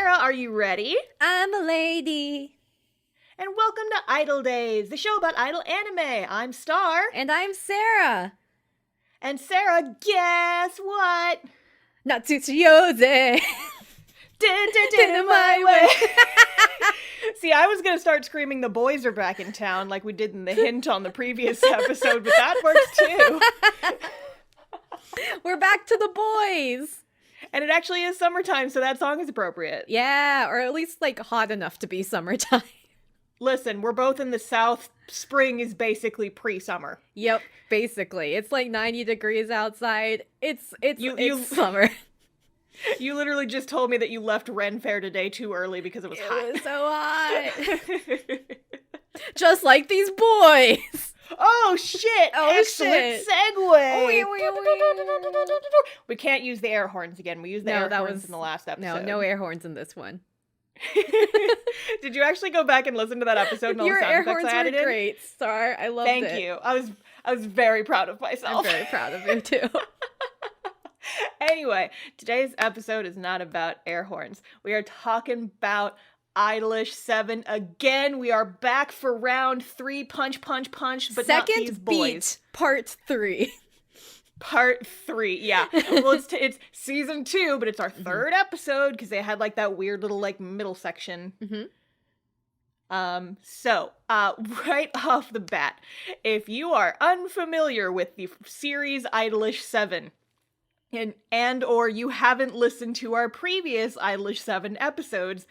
Sarah, are you ready? I'm a lady. And welcome to Idol Days, the show about idol anime. I'm Star. And I'm Sarah. And Sarah, guess what? Natsuchiyoze. Did it my way. See, I was going to start screaming the boys are back in town like we did in the hint on the previous episode, but that works too. We're back to the boys. And it actually is summertime, so that song is appropriate. Yeah, or at least like hot enough to be summertime. Listen, we're both in the South. Spring is basically pre-summer. Yep, basically. It's like 90 degrees outside. It's summer. You literally just told me that you left Ren Fair today too early because it was hot. It was so hot. Just like these boys. Oh shit! Oh, excellent shit. segue. We can't use the air horns again. We used the air horns in the last episode. No air horns in this one. Did you actually go back and listen to that episode and all Your the sound air effects horns I added were in? great, Star. I loved it. Thank you. I was very proud of myself. I'm very proud of you too. Anyway, today's episode is not about air horns. We are talking about IDOLiSH7 again. We are back for round 3. Punch, punch, punch. But not these boys. Beat, part 3. Part 3, yeah. Well, it's season 2, but it's our third episode because they had like that weird little like middle section. So, right off the bat, if you are unfamiliar with the series IDOLiSH7, and or you haven't listened to our previous IDOLiSH7 episodes,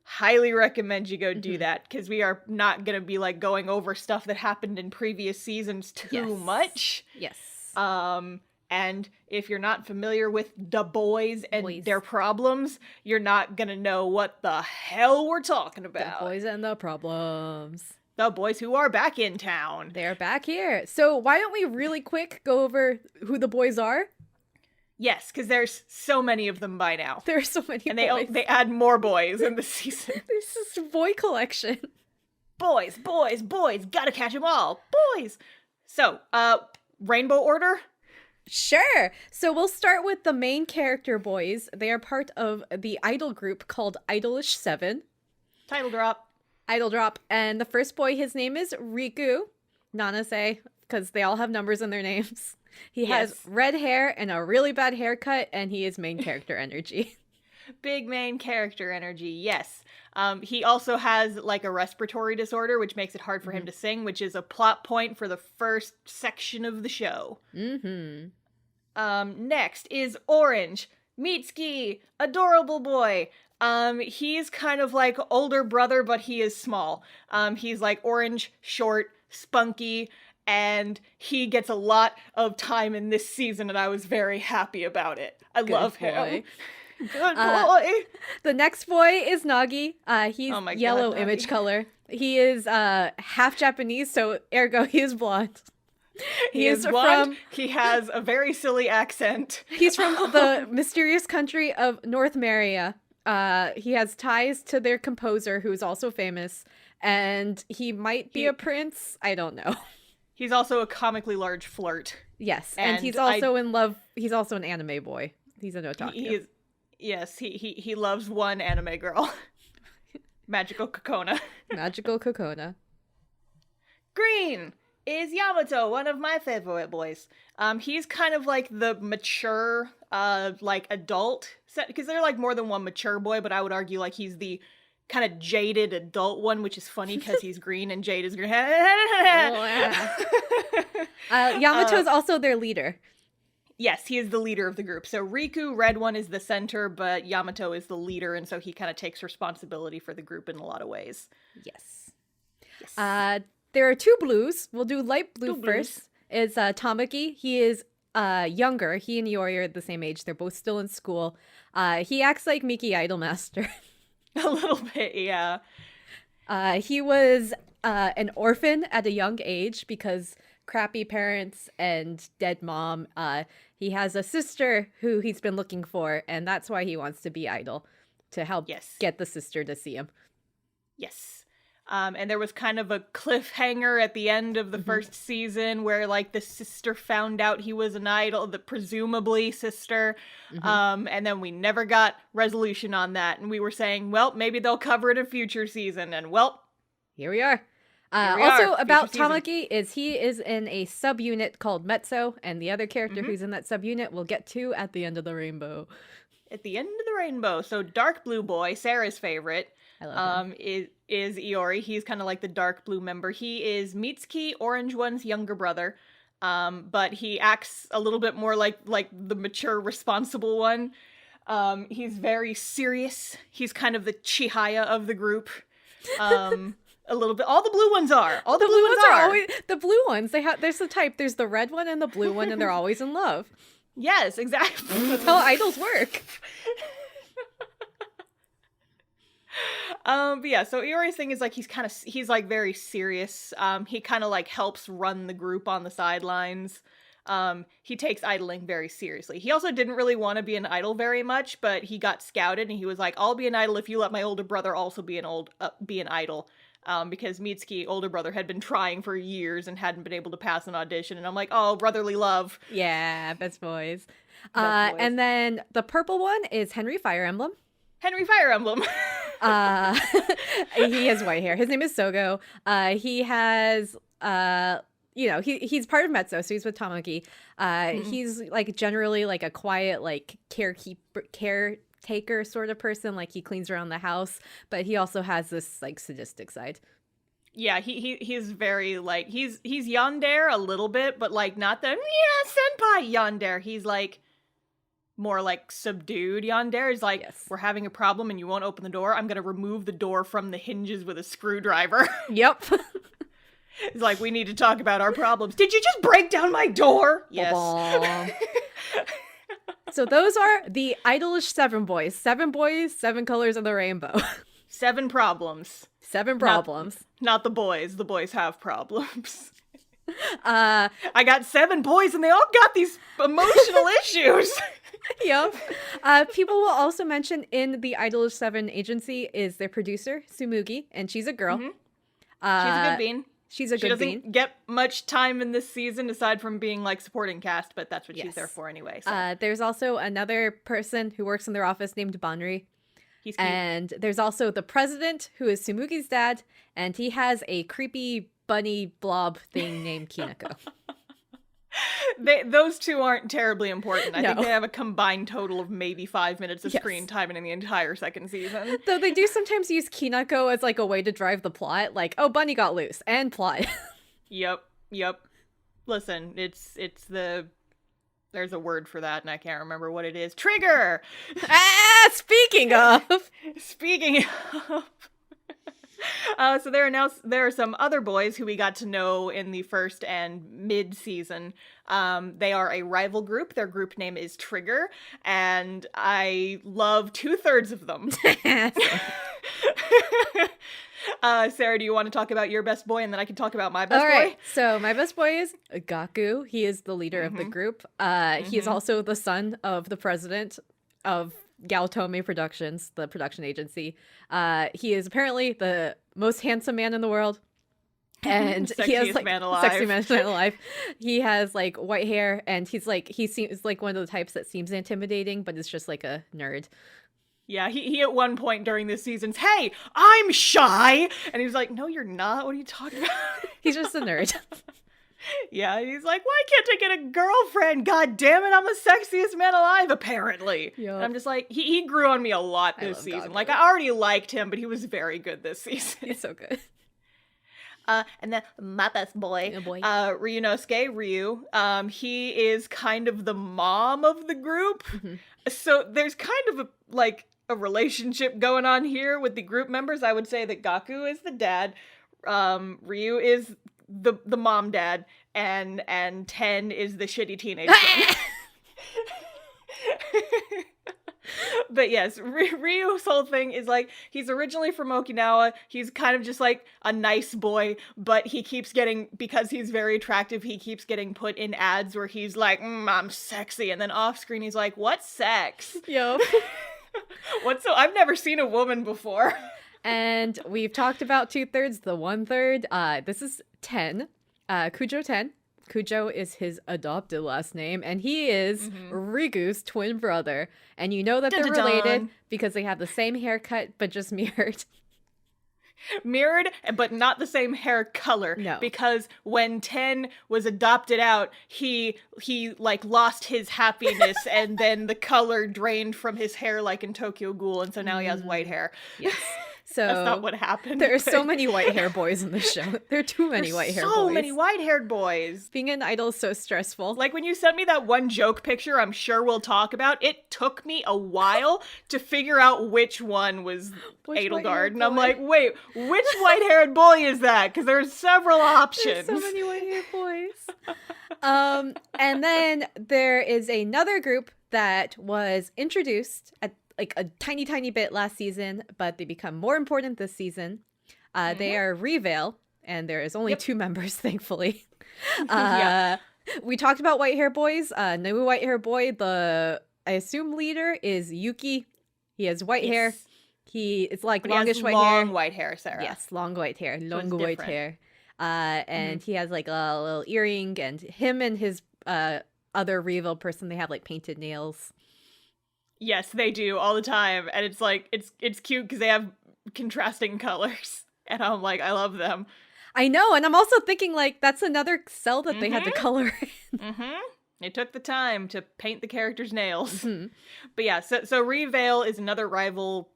highly recommend you go do that, because we are not going to be like going over stuff that happened in previous seasons too much. Yes. And if you're not familiar with the boys and their problems, you're not gonna know what the hell we're talking about. The boys and the problems. The boys who are back in town. They're back here. So why don't we really quick go over who the boys are? Yes, because there's so many of them by now. There's so many and boys. they add more boys in the season. This is a boy collection. Boys, boys, boys. Gotta catch them all. Boys. So, rainbow order? Sure. So we'll start with the main character boys. They are part of the idol group called IDOLiSH7. Title drop. Idol drop. And the first boy, his name is Riku. Nanase, because they all have numbers in their names. He has red hair and a really bad haircut, and he is main character energy. Big main character energy, yes. He also has like a respiratory disorder, which makes it hard for him to sing, which is a plot point for the first section of the show. Next is Orange. Mitsuki, adorable boy. He's kind of like older brother, but he is small. He's like orange, short, spunky, and he gets a lot of time in this season, and I was very happy about it. I love him. Good boy. The next boy is Nagi. He's yellow image color. He is half Japanese, so ergo he is blonde. He is blonde. He has a very silly accent. He's from the mysterious country of North Maria. He has ties to their composer, who's also famous, and he might be a prince. I don't know. He's also a comically large flirt. Yes, and he's also in love. He's also an anime boy. He's an otaku. He loves one anime girl. Magical Kokona. Magical Kokona. Green is Yamato, one of my favorite boys. He's kind of like the mature, like adult set, because there are like more than one mature boy, but I would argue like he's the kind of jaded adult one, which is funny because he's green and Jade is green. Yamato's also their leader. Yes, he is the leader of the group. So Riku, red one, is the center, but Yamato is the leader, and so he kind of takes responsibility for the group in a lot of ways. Yes. There are two blues. We'll do light blue first. It's Tamaki. He is younger. He and Yori are the same age. They're both still in school. He acts like Miki Idolmaster. A little bit, yeah. He was an orphan at a young age because crappy parents and dead mom. He has a sister who he's been looking for, and that's why he wants to be idol, to help get the sister to see him. Yes. And there was kind of a cliffhanger at the end of the first season where, like, the sister found out he was an idol, the presumably sister. And then we never got resolution on that. And we were saying, well, maybe they'll cover it in a future season. And, well, here we are. Also about Tamaki is he is in a subunit called Mezzo, and the other character who's in that subunit we'll get to at the end of the rainbow. At the end of the rainbow. So Dark Blue Boy, Sarah's favorite, I love him. is Iori. He's kind of like the Dark Blue member. He is Mitsuki, Orange One's younger brother. But he acts a little bit more like the mature, responsible one. He's very serious. He's kind of the Chihaya of the group. A little bit. All the blue ones are. All the blue ones are always the blue ones. There's the type. There's the red one and the blue one, and they're always in love. Yes, exactly. That's how idols work. But yeah, so Iori's thing is like he's like very serious. He kind of like helps run the group on the sidelines. He takes idling very seriously. He also didn't really want to be an idol very much, but he got scouted and he was like, "I'll be an idol if you let my older brother also be an idol." Because Mitsuki, older brother, had been trying for years and hadn't been able to pass an audition. And I'm like, oh, brotherly love. Yeah, best boys. And then the purple one is Henry Fire Emblem. Henry Fire Emblem. He has white hair. His name is Sogo. He has, he's part of Mezzo, so he's with Tamaki. He's like generally like a quiet, like caretaker sort of person. Like he cleans around the house, but he also has this like sadistic side. Yeah, he's very like he's yandere a little bit, but like not the senpai yandere. He's like more like subdued yandere. He's like, yes, we're having a problem and you won't open the door. I'm gonna remove the door from the hinges with a screwdriver. Yep. He's like, we need to talk about our problems. Did you just break down my door? Yes. So those are the IDOLiSH7 boys. 7 boys, 7 colors of the rainbow. 7 problems. 7 problems. Not the boys. The boys have problems. I got 7 boys and they all got these emotional issues. Yep. People will also mention in the IDOLiSH7 agency is their producer, Tsumugi, and she's a girl. She's a good bean. She doesn't get much time in this season aside from being like supporting cast, but that's what she's there for anyway. So. There's also another person who works in their office named Banri. He's cute. And there's also the president who is Tsumugi's dad, and he has a creepy bunny blob thing named Kinako. Those two aren't terribly important. I think they have a combined total of maybe 5 minutes of screen time in the entire second season. Though they do sometimes use Kinako as like a way to drive the plot. Like, oh, bunny got loose and plot. Yep. Listen, it's there's a word for that and I can't remember what it is. Trigger! Speaking of. So there are some other boys who we got to know in the first and mid-season. They are a rival group. Their group name is Trigger, and I love 2/3 of them. Sarah, do you want to talk about your best boy, and then I can talk about my best boy? So my best boy is Gaku. He is the leader of the group. He is also the son of the president of Galtome Productions, the production agency. He is apparently the most handsome man in the world. And he has like sexiest man alive. He has like white hair, and he seems like one of the types that seems intimidating, but is just like a nerd. Yeah, he at one point during this season's, hey, I'm shy! And he's like, no, you're not. What are you talking about? He's just a nerd. Yeah, he's like, why can't I get a girlfriend? God damn it, I'm the sexiest man alive, apparently. Yep. And I'm just like, he grew on me a lot this season. Gaku. Like, I already liked him, but he was very good this season. He's so good. And then my best boy, Ryunosuke, Ryu, he is kind of the mom of the group. So there's kind of a relationship going on here with the group members. I would say that Gaku is the dad, Ryu is the mom dad, and Ten is the shitty teenager. But yes, Ryu's whole thing is like, he's originally from Okinawa. He's kind of just like a nice boy, but he keeps getting, because he's very attractive, he keeps getting put in ads where he's like, I'm sexy. And then off screen, he's like, what sex? Yo. I've never seen a woman before. And we've talked about 2/3, the 1/3. This is 10. Kujo 10. Kujo is his adopted last name, and he is Riku's twin brother. And you know that they're related because they have the same haircut, but just mirrored. Mirrored, but not the same hair color. No. Because when 10 was adopted out, he like lost his happiness and then the color drained from his hair like in Tokyo Ghoul, and so now he has white hair. Yes. So that's not what happened. There are so many white hair boys in this show. There are too many white hair boys. So many white-haired boys. Being an idol is so stressful. Like when you sent me that one joke picture I'm sure we'll talk about, it took me a while to figure out which one was Edelgard. And I'm like, wait, which white-haired boy is that? Because there's several options. There's so many white-haired boys. And then there is another group that was introduced at like a tiny, tiny bit last season, but they become more important this season. They are Revale, and there is only 2 members, thankfully. We talked about white hair boys. New white hair boy, the I assume leader is Yuki. He has white hair. It's like longish white hair. Long white hair, Sarah. Yes, long white hair. Long white hair. And he has like a little earring, and him and his other Revale person, they have like painted nails. Yes, they do all the time, and it's like it's cute because they have contrasting colors, and I'm like, I love them. I know, and I'm also thinking like that's another cell that they had to color in. It took the time to paint the characters' nails. But yeah, so Revale is another rival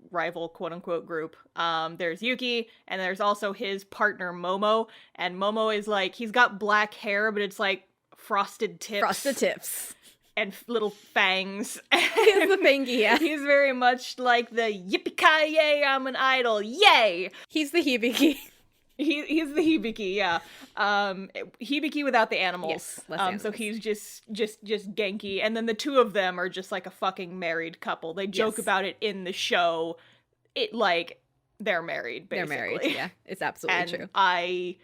quote unquote group. There's Yuki, and there's also his partner Momo, and Momo is like, he's got black hair, but it's like frosted tips. Frosted tips. And little fangs. He's the fangy, yeah. He's very much like the yippee-ki-yay, I'm an idol, yay! He's the hibiki. He's the hibiki, yeah. Hibiki without the animals. Yes, less animals. So he's just Genki, and then the 2 of them are just like a fucking married couple. They joke about it in the show. They're married, basically. They're married, yeah. It's absolutely true. I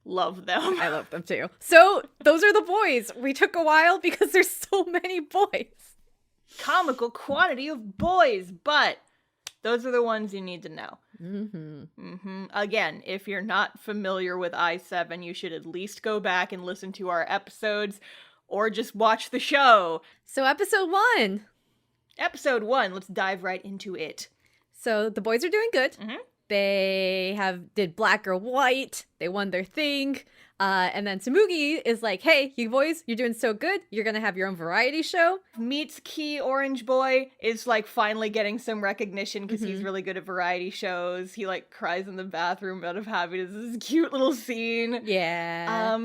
love them. I love them too. So those are the boys. We took a while because there's so many boys. Comical quantity of boys, but those are the ones you need to know. Again, if you're not familiar with i7, you should at least go back and listen to our episodes or just watch the show. So episode 1. Episode 1, let's dive right into it. So the boys are doing good. They did black or white. They won their thing. And then Tsumugi is like, hey, you boys, you're doing so good. You're going to have your own variety show. Meets Key Orange Boy is like finally getting some recognition because he's really good at variety shows. He like cries in the bathroom out of happiness. This is a cute little scene. Yeah.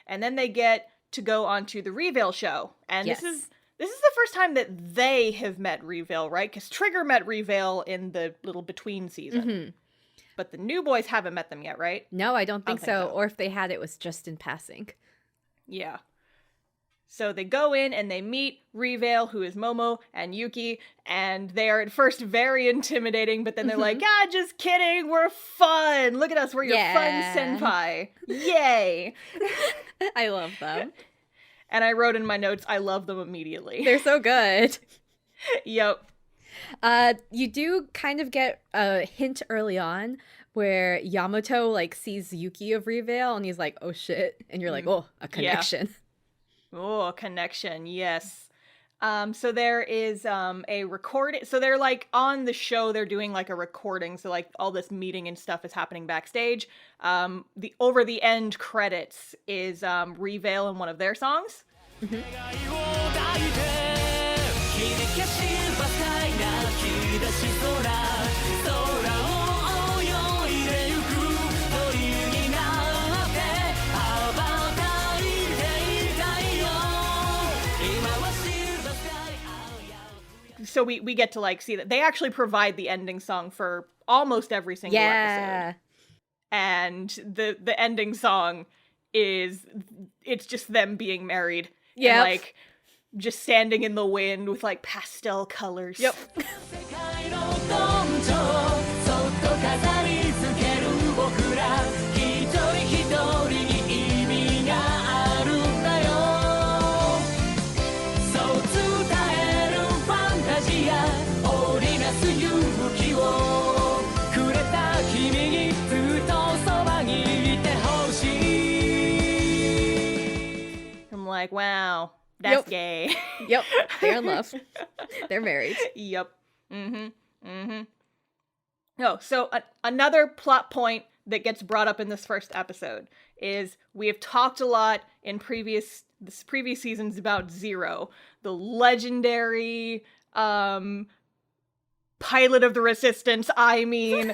And then they get to go onto the Revale show. And this is the first time that they have met Revale, right? Because Trigger met Revale in the little between season. But the new boys haven't met them yet, right? No, I don't think so. Or if they had, it was just in passing. Yeah. So they go in and they meet Revale, who is Momo, and Yuki, and they are at first very intimidating, but then they're like, just kidding, we're fun. Look at us, we're your fun senpai. Yay. I love them. And I wrote in my notes, I love them immediately. They're so good. Yep. You do kind of get a hint early on where Yamato like sees Yuki of Revale and he's like, oh shit. And you're like, oh, a connection. Yeah. Oh, a connection. Yes. So there is a recording. So they're like on the show, they're doing like a recording. So like all this meeting and stuff is happening backstage. The over the end credits is Revale in one of their songs. So we get to like see that they actually provide the ending song for almost every single episode. And the ending song it's just them being married. Yeah. Like just standing in the wind with like pastel colors. Yep. like, wow, that's Yep. gay. Yep, they're in love. They're married. Yep. No, so another plot point that gets brought up in this first episode is we have talked a lot in previous seasons about Zero, the legendary pilot of the resistance, legendary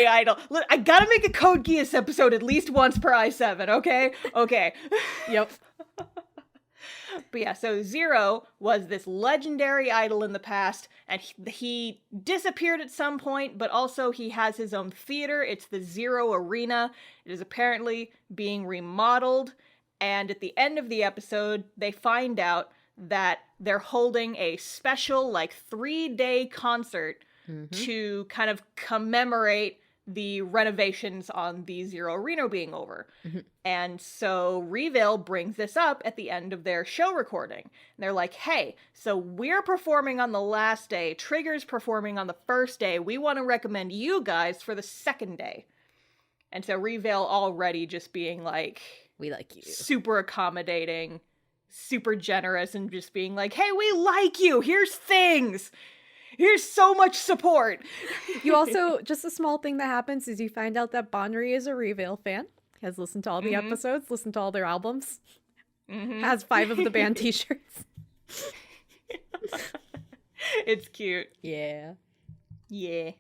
idol. Look, I gotta make a Code Geass episode at least once per i7, okay? Okay. Yep. But yeah, so Zero was this legendary idol in the past, and he disappeared at some point, but also he has his own theater. It's the Zero Arena. It is apparently being remodeled, and at the end of the episode, they find out that they're holding a special, 3-day concert to kind of commemorate the renovations on the Zero Arena being over. And so Revale brings this up at the end of their show recording. And they're like, hey, so we're performing on the last day, Trigger's performing on the first day, we want to recommend you guys for the second day. And so Revale already just being like, we like you. Super accommodating, super generous, and just being like, hey, we like you, here's things. Here's so much support. You also, just a small thing that happens is you find out that Bonri is a Revale fan, has listened to all the episodes, listened to all their albums, has 5 of the band t-shirts. It's cute. Yeah. Yeah.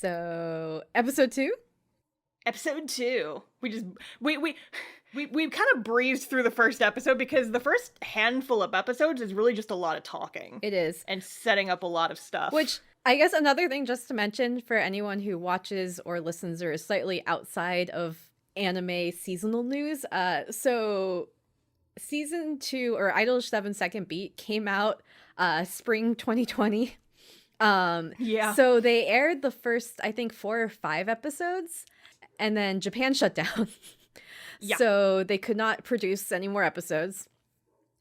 So, episode 2? Episode 2. We kind of breezed through the first episode because the first handful of episodes is really just a lot of talking. It is. And setting up a lot of stuff. Which, I guess another thing just to mention for anyone who watches or listens or is slightly outside of anime seasonal news. So season 2 or IDOLiSH7 Second Beat came out spring 2020. Yeah. So they aired the first, I think, 4 or 5 episodes, and then Japan shut down. Yeah. So they could not produce any more episodes.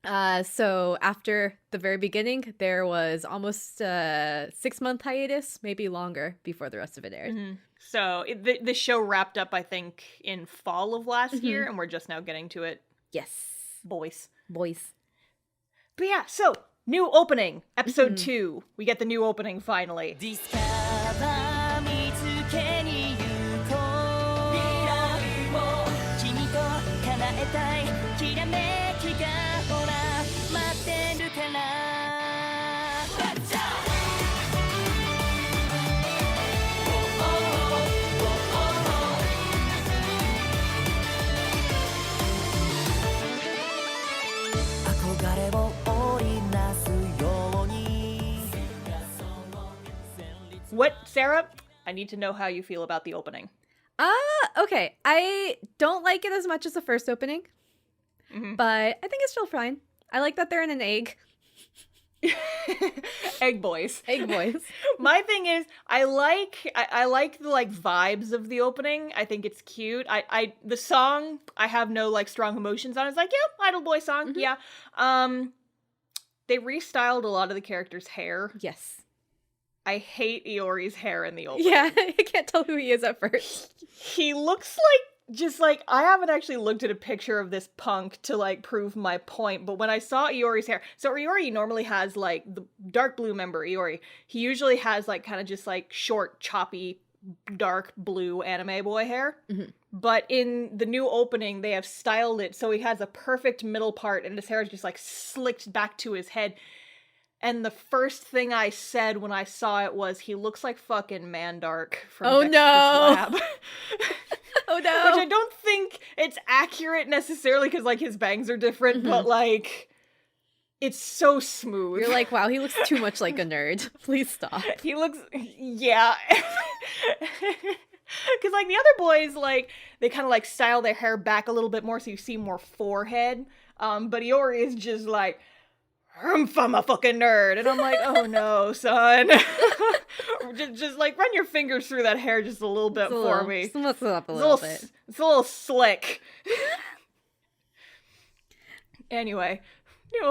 So after the very beginning, there was almost a 6-month hiatus, maybe longer, before the rest of it aired. So the show wrapped up, I think, in fall of last year, and we're just now getting to it. Yes. Boys. But yeah, so new opening, episode 2. We get the new opening finally. What, Sarah? I need to know how you feel about the opening. Okay. I don't like it as much as the first opening, but I think it's still fine. I like that they're in an egg. Egg boys. Egg boys. My thing is, I like the vibes of the opening. I think it's cute. The song I have no strong emotions on. It's like, yeah, Idol Boy song. Yeah. They restyled a lot of the characters' hair. Yes. I hate Iori's hair in the opening. Yeah, I can't tell who he is at first. He looks I haven't actually looked at a picture of this punk to prove my point, but when I saw Iori's hair, so Iori normally has the dark blue member, Iori, he usually has kind of just short, choppy, dark blue anime boy hair. But in the new opening, they have styled it so he has a perfect middle part and his hair is just slicked back to his head. And the first thing I said when I saw it was, he looks like fucking Mandark from Dexter's Lab. Oh no. Which I don't think it's accurate necessarily because his bangs are different, but it's so smooth. You're like, wow, he looks too much like a nerd. Please stop. He looks, yeah. Because the other boys, they kind of style their hair back a little bit more so you see more forehead. But Iori is just I'm a fucking nerd. And I'm like, oh no, son. just run your fingers through that hair just a little bit for me. Mess it up a little bit. It's a little slick. Anyway, new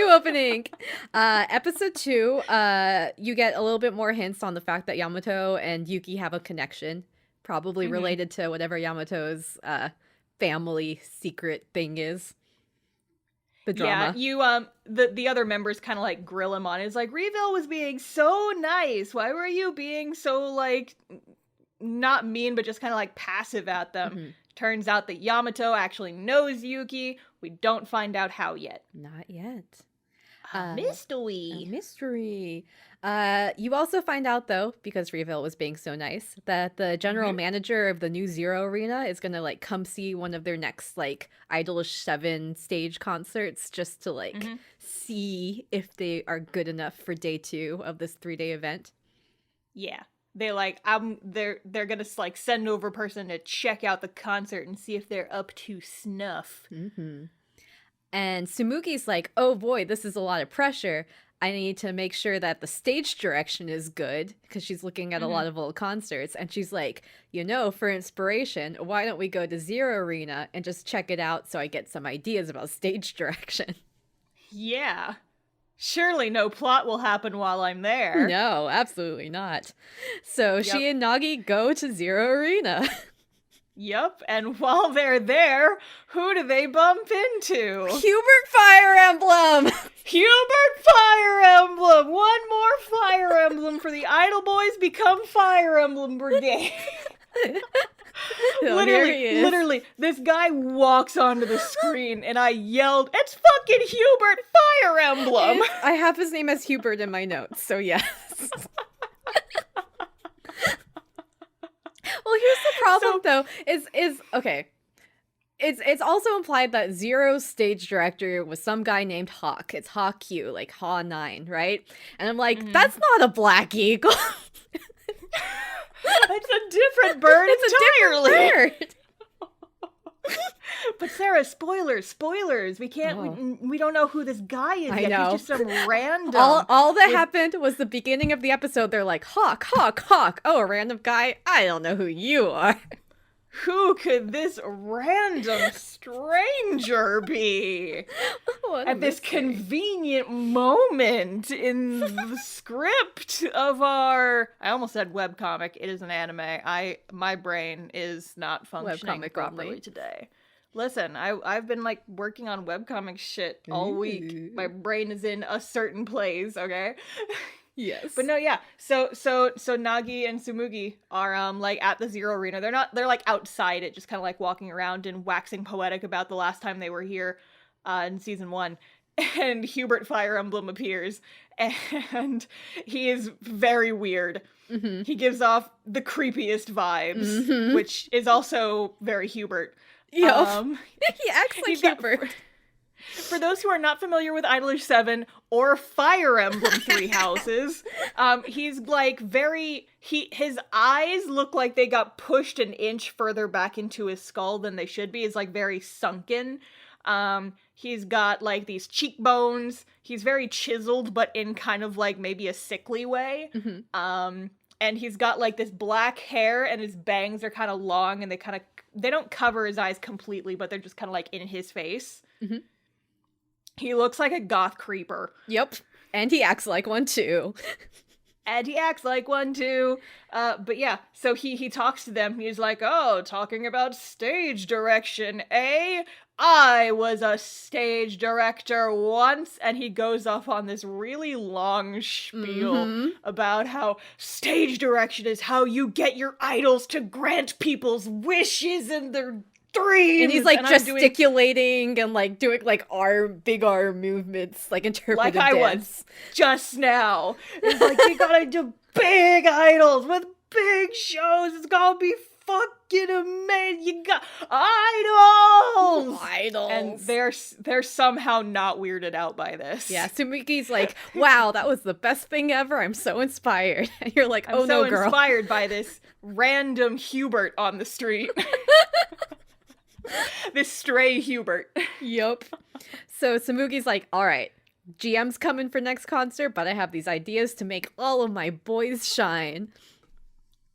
opening. Episode 2, you get a little bit more hints on the fact that Yamato and Yuki have a connection, probably related to whatever Yamato's family secret thing is. the drama. Yeah, the other members kind of like grill him on it. It's like, Reveal was being so nice. Why were you being so like not mean, but just kind of like passive at them? Turns out that Yamato actually knows Yuki. We don't find out how yet. Not yet. Mystery. A mystery. You also find out, though, because Reveal was being so nice, that the general manager of the new Zero Arena is gonna like come see one of their next like IDOLiSH7 stage concerts just to like see if they are good enough for day 2 of this 3-day event. Yeah. They like they're gonna like send over a person to check out the concert and see if they're up to snuff. And Tsumugi's like, oh boy, this is a lot of pressure. I need to make sure that the stage direction is good, because she's looking at a lot of old concerts. And she's like, for inspiration, why don't we go to Zero Arena and just check it out so I get some ideas about stage direction? Yeah. Surely no plot will happen while I'm there. No, absolutely not. So she and Nagi go to Zero Arena. Yup, and while they're there, who do they bump into? Hubert Fire Emblem! Hubert Fire Emblem! One more Fire Emblem for the Idol Boys become Fire Emblem Brigade. Literally, this guy walks onto the screen and I yelled, "It's fucking Hubert Fire Emblem!" I have his name as Hubert in my notes, so yes. Well, here's the problem, though, is okay. It's also implied that Zero's stage director was some guy named Hawk. It's Hawk Q, like Haw 9, right? And I'm like, that's not a black eagle. It's a different bird entirely. A different bird. But Sarah, spoilers. We can't. We don't know who this guy is yet. Know. He's just some random. All that happened was the beginning of the episode. They're like, Hawk. Oh, a random guy. I don't know who you are. Who could this random stranger be? At this convenient moment in the script of our... I almost said webcomic. It is an anime. My brain is not functioning properly today. Listen, I've been like working on webcomic shit all week. My brain is in a certain place, okay? Yes. But no, yeah. So Nagi and Tsumugi are like at the Zero Arena. They're like outside it, just kind of like walking around and waxing poetic about the last time they were here in season 1. And Hubert Fire Emblem appears and he is very weird. He gives off the creepiest vibes, which is also very Hubert. Yeah. He acts like Hubert. For those who are not familiar with IDOLiSH7 or Fire Emblem Three Houses, he's like his eyes look like they got pushed an inch further back into his skull than they should be. It's like very sunken. He's got like these cheekbones. He's very chiseled, but in kind of like maybe a sickly way. And he's got like this black hair and his bangs are kind of long and they don't cover his eyes completely, but they're just kind of like in his face. He looks like a goth creeper. Yep. And he acts like one too. But yeah, so he talks to them. He's like, oh, talking about stage direction, eh? I was a stage director once. And he goes off on this really long spiel about how stage direction is how you get your idols to grant people's wishes and their dreams. And he's like gesticulating and like doing like big arm movements, like interpretive like I dance. was just now. It's like, you gotta do big idols with big shows. It's gonna be fucking amazing. You got idols. And they're somehow not weirded out by this. Yeah, Tsumugi's like, wow, that was the best thing ever. I'm so inspired. And you're like, oh no, girl. I'm so inspired by this random Hubert on the street. This stray Hubert. Yup. So Tsumugi's like, all right, GM's coming for next concert, but I have these ideas to make all of my boys shine.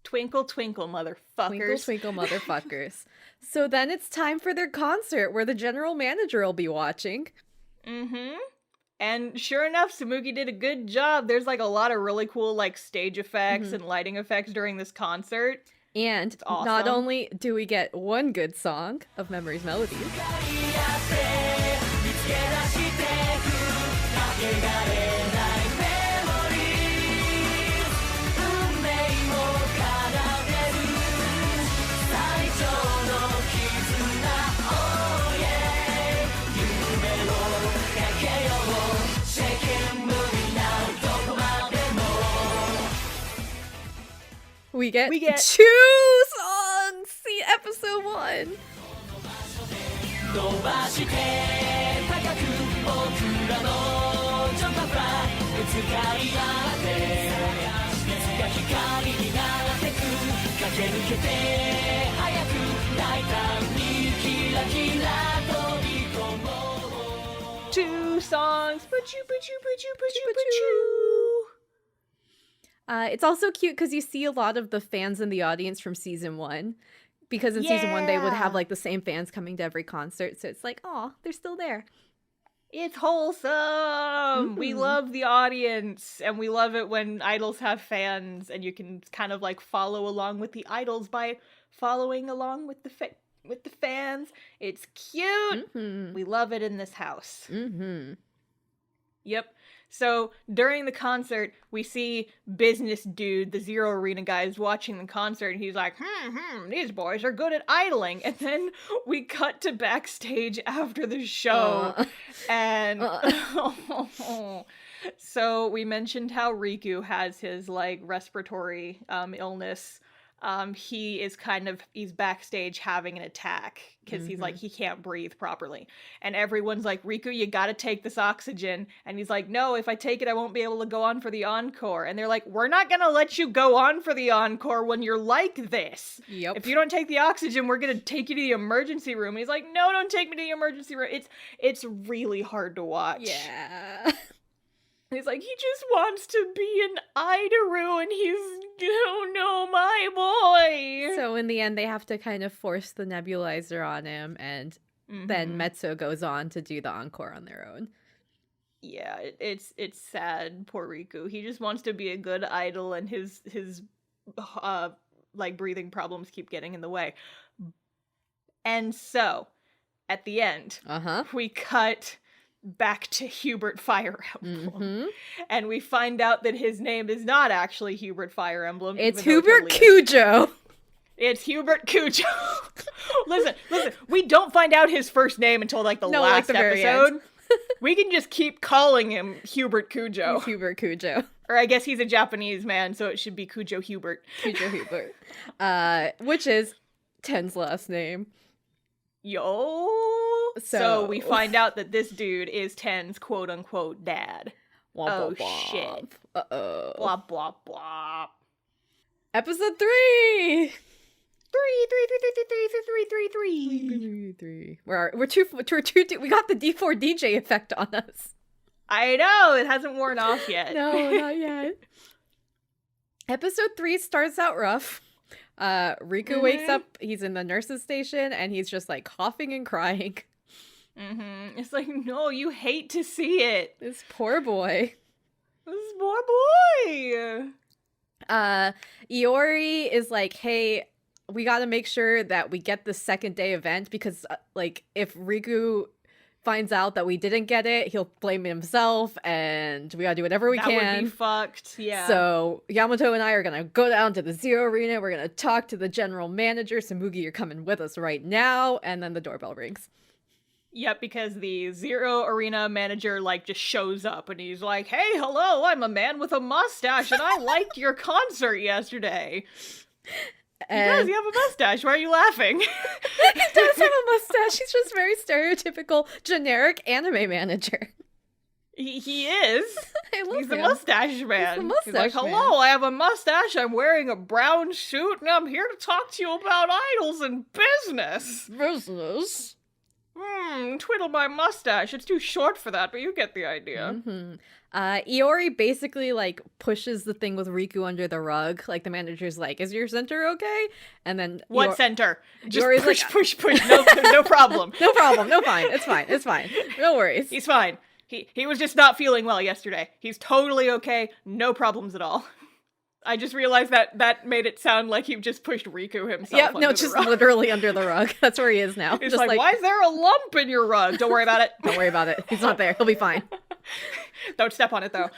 Twinkle, twinkle, motherfuckers. Twinkle, twinkle, motherfuckers. So then it's time for their concert where the general manager will be watching. And sure enough, Tsumugi did a good job. There's like a lot of really cool like stage effects and lighting effects during this concert. And awesome. Not only do we get one good song of Memory's Melodies, We get 2 songs. See episode 1. 伸ばして高く僕らのジャンプフライぶつかり合っていつか光になってく駆け抜けて早く大胆にキラキラ飛び込もう 2 songs. It's also cute because you see a lot of the fans in the audience from season 1. Because in season 1, they would have like the same fans coming to every concert. So it's like, oh, they're still there. It's wholesome. We love the audience, and we love it when idols have fans, and you can kind of like follow along with the idols by following along with the fans. It's cute. We love it in this house. Yep. So during the concert, we see business dude, the Zero Arena guy, is watching the concert, and he's like, these boys are good at idling. And then we cut to backstage after the show, and so we mentioned how Riku has his like respiratory illness. He's backstage having an attack because he's like, he can't breathe properly. And everyone's like, Riku, you gotta take this oxygen. And he's like, no, if I take it, I won't be able to go on for the encore. And they're like, we're not gonna let you go on for the encore when you're like this. Yep. If you don't take the oxygen, we're gonna take you to the emergency room. And he's like, no, don't take me to the emergency room. It's really hard to watch. Yeah. He's like, he just wants to be an Idoru, and he's, oh no, my boy. So in the end, they have to kind of force the nebulizer on him, and then Metsu goes on to do the encore on their own. Yeah, it's sad, poor Riku. He just wants to be a good idol, and his like breathing problems keep getting in the way. And so, at the end, we cut back to Hubert Fire Emblem. And we find out that his name is not actually Hubert Fire Emblem. It's Hubert Kujo. It's Hubert Kujo. Listen, we don't find out his first name until like the last episode. We can just keep calling him Hubert Kujo. He's Hubert Kujo. Or I guess he's a Japanese man, so it should be Kujo Hubert. Kujo Hubert. Which is Ten's last name. Yo. So we find out that this dude is Ten's quote-unquote dad. Womp, shit. Uh-oh. Blah, blah, blah. Episode 3! Three. We're too, we got the D4 DJ effect on us. I know, it hasn't worn off yet. No, not yet. Episode 3 starts out rough. Riku wakes up, he's in the nurse's station, and he's just like coughing and crying. It's like, no, you hate to see it. This poor boy. This poor boy. Iori is like, hey, we gotta make sure that we get the second day event because, like, if Riku finds out that we didn't get it, he'll blame himself, and we gotta do whatever we can. That would be fucked, yeah. So Yamato and I are gonna go down to the Zero Arena, we're gonna talk to the general manager, Samugi, you're coming with us right now, and then the doorbell rings. Yep, because the Zero Arena manager, like, just shows up, and he's like, hey, hello, I'm a man with a mustache, and I liked your concert yesterday. Because you have a mustache, why are you laughing? He does have a mustache, he's just very stereotypical, generic anime manager. He is. I love He's him. a mustache man. He's a mustache He's like, hello, I have a mustache, I'm wearing a brown suit, and I'm here to talk to you about idols and business. Business? Twiddle my mustache. It's too short for that, but you get the idea. Iori basically, like, pushes the thing with Riku under the rug. Like, the manager's like, is your center okay? And then What center? Just Iori's push, like, push. No problem. No problem. No, fine. It's fine. No worries. He's fine. He was just not feeling well yesterday. He's totally okay. No problems at all. I just realized that made it sound like he just pushed Riku himself. Yeah, under no, the just rug. literally under the rug. That's where he is now. He's just like, why is there a lump in your rug? Don't worry about it. Don't worry about it. He's not there. He'll be fine. Don't step on it, though.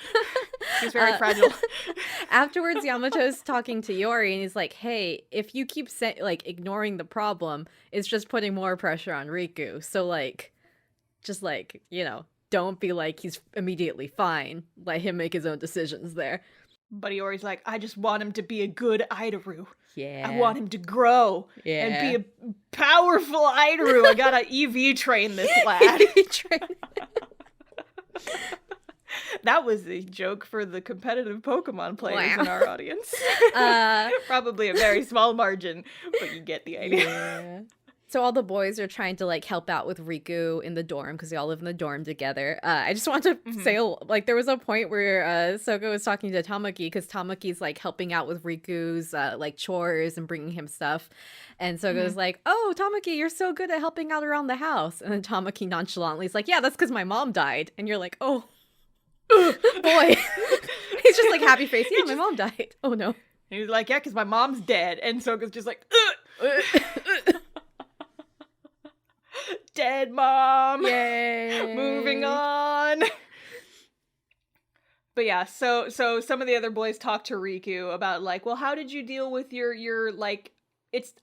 He's very fragile. Afterwards, Yamato's talking to Iori, and he's like, hey, if you keep ignoring the problem, it's just putting more pressure on Riku. So, like, just, like, you know, don't be like he's immediately fine. Let him make his own decisions there. But Iori's like, I just want him to be a good Idoru. Yeah. I want him to grow and be a powerful Idoru. I gotta EV train this lad. That was a joke for the competitive Pokemon players in our audience. Probably a very small margin, but you get the idea. Yeah. So all the boys are trying to like help out with Riku in the dorm because they all live in the dorm together. I just want to say, like, there was a point where Soka was talking to Tamaki because Tamaki's like helping out with Riku's like chores and bringing him stuff. And Soka was like, "Oh, Tamaki, you're so good at helping out around the house." And then Tamaki nonchalantly is like, "Yeah, that's because my mom died." And you're like, "Oh, boy." He's just like happy face. Yeah, my mom died. Oh no. And he's like, "Yeah, because my mom's dead." And Soka's just like, dead mom. Yay. Moving on. But yeah, so some of the other boys talk to Riku about like, well, how did you deal with your like, it's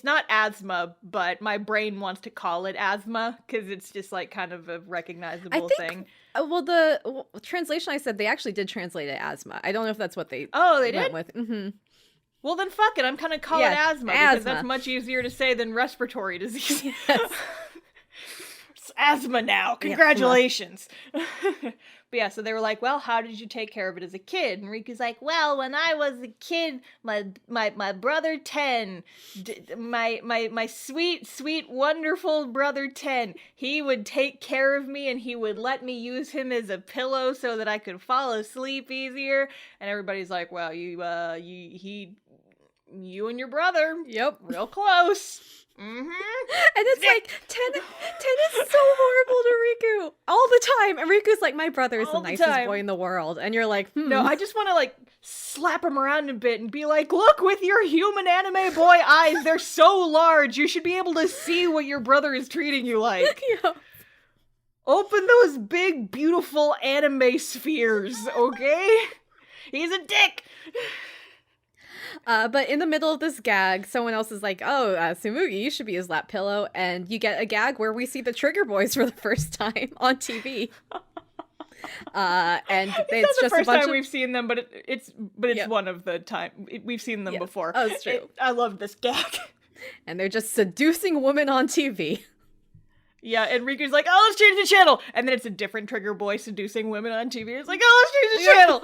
not asthma, but my brain wants to call it asthma because it's just like kind of a recognizable thing. Well, the translation I said, they actually did translate it asthma. I don't know if that's what they went did? with. Mm-hmm. Well, then fuck it. I'm kind of calling it asthma because that's much easier to say than respiratory disease. Yes. It's asthma now. Congratulations. But yeah, so they were like, well, how did you take care of it as a kid? And Riku's like, well, when I was a kid, my brother 10, my sweet, wonderful brother 10, he would take care of me and he would let me use him as a pillow so that I could fall asleep easier. And everybody's like, well, you and your brother. Yep. Real close. Mm-hmm. And it's like, 10 is so horrible to Riku all the time. And Riku's like, my brother is the nicest boy in the world. And you're like, No, I just want to like slap him around a bit and be like, look, with your human anime boy eyes, they're so large. You should be able to see what your brother is treating you like. Yeah. Open those big, beautiful anime spheres, okay? He's a dick. But in the middle of this gag, someone else is like, oh, Tsumugi, you should be his lap pillow. And you get a gag where we see the Trigger Boys for the first time on TV. And it's just the a bunch first time of... we've seen them, but it's one of the time. We've seen them before. Oh, it's true. I love this gag. And they're just seducing women on TV. Yeah, and Riku's like, oh, let's change the channel. And then it's a different Trigger Boy seducing women on TV. It's like, oh, let's change the channel.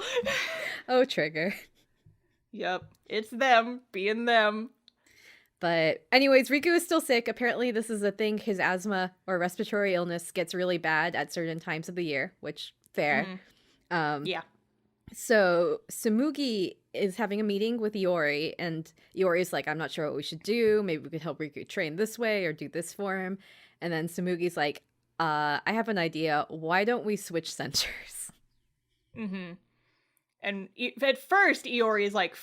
Oh, Trigger. Yep, it's them being them. But anyways, Riku is still sick. Apparently this is a thing. His asthma or respiratory illness gets really bad at certain times of the year, which fair. Yeah. So Tsumugi is having a meeting with Iori, and Iori's like, I'm not sure what we should do. Maybe we could help Riku train this way or do this for him. And then Tsumugi's like, I have an idea. Why don't we switch centers? Mm-hmm. And at first, Iori is like,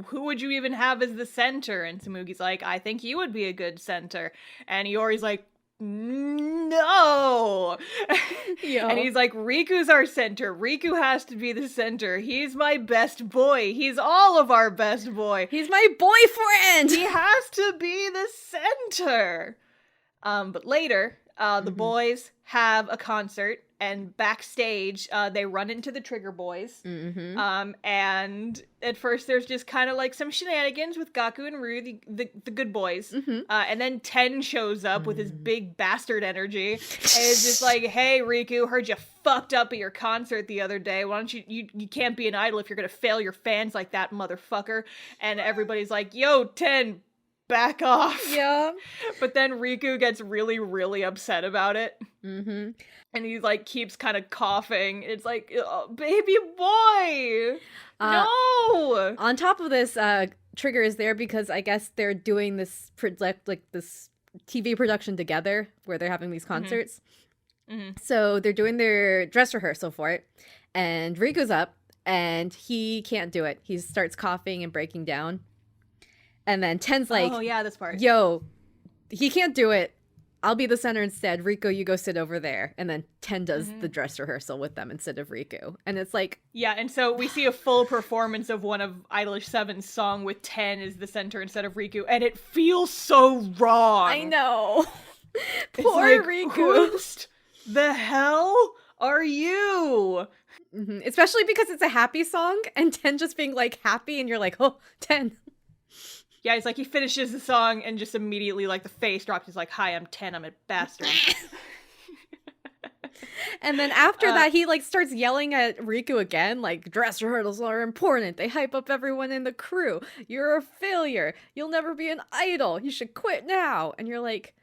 who would you even have as the center? And Tsumugi's like, I think you would be a good center. And Iori's like, no. And he's like, Riku's our center. Riku has to be the center. He's my best boy. He's all of our best boy. He's my boyfriend. He has to be the center. But later, the boys have a concert. And backstage, they run into the Trigger Boys. Mm-hmm. And at first, there's just kind of like some shenanigans with Gaku and Ryu, the good boys. Mm-hmm. And then Ten shows up with his big bastard energy. And it's just like, hey, Riku, heard you fucked up at your concert the other day. Why don't you can't be an idol if you're going to fail your fans like that, motherfucker. And everybody's like, yo, Ten, back off. Yeah. But then Riku gets really, really upset about it. Mm-hmm. And he like keeps kind of coughing. It's like, oh, baby boy, no. On top of this, Trigger is there because I guess they're doing this this TV production together where they're having these concerts. Mm-hmm. So they're doing their dress rehearsal for it, and Riku's up and he can't do it. He starts coughing and breaking down, and then Ten's like, oh yeah, this part. Yo, he can't do it. I'll be the center instead. Riku, you go sit over there. And then Ten does the dress rehearsal with them instead of Riku. And it's like... Yeah, and so we see a full performance of one of IDOLiSH7's song with Ten as the center instead of Riku. And it feels so wrong. I know. Poor like, Riku. Who the hell are you? Especially because it's a happy song, and 10 just being like happy, and you're like, oh, 10. Yeah, he's like, he finishes the song and just immediately, like, the face drops. He's like, hi, I'm 10, I'm a bastard. And then after that, he like starts yelling at Riku again, like, dress rehearsals are important. They hype up everyone in the crew. You're a failure. You'll never be an idol. You should quit now. And you're like,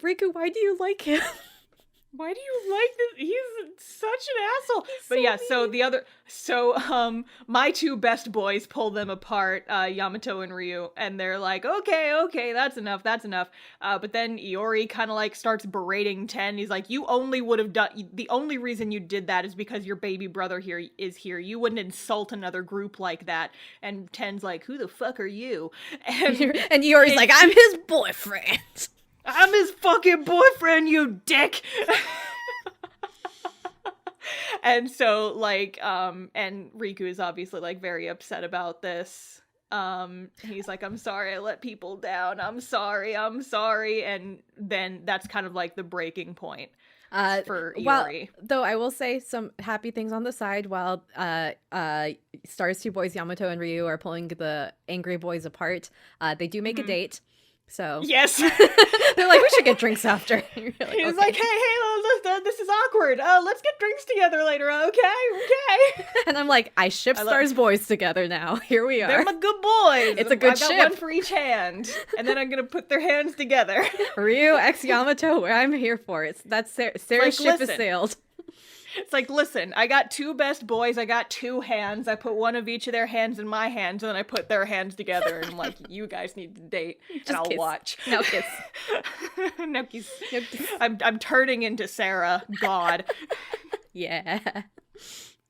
Riku, why do you like him? Why do you like this? He's such an asshole. But so yeah, mean. my two best boys pull them apart, Yamato and Ryu, and they're like, okay, that's enough. But then Iori kind of like starts berating 10. He's like, you only would have done, the only reason you did that is because your baby brother is here. You wouldn't insult another group like that. And 10's like, who the fuck are you? And Iori's like, I'm his boyfriend. I'm his fucking boyfriend, you dick! And so, like, and Riku is obviously, like, very upset about this. He's like, I'm sorry I let people down. I'm sorry. And then that's kind of, like, the breaking point for Iori. Well, though I will say some happy things on the side while Star's two boys, Yamato and Ryu, are pulling the angry boys apart. They do make a date. So yes, they're like, we should get drinks after. Like, he's okay. like, hey, this is awkward. Let's get drinks together later. Okay. And I'm like, I ship Star's boys together now. Here we are. They're my good boys. It's a good I've got ship. one for each hand, and then I'm gonna put their hands together. Ryu x Yamato, I'm here for it. That's Sarah's like, ship listen. has sailed. It's like, listen, I got two best boys, I got two hands, I put one of each of their hands in my hands, and then I put their hands together, and I'm like, you guys need to date, and I'll kiss. watch. Now kiss. No kiss. I'm turning into Sarah, God. Yeah.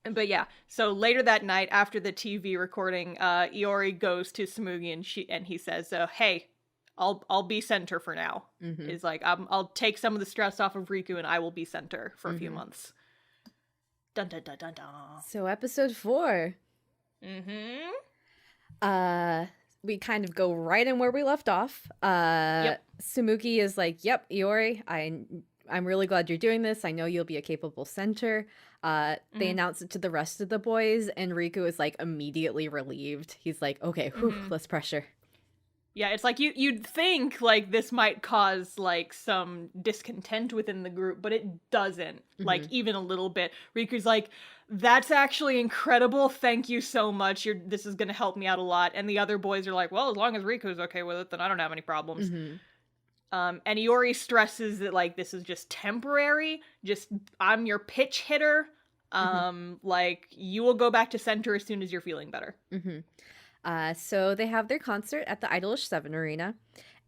But yeah, so later that night, after the TV recording, Iori goes to Tsumugi, and he says, hey, I'll be center for now. He's like, I'll take some of the stress off of Riku, and I will be center for a few months. Dun dun dun dun dun. So episode 4. We kind of go right in where we left off. Tsumugi is like, yep, Iori, I'm really glad you're doing this. I know you'll be a capable center. They announce it to the rest of the boys, and Riku is like immediately relieved. He's like, okay, less pressure. Yeah, it's like you'd think like this might cause like some discontent within the group, but it doesn't. Like even a little bit. Riku's like, that's actually incredible. Thank you so much. This is gonna help me out a lot. And the other boys are like, well, as long as Riku's okay with it, then I don't have any problems. And Iori stresses that like this is just temporary. Just I'm your pitch hitter. Like you will go back to center as soon as you're feeling better. So they have their concert at the IDOLiSH7 arena,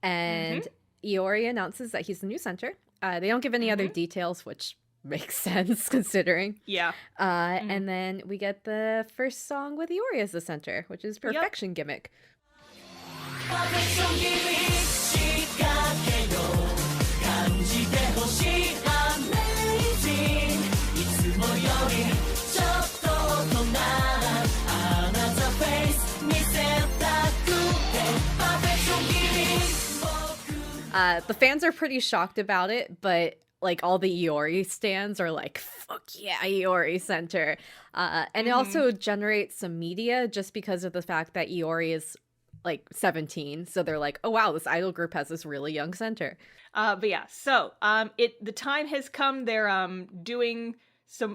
and Iori announces that he's the new center. They don't give any other details, which makes sense considering. Yeah. And then we get the first song with Iori as the center, which is Perfection Gimmick. The fans are pretty shocked about it, but like all the Iori stans are like, fuck yeah, Iori center. And it also generates some media just because of the fact that Iori is like 17. So they're like, oh wow, this idol group has this really young center. But yeah, so the time has come. They're doing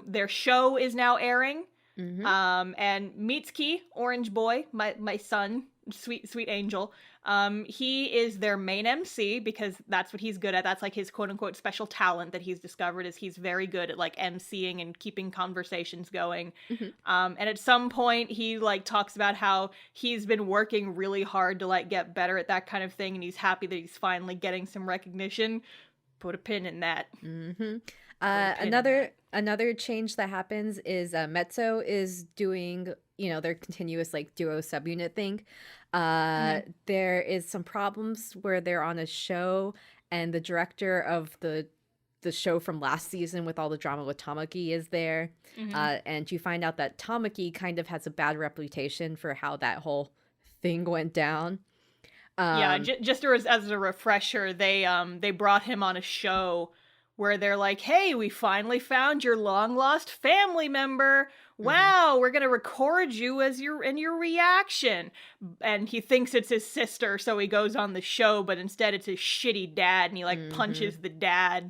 their show is now airing. And Mitsuki, Orange Boy, my son, sweet angel, he is their main MC because that's what he's good at. That's like his quote unquote special talent that he's discovered, is he's very good at like MCing and keeping conversations going. And at some point he like talks about how he's been working really hard to like get better at that kind of thing, and he's happy that he's finally getting some recognition. Put a pin in that. Another change that happens is Mezzo is doing, their continuous like duo subunit thing. There is some problems where they're on a show, and the director of the show from last season with all the drama with Tamaki is there. And you find out that Tamaki kind of has a bad reputation for how that whole thing went down. Just as a refresher, they brought him on a show where they're like, hey, we finally found your long-lost family member. Wow, we're going to record you as your reaction. And he thinks it's his sister, so he goes on the show, but instead it's his shitty dad, and he, like, punches the dad.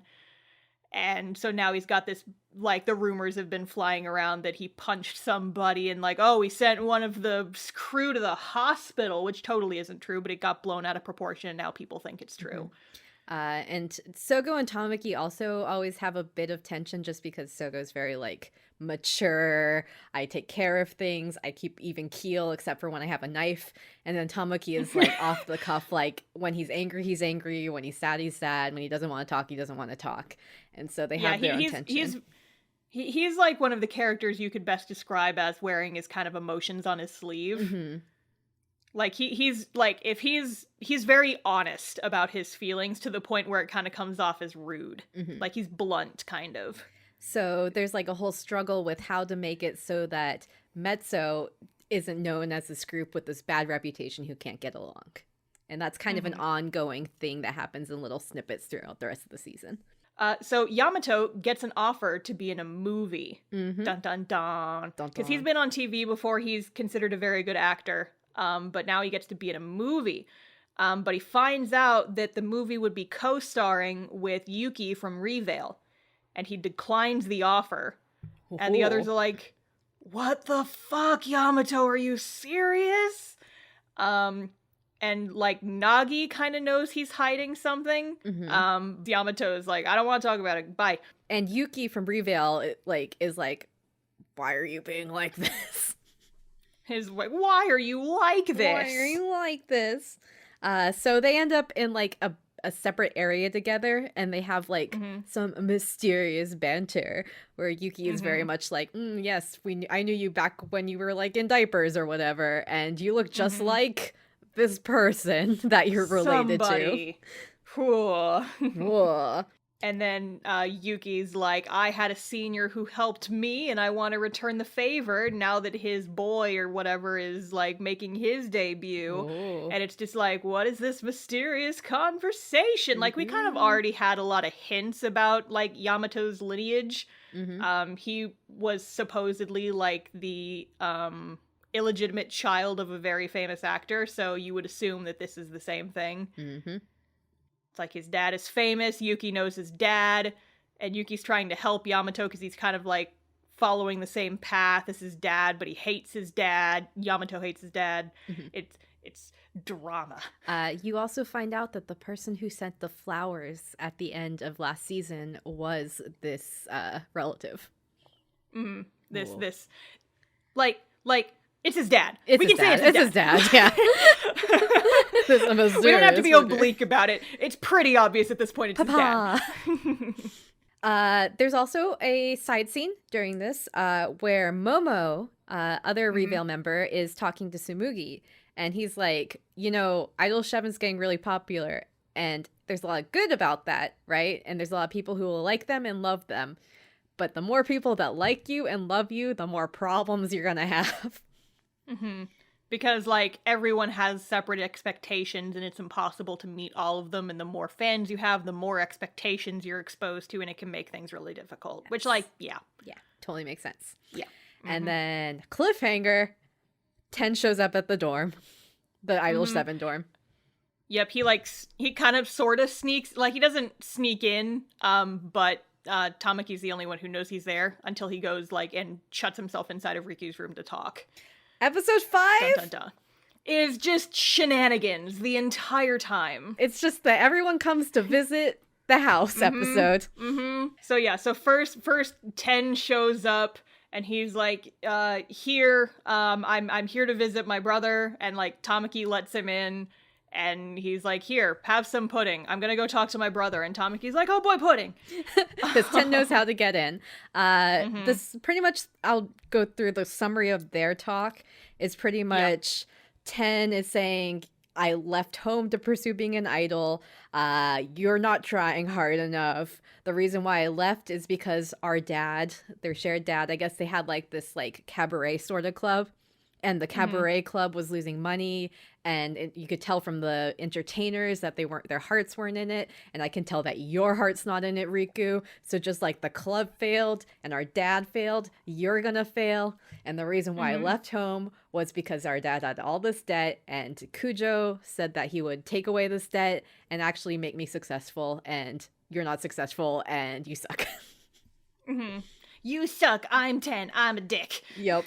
And so now he's got this, like, the rumors have been flying around that he punched somebody, and, like, oh, he sent one of the crew to the hospital, which totally isn't true, but it got blown out of proportion, and now people think it's true. And Sogo and Tamaki also always have a bit of tension just because Sogo's very, like, mature. I take care of things. I keep even keel except for when I have a knife. And then Tamaki is, like, off the cuff. Like, when he's angry, he's angry. When he's sad, he's sad. When he doesn't want to talk, he doesn't want to talk. And so they have their own tension. He's like one of the characters you could best describe as wearing his kind of emotions on his sleeve. Like, he's like, if he's very honest about his feelings to the point where it kind of comes off as rude. Like, he's blunt, kind of. So there's, like, a whole struggle with how to make it so that Mezzo isn't known as this group with this bad reputation who can't get along. And that's kind of an ongoing thing that happens in little snippets throughout the rest of the season. So Yamato gets an offer to be in a movie. Dun, dun, dun. Because he's been on TV before. He's considered a very good actor. But now he gets to be in a movie. But he finds out that the movie would be co-starring with Yuki from Revale. And he declines the offer. And the others are like, what the fuck, Yamato? Are you serious? And, like, Nagi kind of knows he's hiding something. Yamato is like, I don't want to talk about it. Bye. And Yuki from Revale, like, is like, why are you being like this? His like, why are you like this? Why are you like this? So they end up in, like, a separate area together, and they have, like, some mysterious banter where Yuki is very much like, yes, I knew you back when you were, like, in diapers or whatever, and you look just like this person that you're related to. Whoa. And then Yuki's like, I had a senior who helped me, and I want to return the favor now that his boy or whatever is, like, making his debut. And it's just like, what is this mysterious conversation? Like, we kind of already had a lot of hints about, like, Yamato's lineage. He was supposedly, like, the illegitimate child of a very famous actor, so you would assume that this is the same thing. It's like his dad is famous, Yuki knows his dad, and Yuki's trying to help Yamato because he's kind of, like, following the same path as his dad, but he hates his dad. Yamato hates his dad. It's drama. You also find out that the person who sent the flowers at the end of last season was this relative. Like, it's his dad. It's his dad, yeah. We don't have to be oblique about it. It's pretty obvious at this point it's his dad. There's also a side scene during this where Momo, other Revale member, is talking to Tsumugi. And he's like, IDOL7's getting really popular. And there's a lot of good about that, right? And there's a lot of people who will like them and love them. But the more people that like you and love you, the more problems you're going to have. Because, like, everyone has separate expectations, and it's impossible to meet all of them, and the more fans you have, the more expectations you're exposed to, and it can make things really difficult. Which, like, yeah. Yeah, totally makes sense. Yeah. And then, cliffhanger, Ten shows up at the dorm. The IDOL7 dorm. Yep, he kind of sort of sneaks, like, he doesn't sneak in, but Tamaki's the only one who knows he's there until he goes, like, and shuts himself inside of Riku's room to talk. Episode 5 dun, dun, dun, is just shenanigans the entire time. It's just that everyone comes to visit the house episode. So yeah, so first Ten shows up and he's like, here, I'm here to visit my brother, and, like, Tamaki lets him in. And he's like, here, have some pudding. I'm going to go talk to my brother. And Tamaki's like, oh boy, pudding. Because Ten knows how to get in. This pretty much, I'll go through the summary of their talk. It's pretty much Ten is saying, I left home to pursue being an idol. You're not trying hard enough. The reason why I left is because our dad, their shared dad, I guess they had, like, this, like, cabaret sort of club. and the cabaret club was losing money, and you could tell from the entertainers that their hearts weren't in it, and I can tell that your heart's not in it, Riku. So just like the club failed and our dad failed, you're gonna fail. And the reason why I left home was because our dad had all this debt, and Kujo said that he would take away this debt and actually make me successful, and you're not successful and you suck. You suck. I'm 10. I'm a dick. Yep.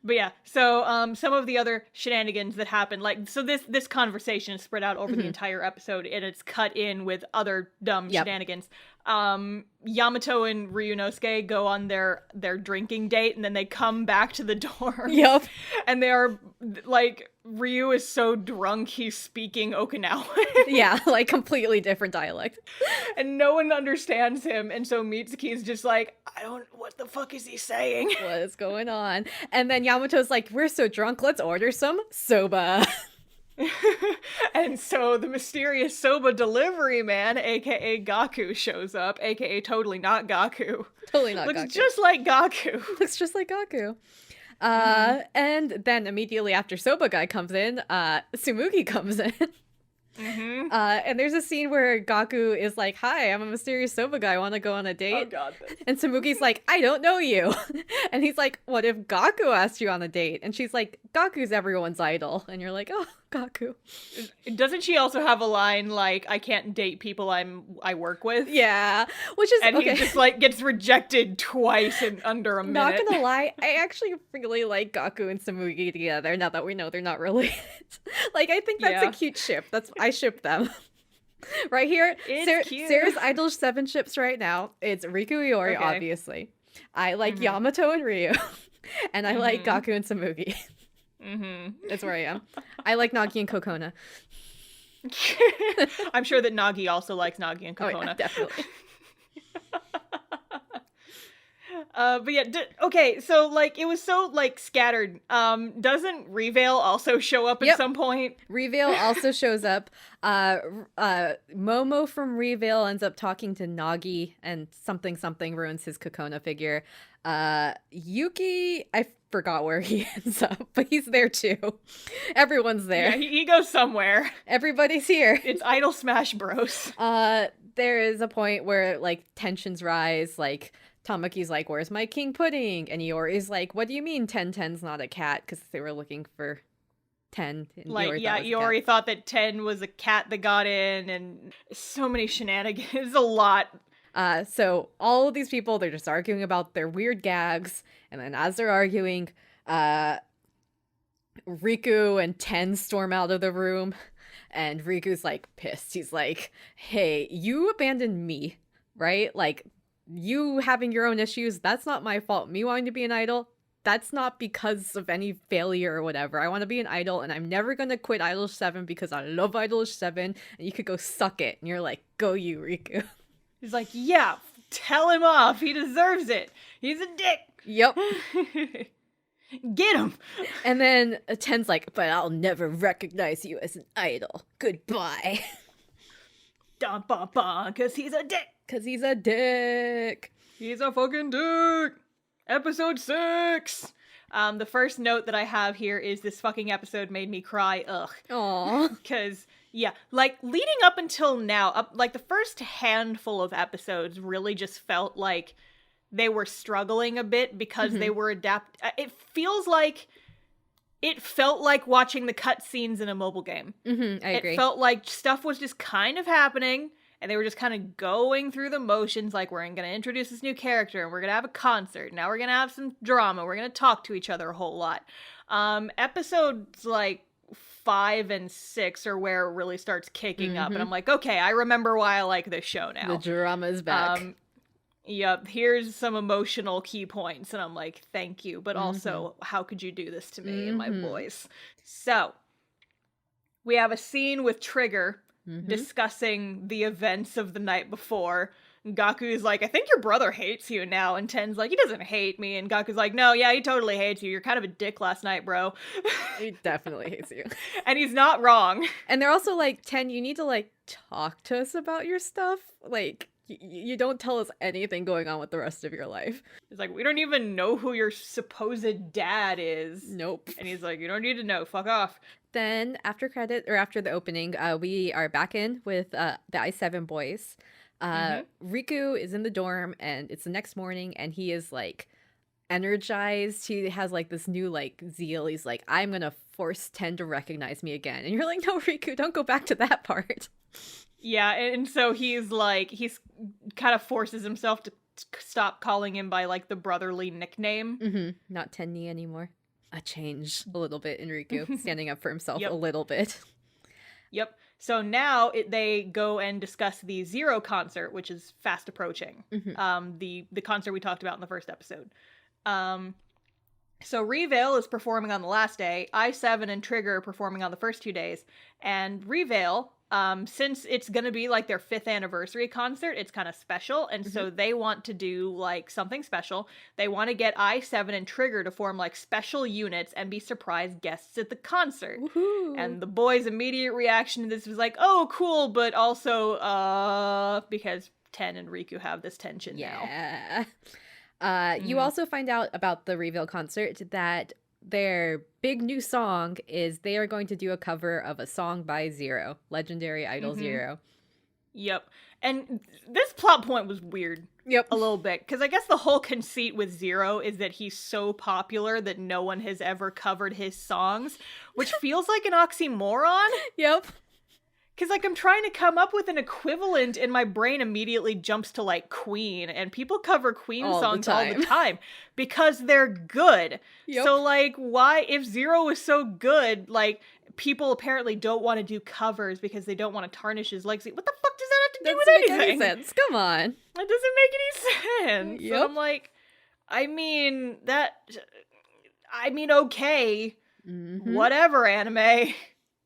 But yeah, so some of the other shenanigans that happened, like, so this conversation is spread out over the entire episode, and it's cut in with other dumb shenanigans. Yamato and Ryunosuke go on their drinking date, and then they come back to the dorm. Yep. And they are, like, Ryu is so drunk he's speaking Okinawan. Yeah, like completely different dialect. And no one understands him, and so Mitsuki's just like, what the fuck is he saying? What is going on? And then Yamato's like, we're so drunk, let's order some soba. And so the mysterious soba delivery man, aka Gaku, shows up, aka totally not Gaku. Totally not Looks Gaku. just like Gaku. Looks just like Gaku. And then immediately after Soba Guy comes in, Tsumugi comes in. And there's a scene where Gaku is like, hi, I'm a mysterious Soba Guy, want to go on a date? Oh god. And Tsumugi's like, I don't know you. And he's like, what if Gaku asked you on a date? And she's like, Gaku's everyone's idol. And you're like, oh, Gaku. Doesn't she also have a line like, I can't date people I work with? Yeah. Which is, and okay. he just like gets rejected twice in under a minute. Not gonna lie, I actually really like Gaku and Tsumugi together now that we know they're not related. Like, I think that's a cute ship. I ship them. Right here, It's cute. Sarah's iDOL7 ships right now. It's Riku Iori, Okay. obviously. I like Yamato and Ryu. And I like Gaku and Tsumugi. That's where I am. I like Nagi and Kokona. I'm sure that Nagi also likes Nagi and Kokona. Oh, yeah, definitely. But yeah, okay, so like it was so like scattered. Doesn't Reveal also show up at some point? Reveal also shows up. Momo from Reveal ends up talking to Nagi, and something ruins his Kokona figure. Yuki, I forgot where he ends up, but he's there too. Everyone's there. Yeah, he goes somewhere. Everybody's here. It's Idol Smash Bros. There is a point where like tensions rise, like Tamaki's like, where's my king pudding? And Iori's like, what do you mean 10's not a cat? Because they were looking for 10. And Like, Iori thought that 10 was a cat that got in, and so many shenanigans. It's a lot. So all of these people, they're just arguing about their weird gags. And then as they're arguing, Riku and 10 storm out of the room. And Riku's like pissed. He's like, hey, you abandoned me, right? Like, you having your own issues, that's not my fault. Me wanting to be an idol, that's not because of any failure or whatever. I want to be an idol, and I'm never going to quit IDOLiSH7 because I love IDOLiSH7, and you could go suck it. And you're like, go you, Riku. He's like, yeah, tell him off. He deserves it. He's a dick. Yep. Get him. And then 10's like, but I'll never recognize you as an idol. Goodbye. Dun, bum, bum, cause he's a dick. Because he's a dick. He's a fucking dick. Episode 6. The first note that I have here is this fucking episode made me cry. Ugh. Aww. Because, yeah, like, leading up until now, like, the first handful of episodes really just felt like they were struggling a bit because they were it felt like watching the cutscenes in a mobile game. I agree. It felt like stuff was just kind of happening, and they were just kind of going through the motions, like, we're going to introduce this new character, and we're going to have a concert, now we're going to have some drama, we're going to talk to each other a whole lot. Episodes, like, 5 and 6 are where it really starts kicking up, and I'm like, okay, I remember why I like this show now. The drama is back. Yep, here's some emotional key points, and I'm like, thank you, but also, how could you do this to me and my voice? So, we have a scene with Trigger discussing the events of the night before. Gaku's like, I think your brother hates you now, and Ten's like, he doesn't hate me, and Gaku's like, no, yeah, he totally hates you, you're kind of a dick last night, bro. He definitely hates you. And he's not wrong. And they're also like, 10, you need to, like, talk to us about your stuff. Like, You don't tell us anything going on with the rest of your life. It's like, we don't even know who your supposed dad is. Nope. And he's like, you don't need to know. Fuck off. Then after the opening, we are back in with the i7 boys. Riku is in the dorm, and it's the next morning, and he is like energized. He has like this new like zeal. He's like, I'm gonna force Ten to recognize me again. And you're like, no, Riku, don't go back to that part. Yeah, and so he's kind of forces himself to stop calling him by like the brotherly nickname. Not Tenny anymore. A change a little bit in Riku, standing up for himself a little bit. Yep. So now they go and discuss the Zero concert, which is fast approaching. The concert we talked about in the first episode. So Revale is performing on the last day. i7 and Trigger are performing on the first 2 days. And Revale, since it's going to be like their 5th anniversary concert, it's kind of special. And so they want to do like something special. They want to get i7 and Trigger to form like special units and be surprise guests at the concert. Woohoo. And the boys' immediate reaction to this was like, oh, cool, but also, because Ten and Riku have this tension now. You also find out about the Revale concert that their big new song is they are going to do a cover of a song by Zero, legendary idol Zero. Yep. And this plot point was weird. A little bit. Because I guess the whole conceit with Zero is that he's so popular that no one has ever covered his songs, which feels like an oxymoron. Because, like, I'm trying to come up with an equivalent, and my brain immediately jumps to, like, Queen. And people cover Queen songs all the time because they're good. So, like, why, if Zero is so good, like, people apparently don't want to do covers because they don't want to tarnish his legacy. What the fuck does that have to do with anything? Doesn't make any sense. Come on. That doesn't make any sense. So I'm like, okay. Whatever, anime.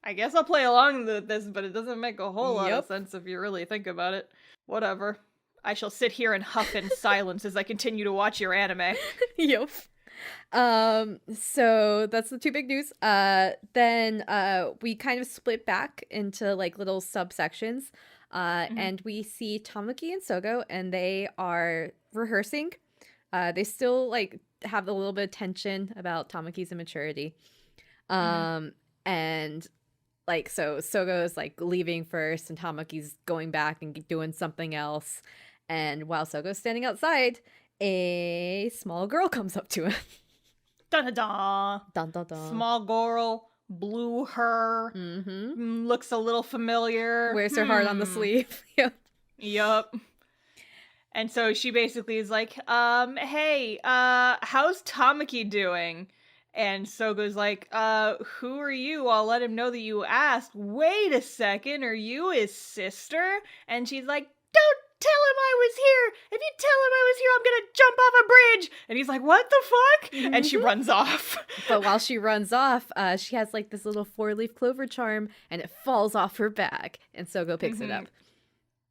I guess I'll play along with this, but it doesn't make a whole lot of sense if you really think about it. Whatever. I shall sit here and huff in silence as I continue to watch your anime. So that's the 2 big news. Then we kind of split back into like little subsections. And we see Tamaki and Sogo, and they are rehearsing. They still like have a little bit of tension about Tamaki's immaturity. And like, so Sogo's like leaving first, and Tamaki's going back and doing something else. And while Sogo's standing outside, a small girl comes up to him. Dun-da-da. Dun-da-da. Small girl, blue her, looks a little familiar. Wears her heart on the sleeve. Yup. And so she basically is like, hey, how's Tamaki doing? And Sogo's like, who are you? I'll let him know that you asked. Wait a second, are you his sister? And she's like, don't tell him I was here. If you tell him I was here, I'm gonna jump off a bridge. And he's like, what the fuck? And she runs off. But while she runs off, she has like this little 4-leaf clover charm, and it falls off her back. And Sogo picks it up.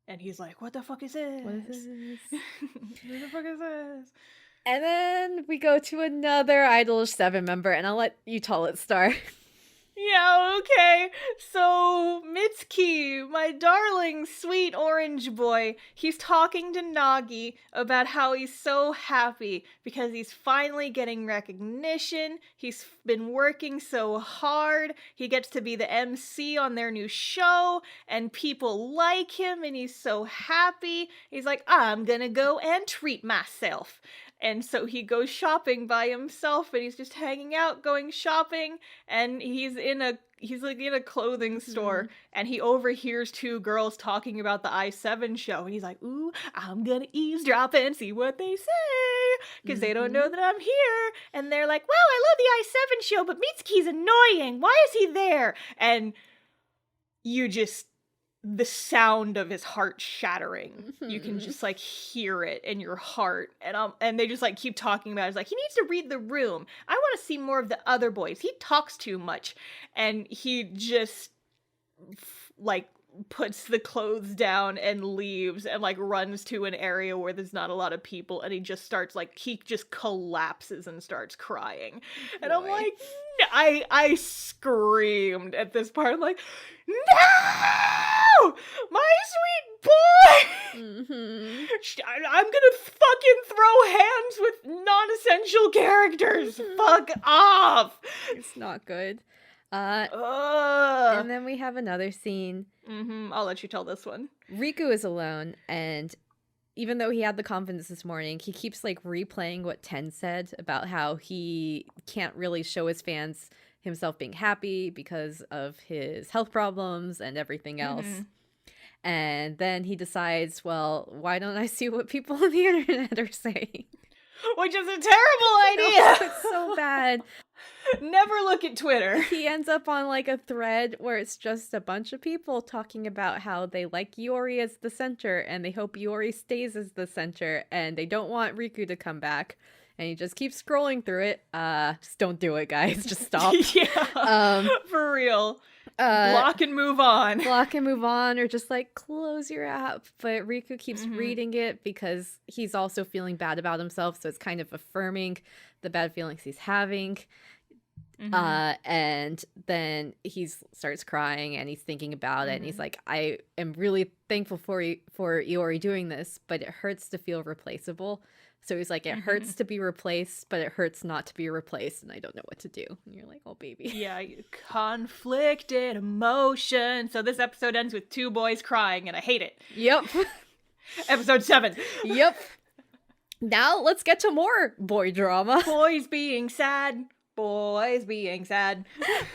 And he's like, what the fuck is this? What is this? What the fuck is this? And then we go to another IDOLiSH7 member, and I'll let you tell it, Star. Yeah, okay. So, Mitsuki, my darling, sweet orange boy, he's talking to Nagi about how he's so happy because he's finally getting recognition. He's been working so hard. He gets to be the MC on their new show, and people like him, and he's so happy. He's like, I'm gonna go and treat myself. And so he goes shopping by himself, and he's just hanging out, going shopping, and he's like in a clothing store, and he overhears 2 girls talking about the i7 show, and he's like, ooh, I'm gonna eavesdrop and see what they say, because they don't know that I'm here. And they're like, wow, I love the i7 show, but Mitsuki's annoying. Why is he there? And you just, the sound of his heart shattering. You can just like hear it in your heart. And they just like keep talking about it. It's like, he needs to read the room. I want to see more of the other boys. He talks too much. And he just like puts the clothes down and leaves and like runs to an area where there's not a lot of people, and he just collapses and starts crying. And I'm like, I screamed at this part. I'm like, no! no! My sweet boy! Mm-hmm. I'm gonna fucking throw hands with non-essential characters. Fuck off! It's not good. Ugh. And then we have another scene. I'll let you tell this one. Riku is alone, and even though he had the confidence this morning, he keeps like replaying what Ten said about how he can't really show his fans himself being happy because of his health problems and everything else. And then he decides, well, why don't I see what people on the internet are saying? Which is a terrible idea! It's so bad. Never look at Twitter. He ends up on like a thread where it's just a bunch of people talking about how they like Iori as the center and they hope Iori stays as the center and they don't want Riku to come back. And he just keeps scrolling through it. Just don't do it, guys. Just stop. Yeah, for real. Block and move on. Block and move on, or just like close your app. But Riku keeps reading it because he's also feeling bad about himself. So it's kind of affirming the bad feelings he's having. And then he starts crying and he's thinking about it and he's like, I am really thankful for Iori doing this, but it hurts to feel replaceable. So he's like, it hurts to be replaced, but it hurts not to be replaced, and I don't know what to do. And you're like, oh baby. Yeah, conflicted emotion. So this episode ends with 2 boys crying and I hate it. Yep. Episode 7. Yep. Now let's get to more boy drama. Boys being sad. Boys being sad.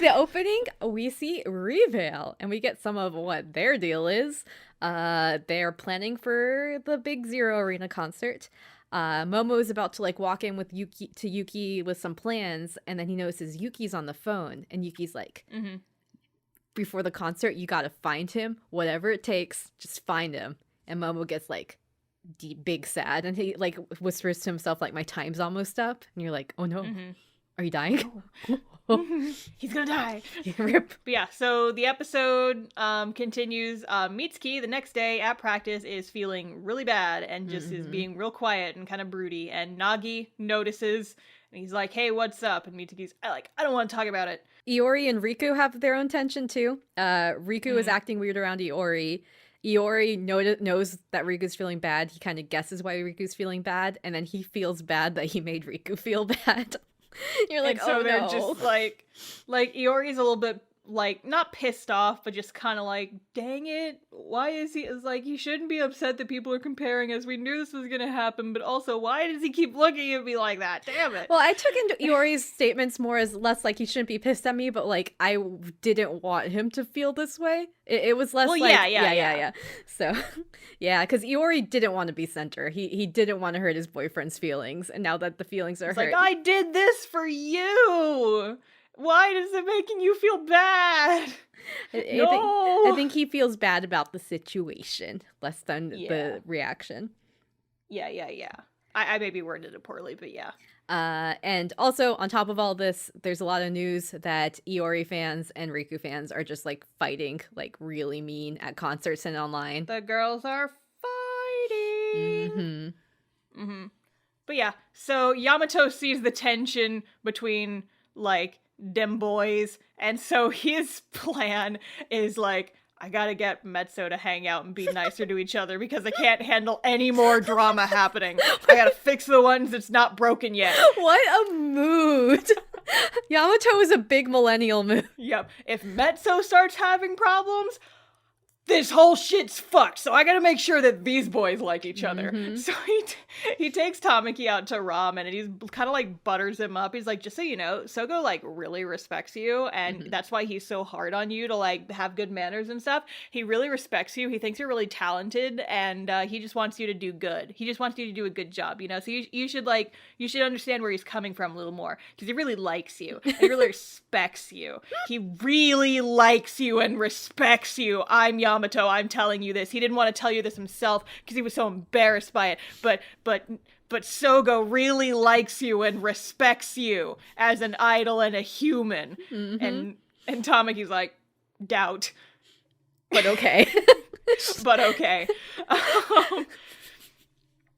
The opening, we see Reveal, and we get some of what their deal is. They're planning for the big Zero Arena concert. Momo's about to like walk in with Yuki with some plans, and then he notices Yuki's on the phone, and Yuki's like, before the concert, you gotta find him, whatever it takes, just find him. And Momo gets like big sad, and he like whispers to himself like, my time's almost up, and you're like, oh no. Are you dying? He's gonna die. Rip. But yeah, so the episode continues. Mitsuki the next day at practice is feeling really bad and just is being real quiet and kind of broody. And Nagi notices and he's like, hey, what's up? And Mitsuki's like, I don't want to talk about it. Iori and Riku have their own tension too. Riku is acting weird around Iori. Iori knows that Riku's feeling bad. He kind of guesses why Riku's feeling bad. And then he feels bad that he made Riku feel bad. You're like, and so oh they're no. just like Iori's a little bit like not pissed off, but just kind of like, dang it, why is he? It's like, he shouldn't be upset that people are comparing us. We knew this was gonna happen, but also, why does he keep looking at me like that? Damn it. Well, I took into Iori's statements more as less like he shouldn't be pissed at me, but like I didn't want him to feel this way. It was less like yeah. So yeah, because Iori didn't want to be center. He didn't want to hurt his boyfriend's feelings, and now that the feelings are hurt, like, I did this for you. Why is it making you feel bad? I think he feels bad about the situation less than the reaction. Yeah. I maybe worded it poorly, but yeah. And also, on top of all this, there's a lot of news that Iori fans and Riku fans are just, like, fighting, like, really mean at concerts and online. The girls are fighting! But yeah, so Yamato sees the tension between, like, them boys, and so his plan is like, I gotta get Metso to hang out and be nicer to each other because I can't handle any more drama happening. I gotta fix the ones that's not broken yet. What a mood! Yamato is a big millennial mood. Yep. If Metso starts having problems, this whole shit's fucked, so I gotta make sure that these boys like each other. So he takes Tamaki out to ramen, and he's kind of like butters him up. He's like, just so you know, Sogo like really respects you, and that's why he's so hard on you to like have good manners and stuff. He really respects you. He thinks you're really talented, and he just wants you to do good. He just wants you to do a good job, you know? So you should understand where he's coming from a little more, because he really likes you, and he really respects you. He really likes you and respects you. I'm Yamato, I'm telling you this. He didn't want to tell you this himself because he was so embarrassed by it. But Sogo really likes you and respects you as an idol and a human. And Tamaki's like, doubt. But okay. But okay.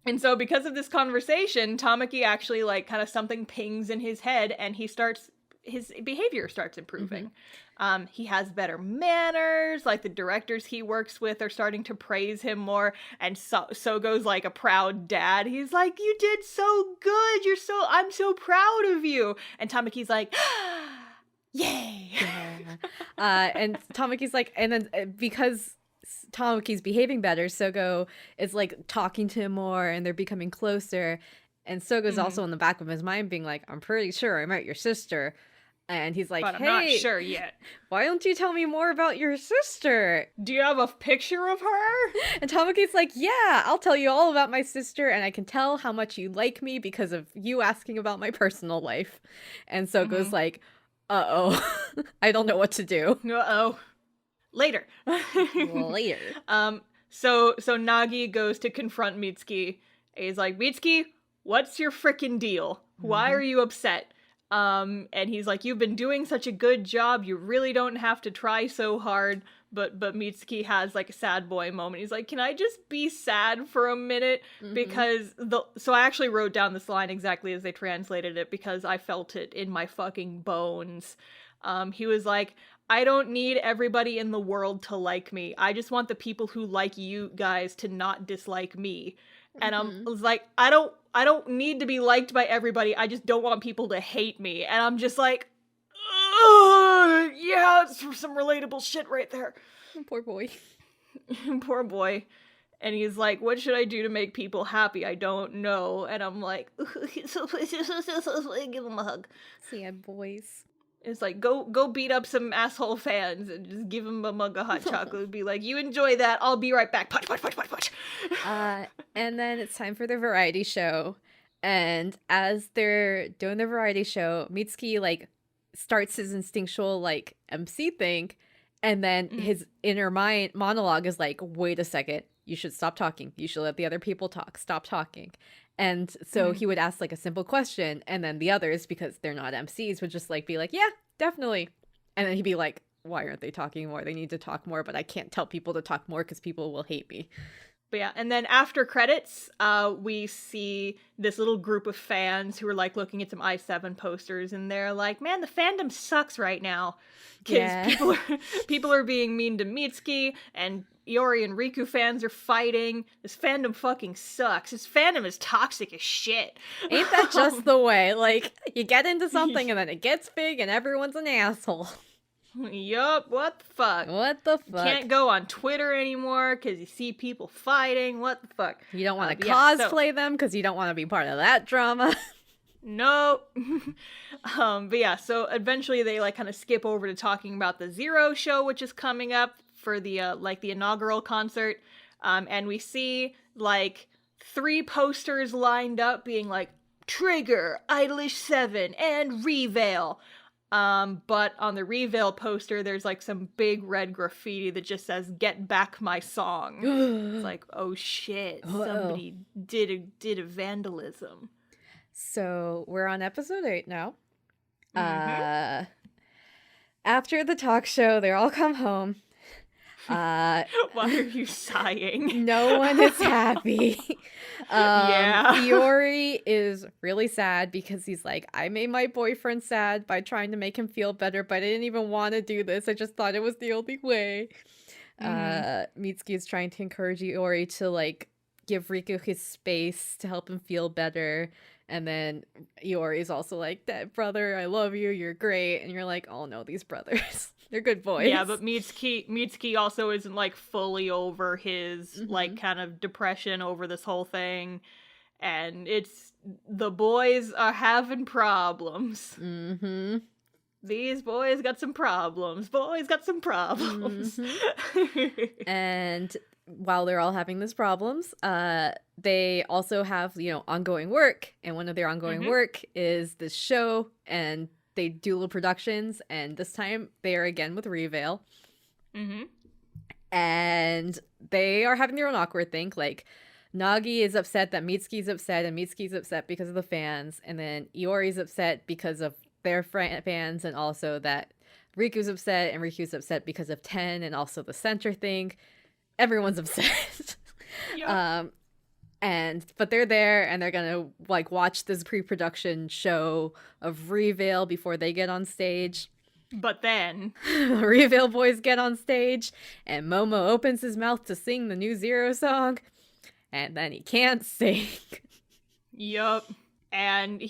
And so because of this conversation, Tamaki actually like kind of something pings in his head and his behavior starts improving. He has better manners. Like, the directors he works with are starting to praise him more. And Sogo's like a proud dad. He's like, you did so good. I'm so proud of you. And Tamaki's like, yay. Yeah. And Tamaki's like, and then because Tamaki's behaving better, Sogo is like talking to him more and they're becoming closer. And Sogo's also in the back of his mind being like, I'm pretty sure I met your sister. And he's like, but hey, I'm not sure yet. Why don't you tell me more about your sister? Do you have a picture of her? And Tamaki's like, yeah, I'll tell you all about my sister, and I can tell how much you like me because of you asking about my personal life. And Sogo's like, uh-oh, I don't know what to do. Uh-oh. Later. Later. So Nagi goes to confront Mitsuki. He's like, Mitsuki, what's your frickin' deal? Why are you upset? And he's like, you've been doing such a good job, you really don't have to try so hard. But Mitsuki has like a sad boy moment. He's like, can I just be sad for a minute? Because so I actually wrote down this line exactly as they translated it because I felt it in my fucking bones. He was like, I don't need everybody in the world to like me. I just want the people who like you guys to not dislike me. And I was like, I don't need to be liked by everybody. I just don't want people to hate me. And I'm just like, yeah, it's some relatable shit right there. Poor boy. Poor boy. And he's like, what should I do to make people happy? I don't know. And I'm like, give him a hug. Sad boys. It's like, go beat up some asshole fans and just give them a mug of hot chocolate. Be like, you enjoy that. I'll be right back. Punch, punch, punch, punch, punch. And then it's time for the variety show. And as they're doing the variety show, Mitsuki, like, starts his instinctual, like, MC thing. And then his inner mind monologue is like, wait a second. You should stop talking. You should let the other people talk. Stop talking. And so he would ask like a simple question, and then the others, because they're not MCs, would just like be like, yeah, definitely. And then he'd be like, why aren't they talking more? They need to talk more, but I can't tell people to talk more because people will hate me. But yeah, and then after credits, we see this little group of fans who are like looking at some i7 posters, and they're like, man, the fandom sucks right now. Because people are being mean to Mitsuki, and Iori and Riku fans are fighting. This fandom fucking sucks. This fandom is toxic as shit. Ain't that just the way? Like, you get into something and then it gets big and everyone's an asshole. Yup, what the fuck? What the fuck? You can't go on Twitter anymore because you see people fighting. What the fuck? You don't want to cosplay them because you don't want to be part of that drama. Nope. But yeah, so eventually they like kind of skip over to talking about the Zero show, which is coming up for the like the inaugural concert. And we see like 3 posters lined up being like Trigger, IDOLiSH7, and Reveal. But on the Reveal poster, there's like some big red graffiti that just says, get back my song. It's like, oh shit, somebody did a vandalism. So we're on episode 8 now. After the talk show, they all come home. Why are you sighing? No one is happy. Yeah. Iori is really sad because he's like, I made my boyfriend sad by trying to make him feel better, but I didn't even want to do this. I just thought it was the only way. Mitsuki is trying to encourage Iori to like give Riku his space to help him feel better. And then Iori is also like, that brother, I love you, you're great. And you're like, oh no, these brothers. They're good boys. Yeah, but Mitsuki also isn't like fully over his like kind of depression over this whole thing. And it's the boys are having problems. These boys got some problems. Boys got some problems. And while they're all having these problems, they also have, you know, ongoing work. And one of their ongoing work is this show, and they do little productions, and this time they are again with Reveal. And they are having their own awkward thing. Like, Nagi is upset that Mitsuki's upset, and Mitsuki's upset because of the fans. And then Iori's upset because of their fans, and also that Riku's upset, and Riku's upset because of 10, and also the center thing. Everyone's upset. But they're there, and they're gonna like watch this pre-production show of Reveal before they get on stage. But then The Reveal Boys get on stage, and Momo opens his mouth to sing the new Zero song, and then he can't sing. Yup. And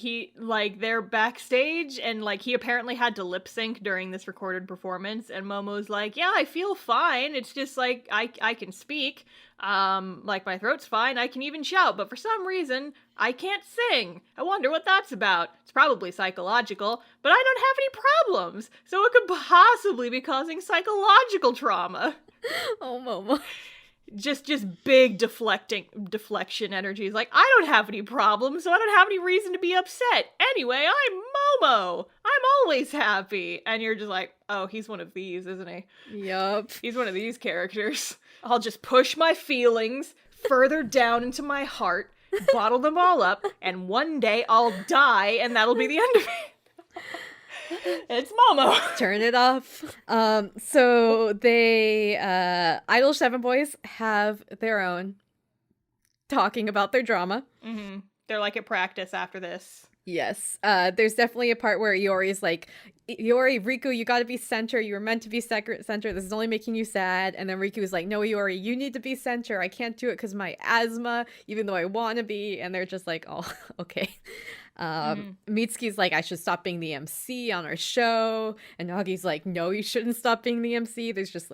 they're backstage, and, he apparently had to lip sync during this recorded performance, and Momo's like, yeah, I feel fine, it's just, I can speak, my throat's fine, I can even shout, but for some reason, I can't sing. I wonder what that's about. It's probably psychological, but I don't have any problems, so it could possibly be causing psychological trauma. Oh, Momo. Just big deflection energy. Is like, I don't have any problems, so I don't have any reason to be upset. Anyway, I'm Momo. I'm always happy. And you're just like, oh, he's one of these, isn't he? Yup. He's one of these characters. I'll just push my feelings further down into my heart, bottle them all up, and one day I'll die, and that'll be the end of it. It's Momo. Turn it off. So they, IDOL7 boys have their own talking about their drama. Mm-hmm. They're at practice after this. Yes. There's definitely a part where Iori's like, Iori, Riku, you gotta be center. You were meant to be center. This is only making you sad. And then Riku's like, no, Iori, you need to be center. I can't do it because my asthma, even though I want to be. And they're just like, oh, okay. Mitsuki's like, I should stop being the MC on our show. And Nagi's like, no, you shouldn't stop being the MC. There's just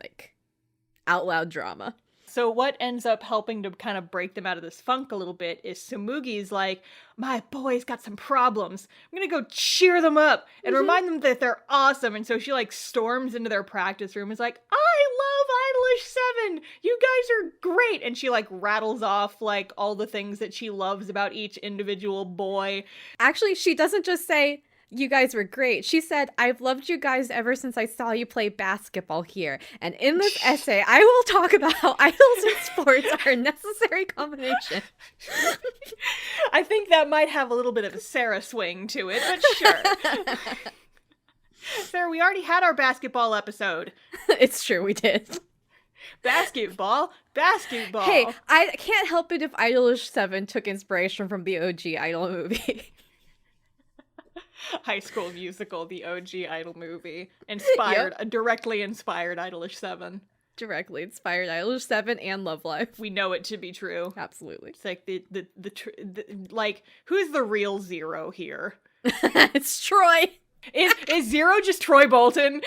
out loud drama. So what ends up helping to kind of break them out of this funk a little bit is Sumugi's like, my boy's got some problems. I'm gonna go cheer them up and remind them that they're awesome. And so she storms into their practice room and is like, I love IDOLiSH7. You guys are great. And she rattles off all the things that she loves about each individual boy. Actually, she doesn't just say, you guys were great. She said, I've loved you guys ever since I saw you play basketball here. And in this essay, I will talk about how idols and sports are a necessary combination. I think that might have a little bit of a Sarah swing to it, but sure. Sarah, we already had our basketball episode. It's true, we did. Basketball. Hey, I can't help it if IDOLiSH7 took inspiration from the OG Idol movie. High School Musical, the OG Idol movie. Directly inspired IDOLiSH7. Directly inspired IDOLiSH7 and Love Live. We know it to be true. Absolutely. It's who's the real Zero here? It's Troy. Is Zero just Troy Bolton?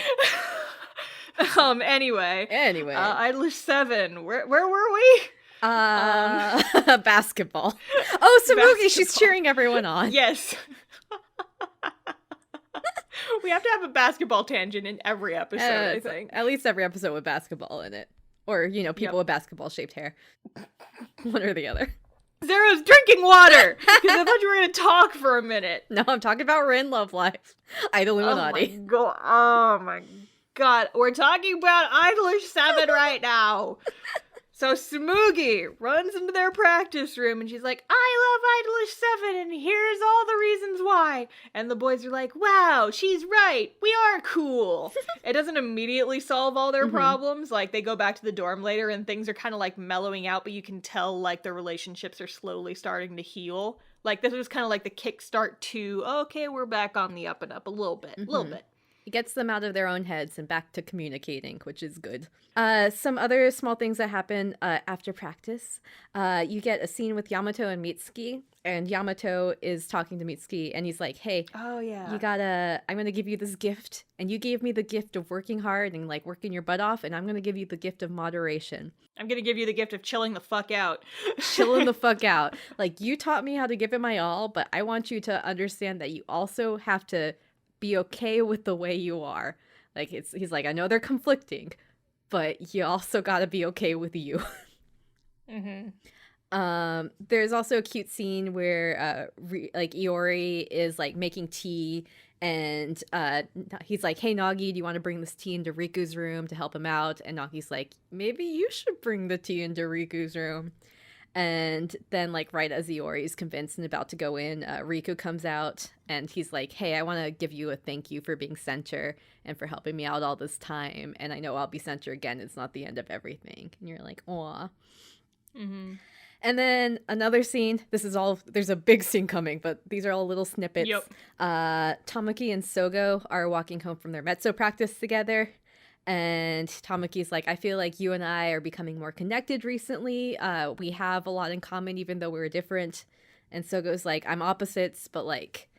Anyway. IDOLiSH7. Where were we? Basketball. Oh, Samugi, Basketball. She's cheering everyone on. Yes. We have to have a basketball tangent in every episode, I think. At least every episode with basketball in it. Or, people with basketball-shaped hair. One or the other. Zero's drinking water! Because I thought you were going to talk for a minute. No, I'm talking about Rin Love Life. Idol Illuminati. Oh my god. We're talking about IDOLiSH7 right now. So Sumugi runs into their practice room and she's like, I love IDOLiSH7 and here's all the reasons why. And the boys are like, wow, she's right. We are cool. It doesn't immediately solve all their problems. They go back to the dorm later and things are kind of mellowing out, but you can tell their relationships are slowly starting to heal. This was kind of the kickstart to, okay, we're back on the up and up a little bit. It gets them out of their own heads and back to communicating, which is good. Some other small things that happen after practice. You get a scene with Yamato and Mitsuki, and Yamato is talking to Mitsuki, and he's like, hey, oh yeah, I'm going to give you this gift, and you gave me the gift of working hard and working your butt off, and I'm going to give you the gift of moderation. I'm going to give you the gift of chilling the fuck out. Chilling the fuck out. You taught me how to give it my all, but I want you to understand that you also have to be okay with the way you are. He's like, I know they're conflicting, but you also gotta be okay with you. There's also a cute scene where Iori is making tea, and he's like, hey Nagi, do you want to bring this tea into Riku's room to help him out? And Nagi's like, maybe you should bring the tea into Riku's room. And then, right as Iori's convinced and about to go in, Riku comes out, and he's like, hey, I want to give you a thank you for being center and for helping me out all this time. And I know I'll be center again. It's not the end of everything. And you're like, aw. And then another scene. This is all. There's a big scene coming, but these are all little snippets. Yep. Tamaki and Sogo are walking home from their mezzo practice together. And Tamaki's like, I feel like you and I are becoming more connected recently. We have a lot in common, even though we're different. And Sogo's like, I'm opposites, but like,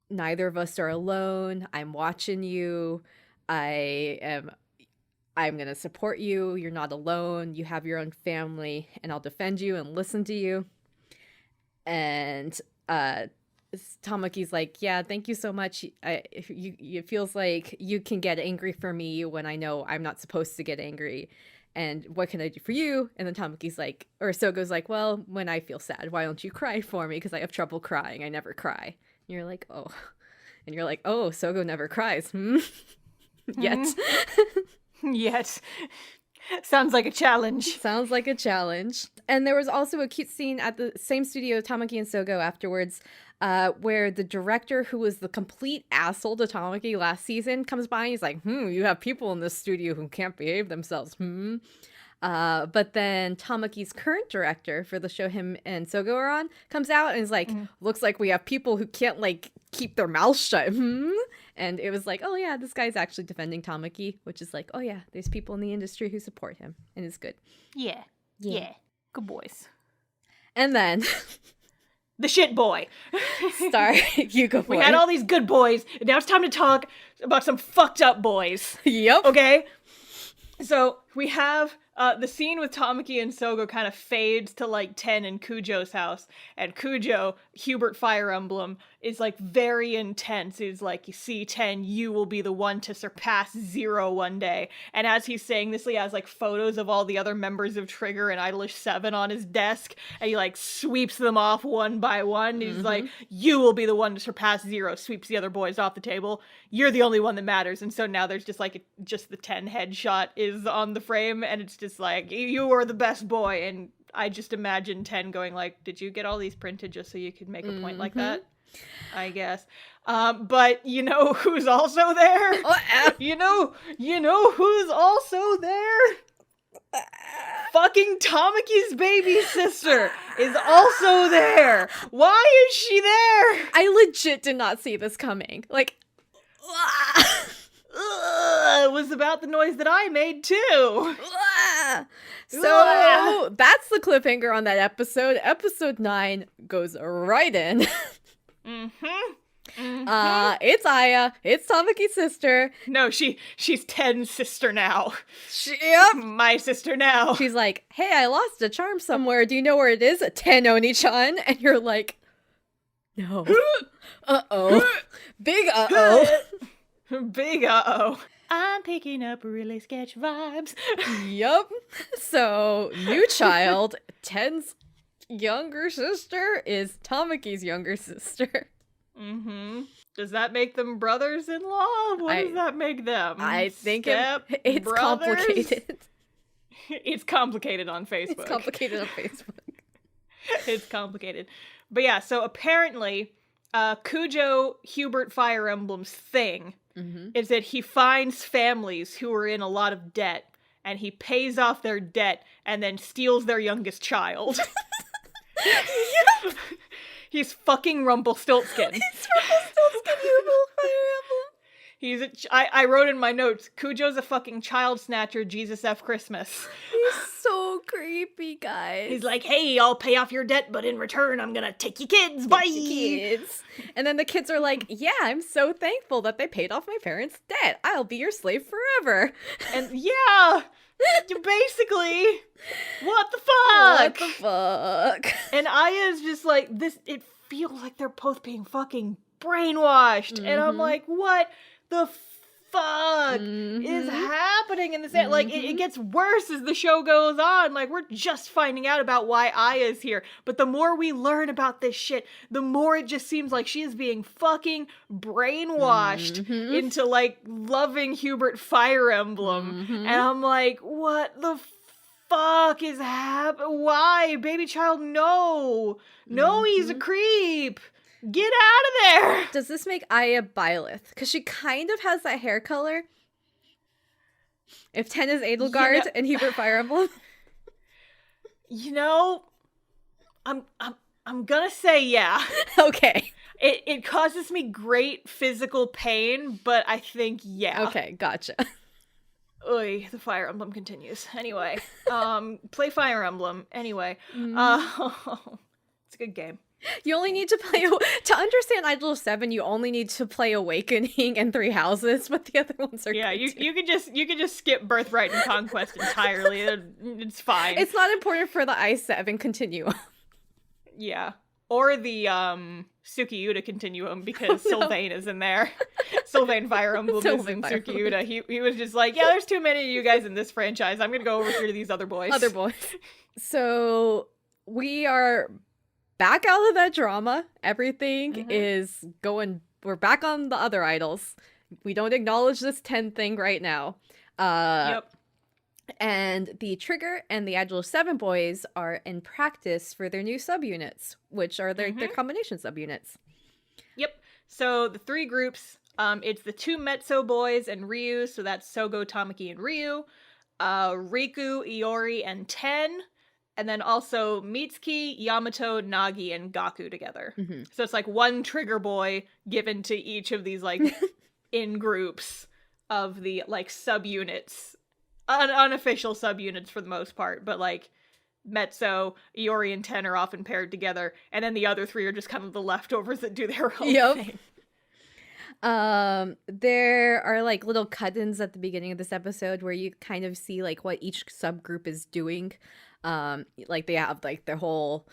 neither of us are alone. I'm watching you. I'm gonna support you. You're not alone. You have your own family, and I'll defend you and listen to you. And Tamaki's like, yeah, thank you so much. It feels like you can get angry for me when I know I'm not supposed to get angry. And what can I do for you? And then Tamaki's like, or Sogo's like, well, when I feel sad, why don't you cry for me? Because I have trouble crying. I never cry. And you're like, oh. And you're like, oh, Sogo never cries. Yet. Yet. Sounds like a challenge. Sounds like a challenge. And there was also a cute scene at the same studio, Tamaki and Sogo, afterwards, where the director, who was the complete asshole to Tamaki last season, comes by and he's like, you have people in this studio who can't behave themselves. But then Tamaki's current director for the show him and Sogo are on comes out and is like, looks like we have people who can't, like, keep their mouths shut. And it was like, oh yeah, this guy's actually defending Tamaki, which is like, oh yeah, there's people in the industry who support him, and it's good. Yeah. Good boys. And then the shit boy. Star Yugo boy. We had all these good boys, and now it's time to talk about some fucked up boys. Yep. Okay? So we have the scene with Tamaki and Sogo kind of fades to like Ten and Kujo's house, and Kujo, Hubert Fire Emblem, is like very intense. He's like, you see, Ten, you will be the one to surpass Zero one day. And as he's saying this, he has like photos of all the other members of Trigger and IDOLiSH7 on his desk, and he like sweeps them off one by one. He's like, you will be the one to surpass Zero, sweeps the other boys off the table. You're the only one that matters. And so now there's just like just the 10 headshot is on the frame, and it's just like, you are the best boy. And I just imagine 10 going like, did you get all these printed just so you could make a point like that? I guess. But you know who's also there? You know who's also there? Fucking Tamaki's baby sister is also there. Why is she there? I legit did not see this coming. Like, it was about the noise that I made too. So that's the cliffhanger on that episode. Episode 9 goes right in. It's Aya. It's Tamaki's sister. No, she's 10's sister now. Yep. My sister now. She's like, hey, I lost a charm somewhere. Do you know where it is? 10 Oni-chan. And you're like, no. Uh-oh. Big uh-oh. Big uh-oh. I'm picking up really sketch vibes. Yup. So, new child, 10's younger sister is Tamaki's younger sister. Does that make them brothers-in-law? What does that make them? I think it's brothers? complicated. It's complicated on Facebook. It's complicated on Facebook. It's complicated. But yeah, so apparently, Kujo Hubert Fire Emblem's thing is that he finds families who are in a lot of debt, and he pays off their debt and then steals their youngest child. He's fucking Rumpelstiltskin. He's Rumpelstiltskin, Hubert Fire Emblem. I wrote in my notes, Kujo's a fucking child snatcher, Jesus F. Christmas. He's so creepy, guys. He's like, hey, I'll pay off your debt, but in return, I'm gonna take your kids. Bye! Kids. And then the kids are like, yeah, I'm so thankful that they paid off my parents' debt. I'll be your slave forever. And yeah, basically, what the fuck? What the fuck? And Aya's just like, it feels like they're both being fucking brainwashed. And I'm like, what the fuck is happening in this? Like, it gets worse as the show goes on. Like, we're just finding out about why Aya's here. But the more we learn about this shit, the more it just seems like she is being fucking brainwashed into, like, loving Hubert Fire Emblem. And I'm like, what the fuck is happening? Why? Baby child, no. No, he's a creep. Get out of there! Does this make Aya Byleth? Because she kind of has that hair color. If 10 is Edelgard and Hubert Fire Emblem. You know, I'm gonna say yeah. Okay. It causes me great physical pain, but I think yeah. Okay, gotcha. Oy, the Fire Emblem continues. Anyway, play Fire Emblem. Anyway, it's a good game. You only need to play to understand IDOL7. You only need to play Awakening and Three Houses, but the other ones are good too. you could just skip Birthright and Conquest entirely. It's fine. It's not important for the i7 continuum. Yeah, or the Sukiuta continuum because Sylvain is in there. Sylvain Fire Emblem is in Sukiuta. He was just like, yeah, there's too many of you guys in this franchise. I'm gonna go over here to these other boys. So we are back out of that drama. Everything is going. We're back on the other idols. We don't acknowledge this 10 thing right now. Yep. And the Trigger and the IDOL7 boys are in practice for their new subunits, which are their combination subunits. Yep. So the 3 groups, it's the 2 Metso boys and Ryu, so that's Sogo, Tamaki, and Ryu, Riku, Iori, and Ten, and then also Mitsuki, Yamato, Nagi, and Gaku together. So it's like 1 Trigger boy given to each of these like in groups of the like subunits. Unofficial subunits for the most part, but like Metso, Iori, and Ten are often paired together, and then the other 3 are just kind of the leftovers that do their own thing. There are like little cut-ins at the beginning of this episode where you kind of see like what each subgroup is doing. Like they have like their whole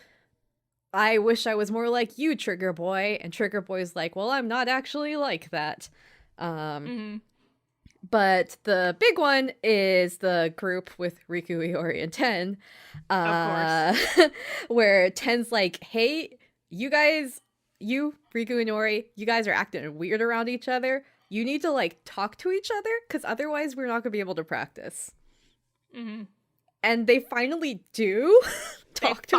I wish I was more like you, Trigger Boy, and Trigger Boy's like, well, I'm not actually like that. But the big one is the group with Riku, Iori, and Ten. Of course. Where Ten's like, hey, you guys, Riku and Iori, you guys are acting weird around each other. You need to like talk to each other, because otherwise we're not going to be able to practice. And they finally do talk to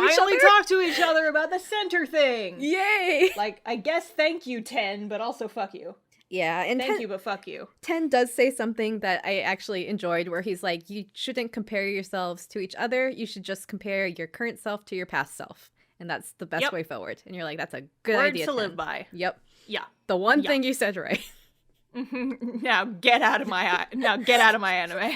each other about the center thing. Yay! Like, I guess thank you, Ten, but also fuck you. Yeah, and thank you, but fuck you. Ten does say something that I actually enjoyed, where he's like, you shouldn't compare yourselves to each other. You should just compare your current self to your past self. And that's the best way forward. And you're like, that's a good idea. Words to live by. Yep. Yeah. The one thing you said right. Now get out of my anime.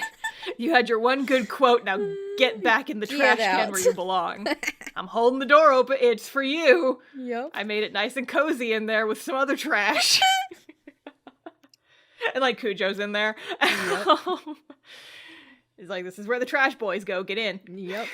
You had your one good quote. Now get back in the trash can where you belong. I'm holding the door open. It's for you. Yep. I made it nice and cozy in there with some other trash. And like Cujo's in there. Yep. He's like, this is where the trash boys go. Get in. Yep.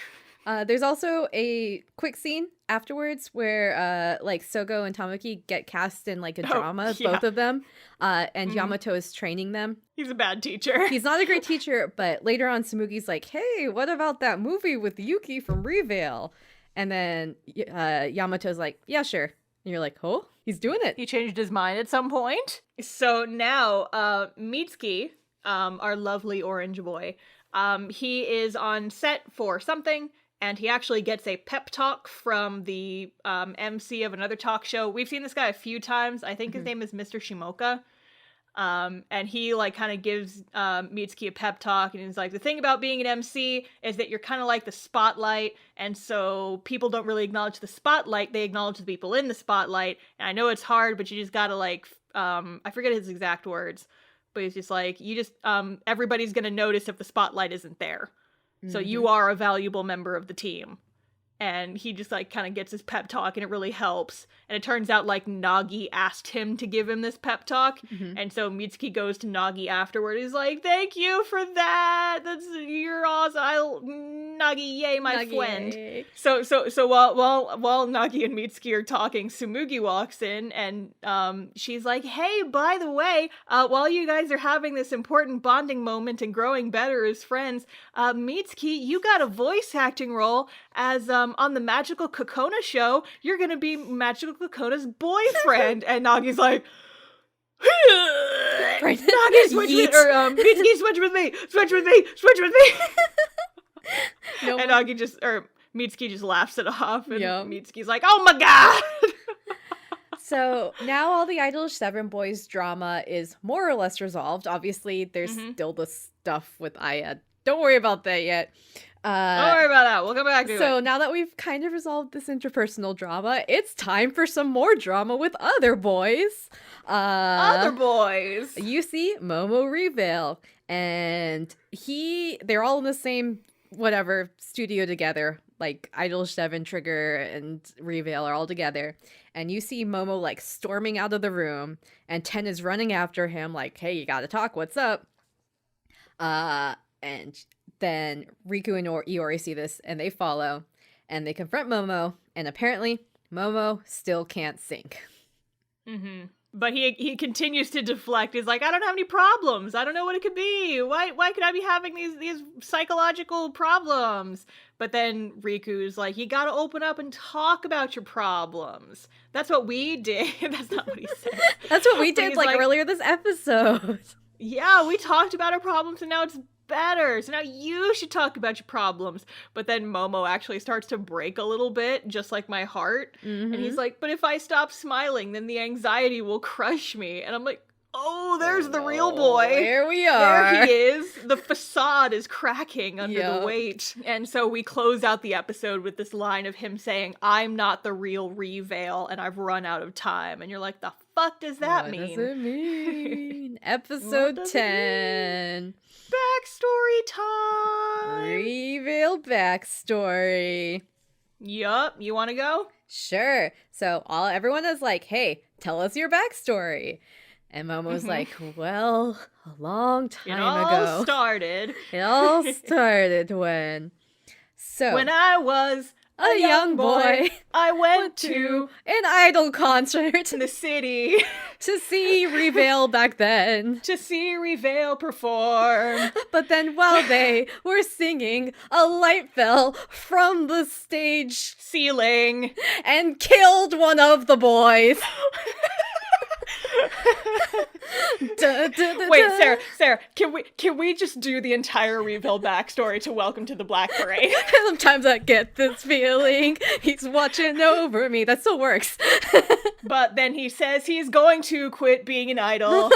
There's also a quick scene afterwards where like Sogo and Tamaki get cast in like a drama, both of them. And Yamato is training them. He's a bad teacher. He's not a great teacher, but later on Tsumugi's like, hey, what about that movie with Yuki from Revale? And then Yamato's like, yeah, sure. And you're like, oh, he's doing it. He changed his mind at some point. So now Mitsuki, our lovely orange boy, he is on set for something, and he actually gets a pep talk from the MC of another talk show. We've seen this guy a few times. I think his name is Mr. Shimoka. And he like kind of gives Mitsuki a pep talk, and he's like, the thing about being an MC is that you're kind of like the spotlight, and so people don't really acknowledge the spotlight, they acknowledge the people in the spotlight, and I know it's hard, but you just gotta like, I forget his exact words, but he's just like, you just, everybody's gonna notice if the spotlight isn't there. So you are a valuable member of the team. And he just like kind of gets his pep talk, and it really helps. And it turns out like Nagi asked him to give him this pep talk. And so Mitsuki goes to Nagi afterward. He's like, thank you for that. You're awesome. Nagi, yay, my friend. Yay. So while Nagi and Mitsuki are talking, Tsumugi walks in, and she's like, hey, by the way, while you guys are having this important bonding moment and growing better as friends, Mitsuki, you got a voice acting role as on the Magical Kokona show. You're gonna be Magical Kokona's boyfriend. And Nagi's like, Nagi, switch with, or Mitsuki, switch with me. Nope. And Nagi just, or Mitsuki just laughs it off, and Mitsuki's like, oh my god. So now all the IDOL7 boys drama is more or less resolved. Obviously, there's still the stuff with Aya. Don't worry about that yet. Don't worry about that. We'll come back to it. So now that we've kind of resolved this interpersonal drama, it's time for some more drama with other boys. Other boys. You see Momo Reveal, and they're all in the same whatever studio together. Like IDOL7, Trigger, and Reveal are all together. And you see Momo like storming out of the room, and Ten is running after him like, hey, you gotta talk, what's up? And then Riku and Iori see this, and they follow, and they confront Momo, and apparently Momo still can't sing. Mm-hmm. But he continues to deflect. He's like, I don't have any problems. I don't know what it could be. Why could I be having these psychological problems? But then Riku's like, you gotta open up and talk about your problems. That's what we did. That's not what he said. That's what we did like earlier this episode. Yeah, we talked about our problems and now it's better. So now you should talk about your problems. But then Momo actually starts to break a little bit, just like my heart. Mm-hmm. And he's like, but if I stop smiling, then the anxiety will crush me. And I'm like, oh, there's the real boy. There we are. There he is. The facade is cracking under the weight. And so we close out the episode with this line of him saying, I'm not the real Reveal and I've run out of time. And you're like, the fuck does that mean? What does it mean? Episode 10. Backstory time! Reveal backstory. Yup, you want to go? Sure. So everyone is like, hey, tell us your backstory. And Momo's like, well, a long time ago. It all started when I was a young boy. I went to an idol concert in the city to see Reveal back then. To see Reveal perform. But then while they were singing, a light fell from the stage ceiling and killed one of the boys. Wait, Sarah, can we just do the entire Reveal backstory to Welcome to the Black Parade? Sometimes I get this feeling he's watching over me. That still works. But then he says he's going to quit being an idol.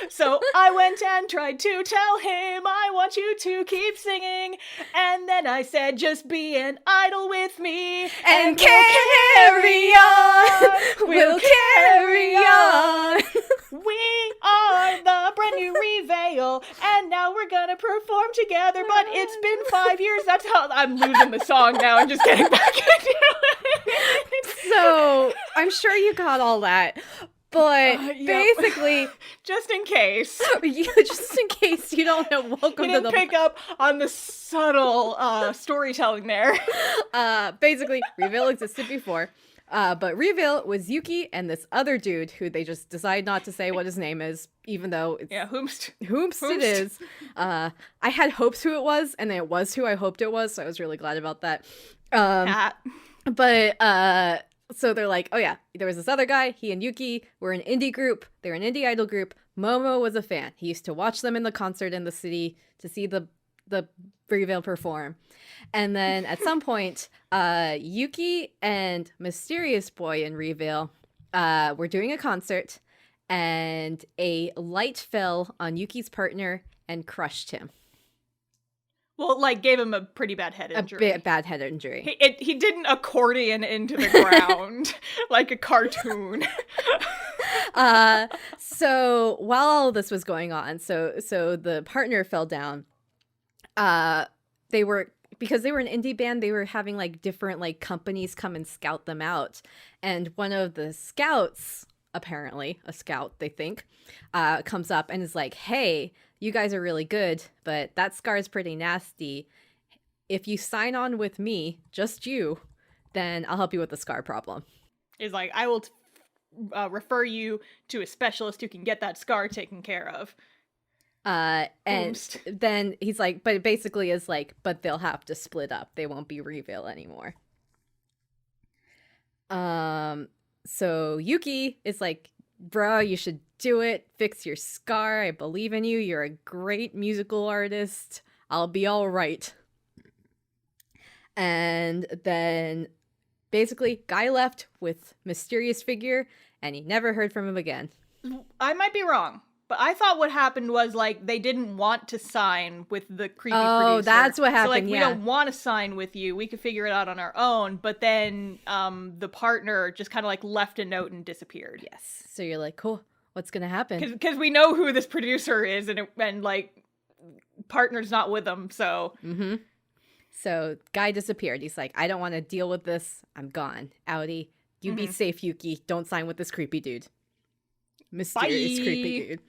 So I went and tried to tell him I want you to keep singing. And then I said just be an idol with me and carry on. We'll carry on. We are the brand new Reveal, and now we're gonna perform together, but it's been 5 years. That's how I'm losing the song now. I'm just getting back into it. So, I'm sure you got all that. But basically, just in case you don't know, welcome to the. You didn't pick up on the subtle storytelling there. Basically, Reveal existed before. But Reveal was Yuki and this other dude who they just decide not to say what his name is, even though it's whomst it is. I had hopes who it was, and then it was who I hoped it was, so I was really glad about that. But so they're like, oh yeah, there was this other guy, he and Yuki were an indie group, they're an indie idol group. Momo was a fan. He used to watch them in the concert in the city to see the Reveal perform. And then at some point, Yuki and Mysterious Boy in Reveal were doing a concert, and a light fell on Yuki's partner and crushed him. Well, like, gave him a pretty bad head injury. A bad head injury. He didn't accordion into the ground like a cartoon. So while all this was going on, so the partner fell down. Because they were an indie band, they were having like different like companies come and scout them out. And one of the scouts, apparently a scout, they think, comes up and is like, hey, you guys are really good, but that scar is pretty nasty. If you sign on with me, just you, then I'll help you with the scar problem. He's like, I will refer you to a specialist who can get that scar taken care of. And then he's like, but it basically is like, but they'll have to split up. They won't be Reveal anymore. So Yuki is like, bro, you should do it. Fix your scar. I believe in you. You're a great musical artist. I'll be all right. And then basically guy left with mysterious figure and he never heard from him again. I might be wrong, But I thought what happened was, like, they didn't want to sign with the creepy producer. Oh, that's what happened, So, like, yeah. we don't want to sign with you. We could figure it out on our own. But then the partner just kind of, like, left a note and disappeared. Yes. So you're like, cool. What's going to happen? Because we know who this producer is, and like, partner's not with them, so... Mm-hmm. So, guy disappeared. He's like, I don't want to deal with this. I'm gone. Outie. You be safe, Yuki. Don't sign with this creepy dude. Mysterious creepy dude.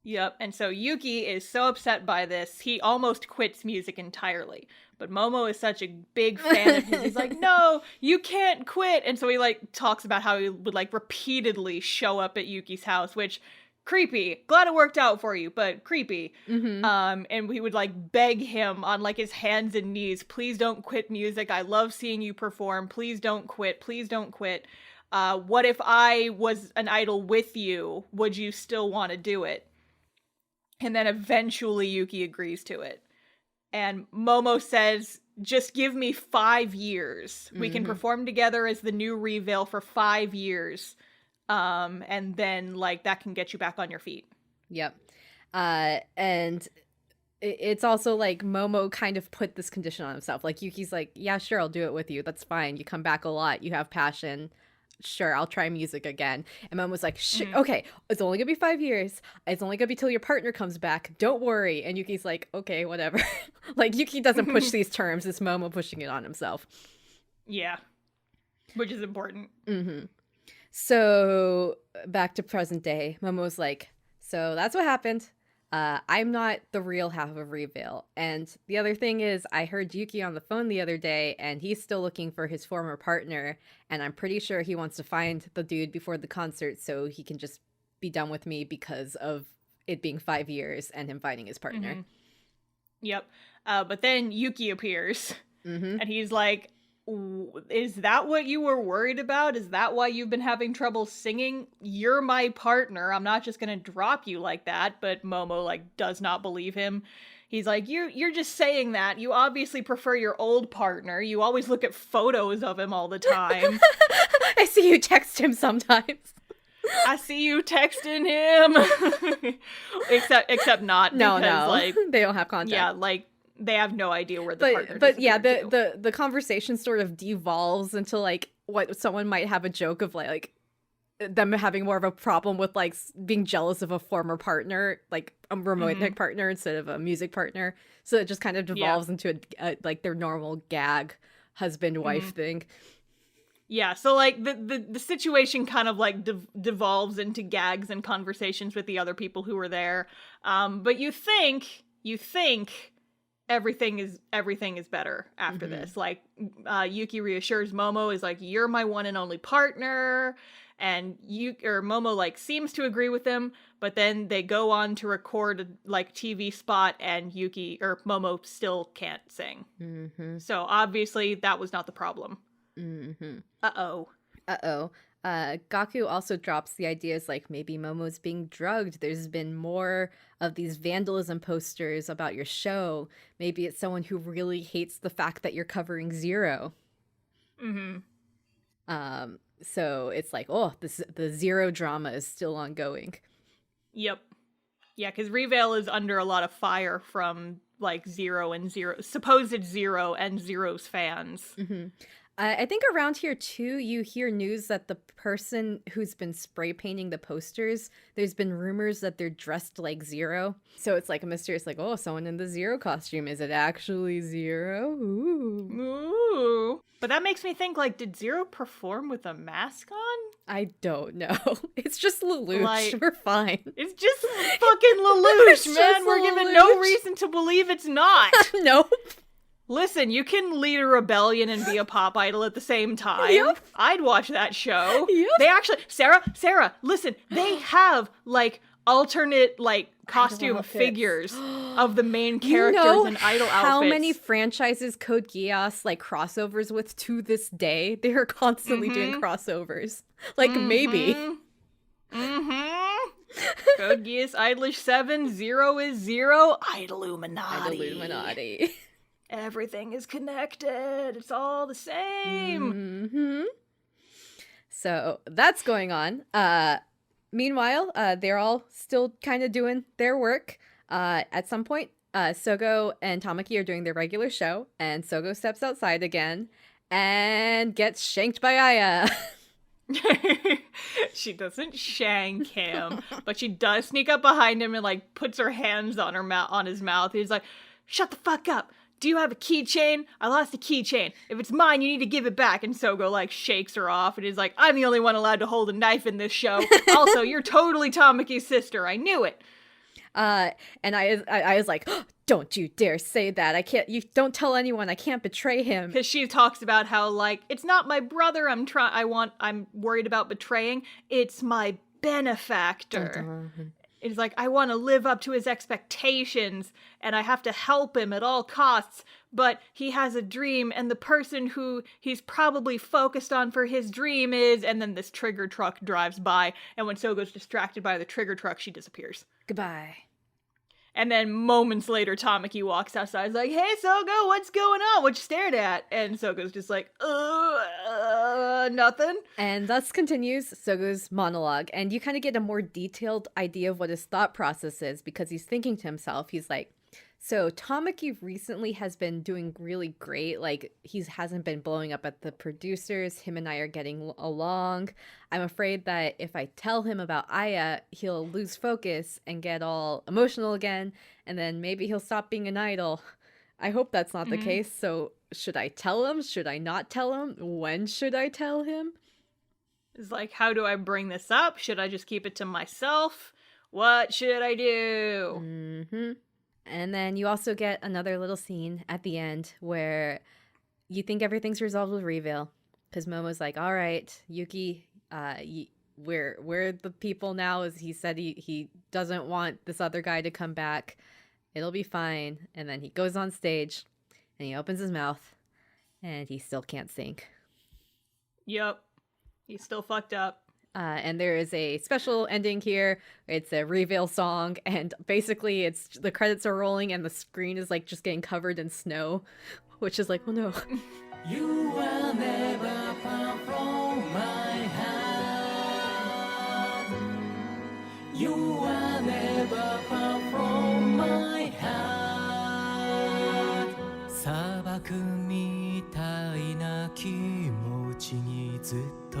Yep, and so Yuki is so upset by this, he almost quits music entirely. But Momo is such a big fan of his, he's like, no, you can't quit! And so he, like, talks about how he would, like, repeatedly show up at Yuki's house, which, creepy. Glad it worked out for you, but creepy. And we would, like, beg him on, like, his hands and knees, please don't quit music, I love seeing you perform, please don't quit, please don't quit. What if I was an idol with you? Would you still want to do it? And then eventually Yuki agrees to it. And Momo says, just give me 5 years. We can perform together as the new Reveal for 5 years. And then, like, that can get you back on your feet. Yep. And it's also like Momo kind of put this condition on himself. Like, Yuki's like, yeah, sure, I'll do it with you. That's fine. You come back a lot. You have passion. Sure, I'll try music again. And Momo's like, okay, it's only gonna be 5 years. It's only gonna be till your partner comes back. Don't worry. And Yuki's like, okay, whatever. Like, Yuki doesn't push these terms. It's Momo pushing it on himself. Yeah. Which is important. So, back to present day. Momo's like, so that's what happened. I'm not the real half of Reveal. And the other thing is, I heard Yuki on the phone the other day, and he's still looking for his former partner, and I'm pretty sure he wants to find the dude before the concert so he can just be done with me because of it being 5 years and him finding his partner. Yep. But then Yuki appears, and he's like, is that what you were worried about? Is that why you've been having trouble singing? You're my partner. I'm not just gonna drop you like that. But Momo, like, does not believe him. He's like, you're just saying that. You obviously prefer your old partner. You always look at photos of him all the time. I see you text him sometimes. I see you texting him. except not. No, because, like, they don't have contact. Yeah, like, they have no idea where the partner but yeah, disappeared to. the conversation sort of devolves into, like, what someone might have a joke of, like them having more of a problem with, like, being jealous of a former partner, like a romantic partner instead of a music partner. So it just kind of devolves into a like their normal gag husband-wife thing. Yeah, so, like, the situation kind of, like, devolves into gags and conversations with the other people who were there. But you think everything is better after this. Like, Yuki reassures Momo, is like, you're my one and only partner, and Momo, like, seems to agree with him, but then they go on to record a, like, TV spot, and Momo still can't sing. So obviously that was not the problem. Uh-oh. Gaku also drops the ideas like, maybe Momo's being drugged. There's been more of these vandalism posters about your show. Maybe it's someone who really hates the fact that you're covering Zero. So it's like, oh, the Zero drama is still ongoing. Yep. Yeah, because Reveal is under a lot of fire from, like, supposed Zero and Zero's fans. I think around here, too, you hear news that the person who's been spray painting the posters, there's been rumors that they're dressed like Zero. So it's like a mysterious, like, oh, someone in the Zero costume. Is it actually Zero? Ooh. But that makes me think, like, did Zero perform with a mask on? I don't know. It's just Lelouch. Like, we're fine. It's just fucking Lelouch, man. We're given no reason to believe it's not. Nope. Listen, you can lead a rebellion and be a pop idol at the same time. Yep. I'd watch that show. Yep. They actually, Sarah, listen, they have, like, alternate, like, costume figures of the main characters and idol outfits. How many franchises Code Geass, like, crossovers with to this day? They are constantly doing crossovers. Like, maybe. Code Geass, IDOLiSH7, Zero is Zero, IDOLuminati. Everything is connected. It's all the same. So that's going on. Meanwhile, they're all still kind of doing their work. At some point, Sogo and Tamaki are doing their regular show, and Sogo steps outside again and gets shanked by Aya. She doesn't shank him, but she does sneak up behind him and like puts her hands on on his mouth. He's like, "Shut the fuck up. Do you have a keychain? I lost a keychain. If it's mine, you need to give it back." And Sogo like shakes her off and is like, "I'm the only one allowed to hold a knife in this show. Also, you're totally Tamaki's sister. I knew it." And I was like, oh, "Don't you dare say that. I can't. You don't tell anyone. I can't betray him." Because she talks about how like it's not my brother. I'm worried about betraying. It's my benefactor. It's like I want to live up to his expectations, and I have to help him at all costs. But he has a dream, and the person who he's probably focused on for his dream is. And then this trigger truck drives by, and when Sogo's distracted by the trigger truck, she disappears. Goodbye. And then moments later, Tamaki walks outside. He's like, "Hey, Sogo, what's going on? What you staring at?" And Sogo's just like, nothing. And thus continues Sogo's monologue. And you kind of get a more detailed idea of what his thought process is, because he's thinking to himself, he's like, so Tamaki recently has been doing really great. Like, he hasn't been blowing up at the producers. Him and I are getting along. I'm afraid that if I tell him about Aya, he'll lose focus and get all emotional again. And then maybe he'll stop being an idol. I hope that's not the case. So should I tell him? Should I not tell him? When should I tell him? It's like, how do I bring this up? Should I just keep it to myself? What should I do? Mm-hmm. And then you also get another little scene at the end where you think everything's resolved with Reveal, because Momo's like, "All right, Yuki, we're the people now." As he said, he doesn't want this other guy to come back. It'll be fine. And then he goes on stage and he opens his mouth and he still can't sing. Yep, he's still fucked up. And there is a special ending here. It's a Reveal song, and basically it's the credits are rolling and the screen is like just getting covered in snow, which is like, oh no. You will never far from my heart. You are never far from my heart. 砂漠みたいな気持ちにずっと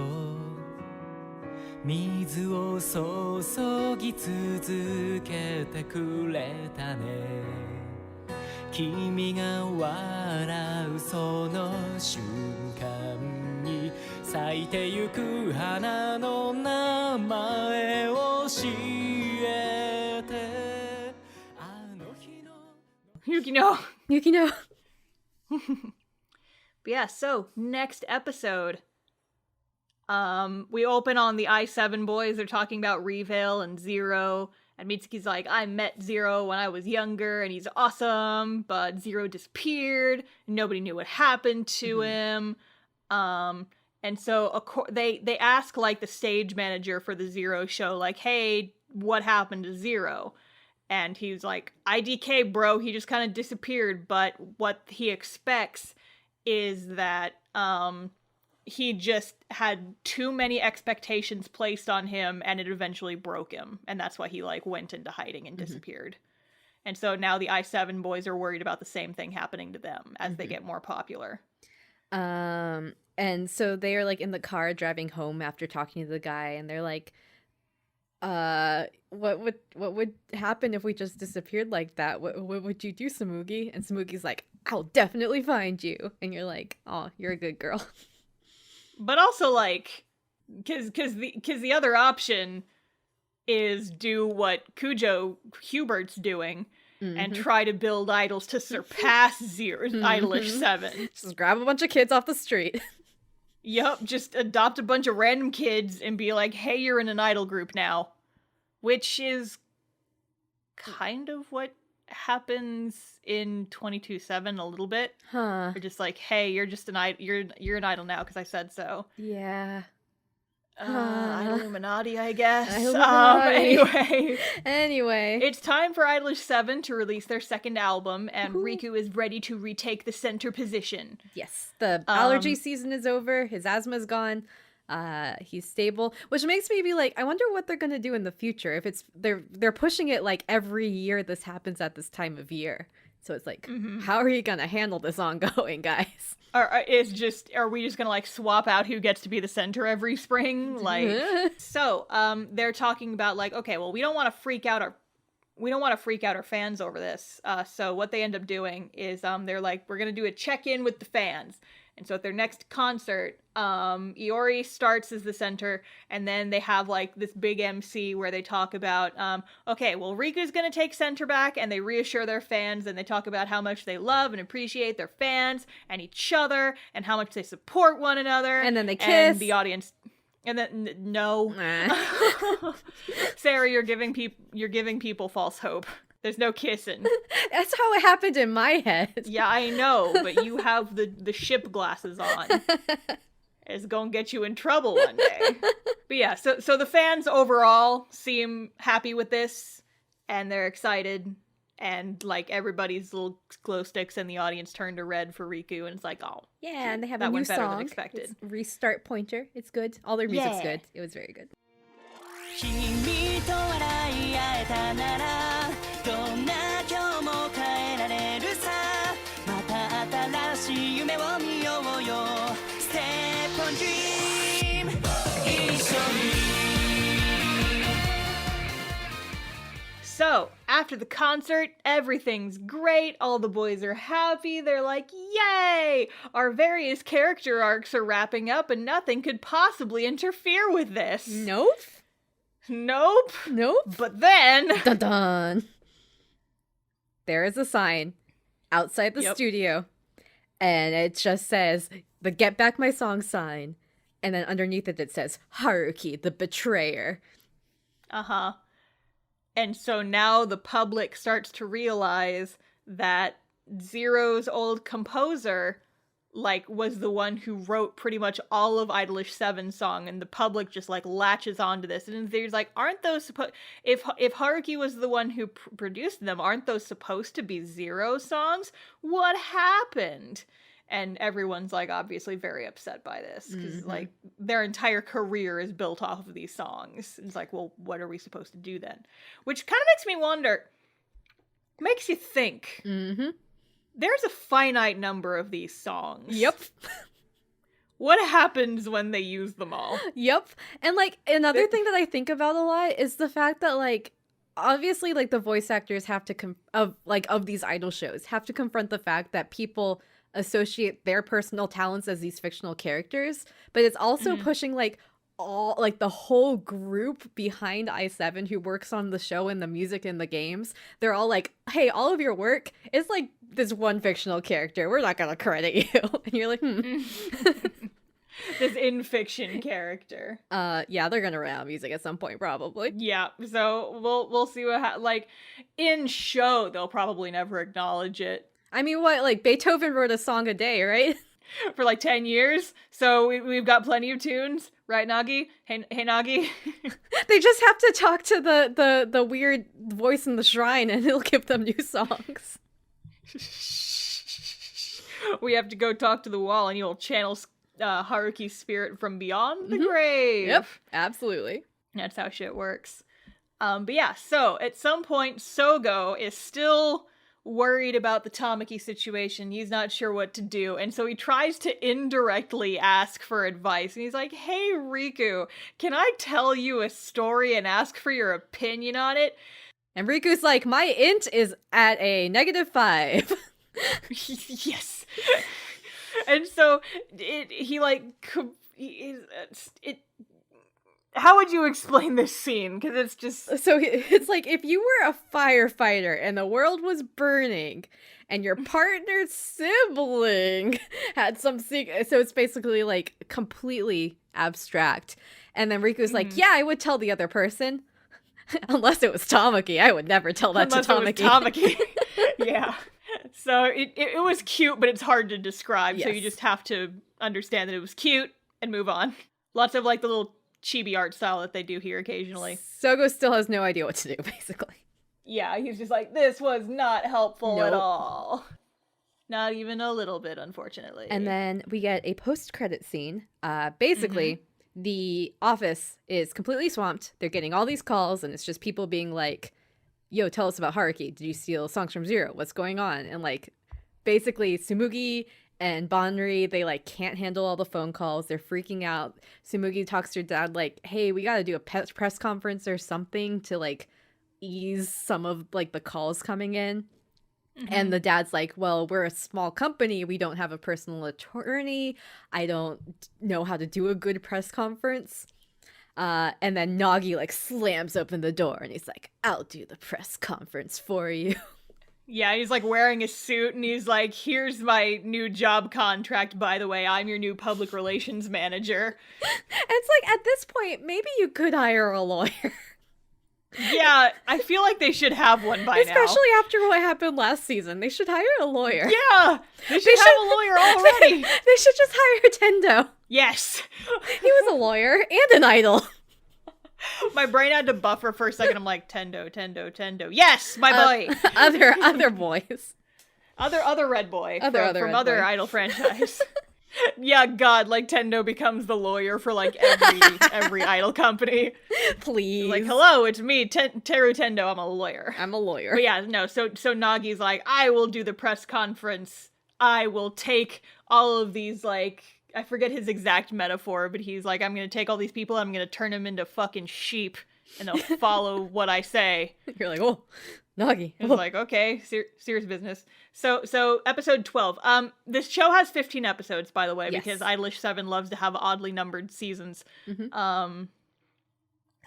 水を注ぎ続けてくれたね。君が笑うその瞬間に咲いてゆく花の名前を教えて。あの日の Yukino. Yukino. But yeah, so next episode, we open on the i7 boys. They're talking about Reveal and Zero. And Mitsuki's like, "I met Zero when I was younger and he's awesome, but Zero disappeared. And nobody knew what happened to him." And so they ask like the stage manager for the Zero show, like, "Hey, what happened to Zero?" And he's like, "IDK, bro, he just kind of disappeared, but what he expects is that he just had too many expectations placed on him and it eventually broke him. And that's why he like went into hiding and disappeared." And so now the i7 boys are worried about the same thing happening to them as they get more popular. And so they are like in the car driving home after talking to the guy, and they're like, what would happen if we just disappeared like that? What would you do, Samugi? And Samugi's like, "I'll definitely find you." And you're like, "Oh, you're a good girl." But also like, cause the other option is do what Kujo Hubert's doing and try to build idols to surpass IDOLiSH7. Just grab a bunch of kids off the street. Yup, just adopt a bunch of random kids and be like, "Hey, you're in an idol group now." Which is kind of what happens in 22/7 a little bit. Huh. They're just like, "Hey, you're just you're an idol now because I said so." Yeah. Illuminati, I guess. Illuminati. Anyway. It's time for IDOLiSH7 to release their second album, and Riku is ready to retake the center position. Yes, the allergy season is over. His asthma's gone. He's stable, which makes me be like, I wonder what they're gonna do in the future. If it's they're pushing it like every year this happens at this time of year. So it's like, how are you gonna handle this ongoing, guys? Are we just gonna like swap out who gets to be the center every spring? Like, so they're talking about like, okay, well, we don't want to freak out our fans over this. So what they end up doing is they're like, we're gonna do a check-in with the fans. And so at their next concert, Iori starts as the center, and then they have like this big MC where they talk about, okay, well, Riku's gonna take center back, and they reassure their fans, and they talk about how much they love and appreciate their fans and each other, and how much they support one another. And then they kiss. And the audience. And then no, Sarah, you're giving people false hope. There's no kissing. That's how it happened in my head. Yeah, I know, but you have the ship glasses on. It's gonna get you in trouble one day. But yeah, so the fans overall seem happy with this, and they're excited, and like everybody's little glow sticks in the audience turn to red for Riku, and it's like, oh, yeah, and they have that a new went better song. than expected. It's Restart Pointer. It's good. All their music's good. It was very good. 君と笑い合えたならどんな今日も変えられるさまた新しい夢を見ようよ Step on Dream 一緒に So, after the concert, everything's great, all the boys are happy, they're like, yay! Our various character arcs are wrapping up and nothing could possibly interfere with this. Nope. Nope. Nope. But then... Dun dun. There is a sign outside the studio, and it just says, the Get Back My Song sign, and then underneath it says, Haruki, the betrayer. Uh-huh. And so now the public starts to realize that Zero's old composer, like, was the one who wrote pretty much all of IDOLiSH7's song, and the public just, like, latches onto this. And there's like, aren't those supposed... If Haruki was the one who produced them, aren't those supposed to be Zero songs? What happened? And everyone's, like, obviously very upset by this, because, like, their entire career is built off of these songs. It's like, well, what are we supposed to do then? Which kind of makes me wonder, makes you think. Mm-hmm. There's a finite number of these songs. Yep. What happens when they use them all? Yep. And, like, another thing that I think about a lot is the fact that, like, obviously, like, the voice actors have to, of these idol shows, have to confront the fact that people associate their personal talents as these fictional characters, but it's also pushing, like, all, like, the whole group behind i7 who works on the show and the music and the games. They're all like, hey, all of your work is like this one fictional character. We're not gonna credit you. And you're like, This in-fiction character. Yeah, they're gonna run out of music at some point, probably. Yeah, so we'll see what like, in show, they'll probably never acknowledge it. I mean, what, like, Beethoven wrote a song a day, right? For like 10 years, so we've got plenty of tunes, right, Nagi? Hey Nagi? They just have to talk to the weird voice in the shrine, and it'll give them new songs. We have to go talk to the wall, and you'll channel Haruki's spirit from beyond the grave. Yep, absolutely. That's how shit works. But yeah, so at some point, Sogo is still worried about the Tamaki situation. He's not sure what to do, and so he tries to indirectly ask for advice. And he's like, hey, Riku, can I tell you a story and ask for your opinion on it? And Riku's like, my int is at a -5. Yes. And so how would you explain this scene? Because it's just... So it's like, if you were a firefighter and the world was burning and your partner's sibling had some secret... So it's basically, like, completely abstract. And then Riku's like, yeah, I would tell the other person. Unless it was Tamaki. I would never tell that to Tamaki. Tamaki. Yeah. So it was cute, but it's hard to describe. Yes. So you just have to understand that it was cute and move on. Lots of, like, the little chibi art style that they do here occasionally. Sogo still has no idea what to do, basically. Yeah, he's just like, this was not helpful at Nope. all. Not even a little bit, unfortunately. And then we get a post-credit scene. Basically, the office is completely swamped. They're getting all these calls, and it's just people being like, yo, tell us about Haruki. Did you steal songs from Zero? What's going on? And like, basically Tsumugi and Banri, they like can't handle all the phone calls. They're freaking out. Tsumugi talks to her dad like, hey, we got to do a press conference or something to like ease some of like the calls coming in. And the dad's like, well, we're a small company. We don't have a personal attorney. I don't know how to do a good press conference. And then Nagi like slams open the door and he's like, I'll do the press conference for you. Yeah, he's like wearing a suit and he's like, here's my new job contract, by the way. I'm your new public relations manager. And it's like, at this point, maybe you could hire a lawyer. Yeah, I feel like they should have one by now. Especially after what happened last season. They should hire a lawyer. Yeah, they should have a lawyer already. They should just hire Tendo. Yes. He was a lawyer and an idol. My brain had to buffer for a second. I'm like, Tendo. Yes, my boy. Other boys. Other red boy. Other from red other boy. idol franchise. Yeah, God, like Tendo becomes the lawyer for like every idol company. Please. Like, hello, it's me, Teru Tendo. I'm a lawyer. I'm a lawyer. But yeah, no. So Nagi's like, I will do the press conference. I will take all of these like. I forget his exact metaphor, but he's like, I'm going to take all these people, I'm going to turn them into fucking sheep, and they'll follow what I say. You're like, oh, Nagi. It's like, okay, serious business. So episode 12. This show has 15 episodes, by the way, Yes. because IDOLiSH7 loves to have oddly numbered seasons. Mm-hmm.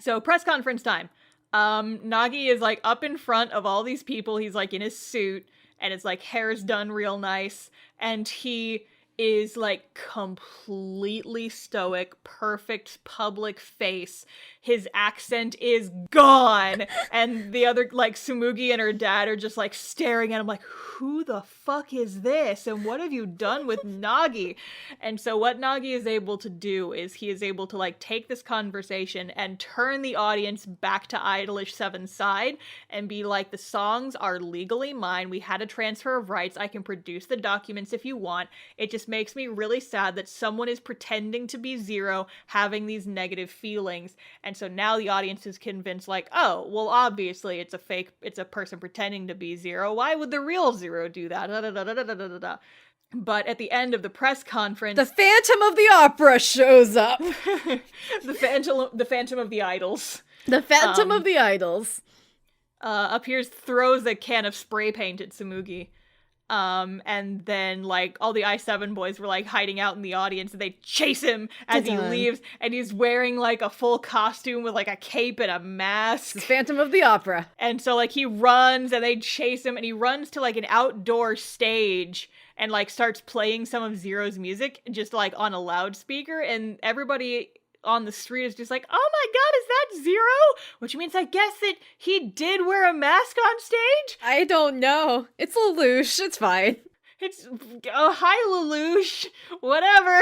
So press conference time. Nagi is like up in front of all these people. He's like in his suit, and it's like hair's done real nice, and he is like completely stoic, perfect public face. His accent is gone. And the other, like, Tsumugi and her dad are just like staring at him like, who the fuck is this? And what have you done with Nagi? And so what Nagi is able to do is he is able to like take this conversation and turn the audience back to IDOLiSH7's side and be like, the songs are legally mine. We had a transfer of rights. I can produce the documents if you want. It just makes me really sad that someone is pretending to be Zero, having these negative feelings. And so now the audience is convinced like, oh, well, obviously it's a person pretending to be Zero. Why would the real Zero do that? Da, da, da, da, da, da, da, da. But at the end of the press conference, The Phantom of the Opera shows up. the Phantom of the Idols. The Phantom of the Idols. Appears, throws a can of spray paint at Tsumugi. And then like all the I7 boys were like hiding out in the audience and they chase him as he leaves, and he's wearing like a full costume with like a cape and a mask. The Phantom of the Opera. And so like he runs and they chase him, and he runs to like an outdoor stage and like starts playing some of Zero's music just like on a loudspeaker, and everybody on the street is just like, oh my god, is that Zero? Which means I guess that he did wear a mask on stage? I don't know. It's Lelouch. It's fine. It's, oh, hi Lelouch, whatever.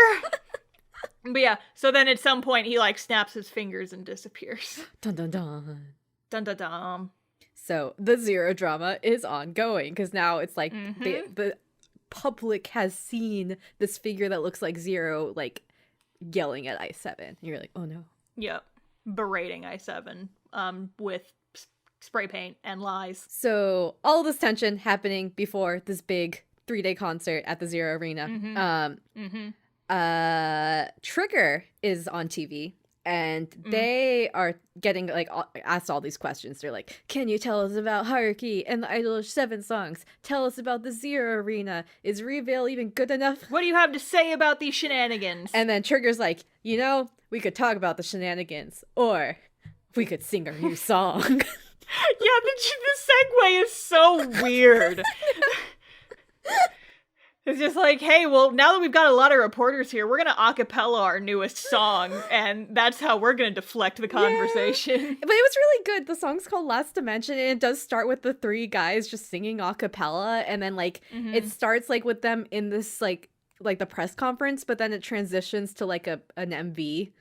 But yeah, so then at some point he like snaps his fingers and disappears. Dun dun dun. Dun dun dun. So the Zero drama is ongoing because now it's like the public has seen this figure that looks like Zero, like yelling at I7. You're like, oh no. Yep. Berating I7 with spray paint and lies. So all this tension happening before this big 3-day concert at the Zero Arena. Trigger is on TV, and they are getting like asked all these questions. They're like, can you tell us about Haruki and the IDOLiSH7 songs? Tell us about the Zero Arena. Is Reveal even good enough? What do you have to say about these shenanigans? And then Trigger's like, you know, we could talk about the shenanigans, or we could sing our new song. Yeah, the segue is so weird. It's just like, hey, well, now that we've got a lot of reporters here, we're going to acapella our newest song, and that's how we're going to deflect the conversation. Yeah. But it was really good. The song's called Last Dimension, and it does start with the 3 guys just singing acapella, and then, like, it starts, like, with them in this, like the press conference, but then it transitions to, like, an MV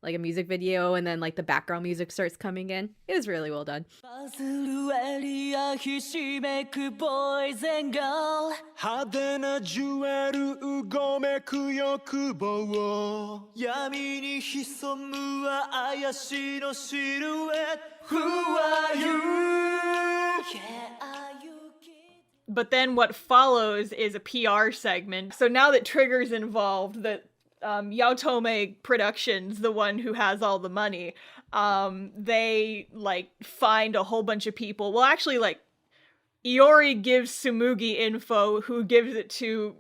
like a music video, and then like the background music starts coming in. It was really well done. バズるエリアひしめくボーイズ and girl 派手なジュエルうごめく欲望闇に潜むは怪しのシルエット Who are you? Yeah, are you kidding? But then what follows is a PR segment. So now that Trigger's involved, that Yaotome Productions, the one who has all the money, they like find a whole bunch of people. Well, actually, like Iori gives Tsumugi info, who gives it to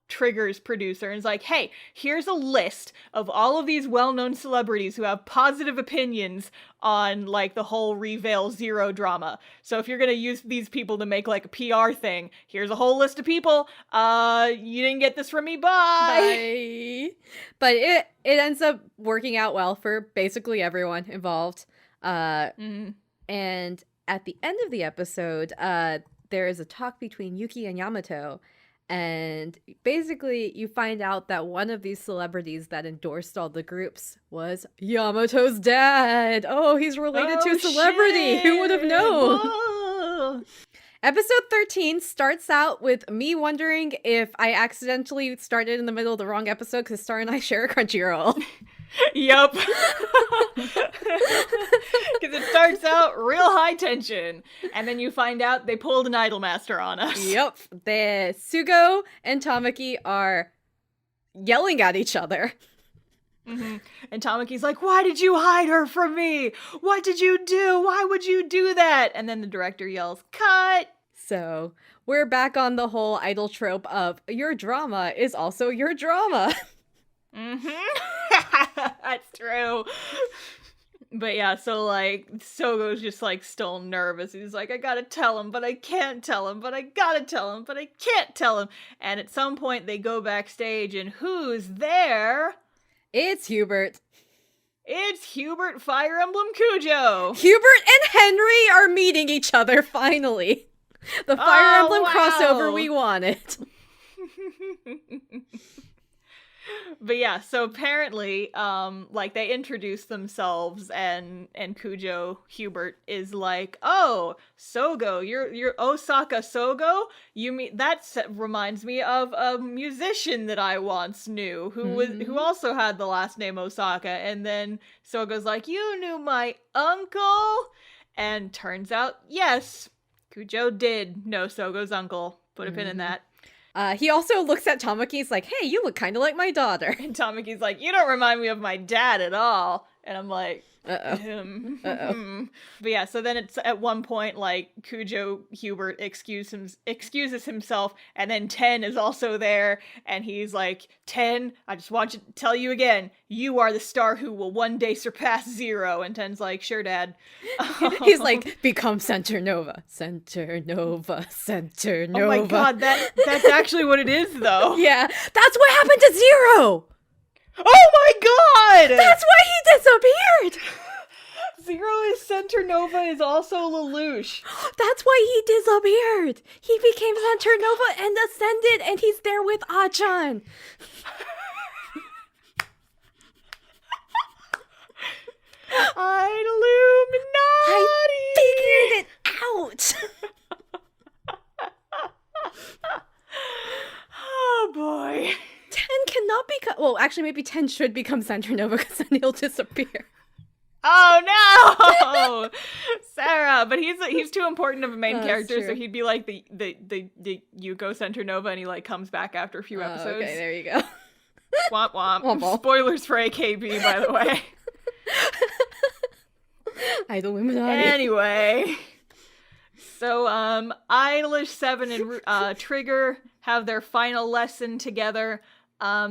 Trigger's producer, and is like, hey, here's a list of all of these well-known celebrities who have positive opinions on like the whole Reveal Zero drama. So if you're gonna use these people to make like a PR thing, here's a whole list of people. You didn't get this from me, bye. But it ends up working out well for basically everyone involved. And at the end of the episode, there is a talk between Yuki and Yamato. And basically, you find out that one of these celebrities that endorsed all the groups was Yamato's dad. Oh, he's related to a celebrity. Shit. Who would have known? Whoa. Episode 13 starts out with me wondering if I accidentally started in the middle of the wrong episode because Star and I share a Crunchyroll. Yup. Because it starts out real high tension, and then you find out they pulled an Idol Master on us. Yep. The Sugo and Tamaki are yelling at each other. Mm-hmm. And Tamaki's like, why did you hide her from me? What did you do? Why would you do that? And then the director yells, cut! So we're back on the whole idol trope of your drama is also your drama. Mm-hmm. That's true. But yeah, so like Sogo's just like still nervous. He's like, I gotta tell him, but I can't tell him, but I gotta tell him, but I can't tell him. And at some point they go backstage, and who's there? It's Hubert. It's Hubert Fire Emblem Kujo. Hubert and Henry are meeting each other finally. The Fire Emblem crossover we wanted. But yeah, so apparently, like they introduce themselves, and Kujo Hubert is like, "Oh, Sogo, you're Osaka Sogo. You mean reminds me of a musician that I once knew who also had the last name Osaka." And then Sogo's like, "You knew my uncle?" And turns out, yes, Kujo did know Sogo's uncle. Put a pin in that. He also looks at Tamaki. He's like, hey, you look kind of like my daughter. And Tamaki's like, you don't remind me of my dad at all. And I'm like, Uh-oh. But yeah, so then it's at one point, like, Kujo Hubert excuses himself, and then Ten is also there, and he's like, Ten, I just want to tell you again, you are the star who will one day surpass Zero. And Ten's like, sure, Dad. He's like, become Center Nova. Center Nova. Center Nova. Oh my god, that's actually what it is, though. Yeah, that's what happened to Zero! Oh my god! That's why he disappeared! Zero is Center Nova is also Lelouch. That's why he disappeared! He became Center Nova and ascended, and he's there with Achan. Illuminati! I figured it out! Oh boy. 10 cannot become... Well, actually, maybe 10 should become Center Nova, because then he'll disappear. Oh no, Sarah! But he's too important of a main character, true. so he'd be like the Yuko Center Nova, and he like comes back after a few episodes. Okay, there you go. Womp womp. Womp womp. Spoilers for AKB, by the way. IDOLiSH7. Anyway, so IDOLiSH7 and Trigger have their final lesson together.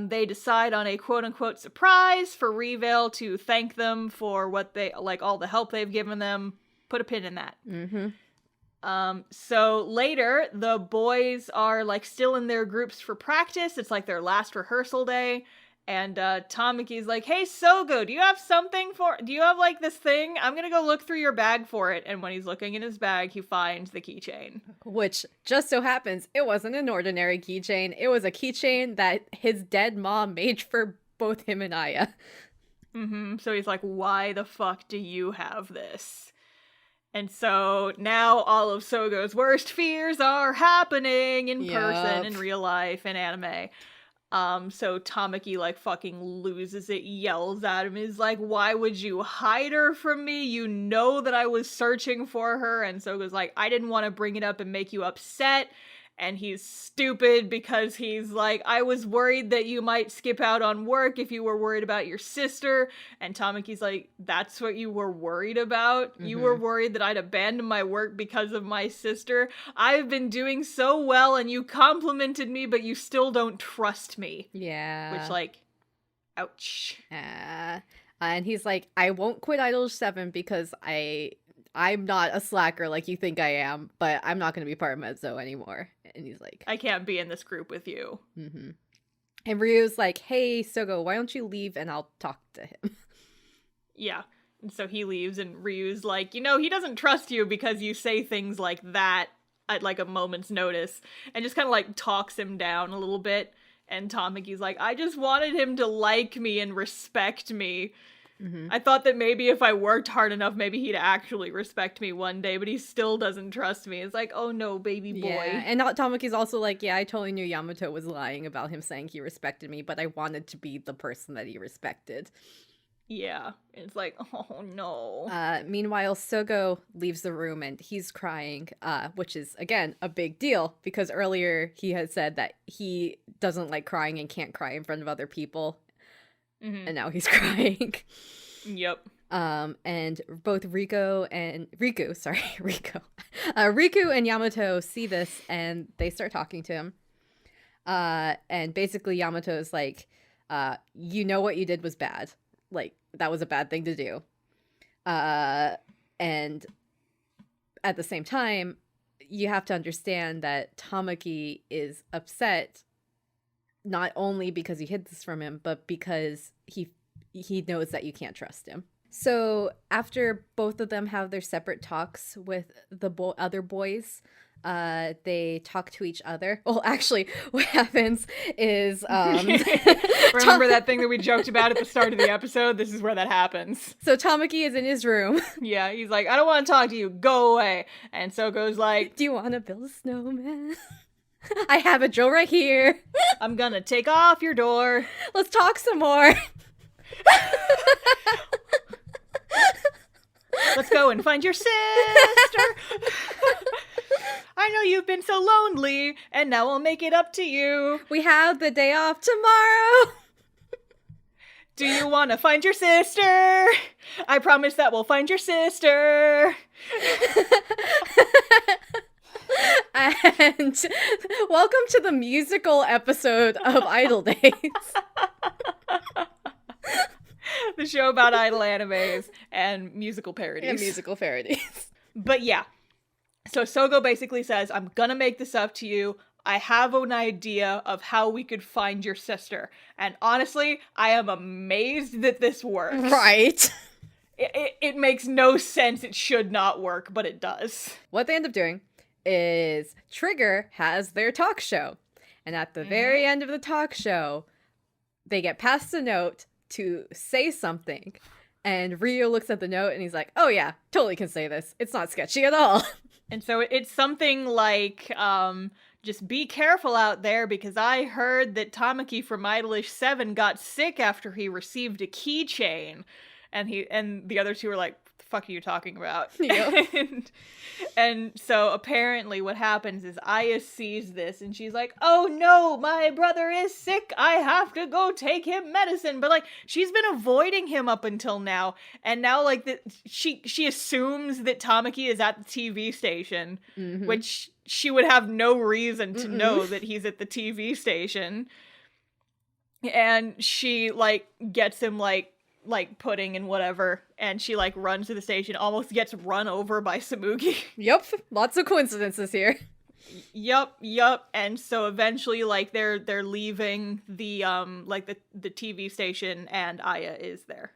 They decide on a quote-unquote surprise for Reveal to thank them for what they, like, all the help they've given them. Put a pin in that. Mm-hmm. So later, the boys are, like, still in their groups for practice. It's, like, their last rehearsal day. And Tamaki's like, hey, Sogo, do you have, like, this thing? I'm gonna go look through your bag for it. And when he's looking in his bag, he finds the keychain. Which just so happens, it wasn't an ordinary keychain. It was a keychain that his dead mom made for both him and Aya. So he's like, why the fuck do you have this? And so now all of Sogo's worst fears are happening in person, in real life, in anime. So Tamaki, like, fucking loses it, yells at him, is like, why would you hide her from me? You know that I was searching for her. And Sogo's like, I didn't want to bring it up and make you upset. And he's stupid because he's like, I was worried that you might skip out on work if you were worried about your sister. And Tamaki's like, that's what you were worried about? You were worried that I'd abandon my work because of my sister? I've been doing so well and you complimented me, but you still don't trust me. Yeah. Which, like, ouch. And he's like, I won't quit IDOL7 because I'm not a slacker like you think I am, but I'm not going to be part of Mezzo anymore. And he's like, I can't be in this group with you. And Ryu's like, hey, Sogo, why don't you leave and I'll talk to him? Yeah. And so he leaves and Ryu's like, you know, he doesn't trust you because you say things like that at like a moment's notice, and just kind of like talks him down a little bit. And Tamaki's like, I just wanted him to like me and respect me. I thought that maybe if I worked hard enough, maybe he'd actually respect me one day, but he still doesn't trust me. It's like, oh no, baby boy. Yeah. And Tamaki's also like, yeah, I totally knew Yamato was lying about him saying he respected me, but I wanted to be the person that he respected. Yeah. It's like, oh no. Meanwhile, Sogo leaves the room and he's crying, which is, again, a big deal because earlier he had said that he doesn't like crying and can't cry in front of other people. And now he's crying. Yep. And both Riku and Yamato see this and they start talking to him. And basically Yamato's like, you know what you did was bad. Like, that was a bad thing to do. And at the same time, you have to understand that Tamaki is upset not only because you hid this from him, but because he knows that you can't trust him. So after both of them have their separate talks with the other boys, they talk to each other. Well, actually, what happens is... Remember that thing that we joked about at the start of the episode? This is where that happens. So Tamaki is in his room. Yeah, he's like, I don't want to talk to you. Go away. And Sogo's like, do you want to build a snowman? I have a drill right here. I'm gonna take off your door. Let's talk some more. Let's go and find your sister. I know you've been so lonely, and now I'll make it up to you. We have the day off tomorrow. Do you want to find your sister? I promise that we'll find your sister. And welcome to the musical episode of Idol Days. The show about idol animes and musical parodies. But yeah. So Sogo basically says, I'm gonna make this up to you. I have an idea of how we could find your sister. And honestly, I am amazed that this works. Right. It makes no sense. It should not work, but it does. What they end up doing is Trigger has their talk show. And at the very end of the talk show, they get passed a note to say something. And Ryo looks at the note and he's like, oh yeah, totally can say this. It's not sketchy at all. And so it's something like, just be careful out there because I heard that Tamaki from IDOLiSH7 got sick after he received a keychain. And the other two were like, what the fuck are you talking about? Yep. and so apparently what happens is Aya sees this and she's like, oh no, my brother is sick. I have to go take him medicine. But like, she's been avoiding him up until now. And now like she assumes that Tamaki is at the TV station, which she would have no reason to know that he's at the TV station. And she like gets him like pudding and whatever, and she like runs to the station, almost gets run over by Samugi. Yep, lots of coincidences here. Yup. And so eventually like they're leaving the the TV station and Aya is there.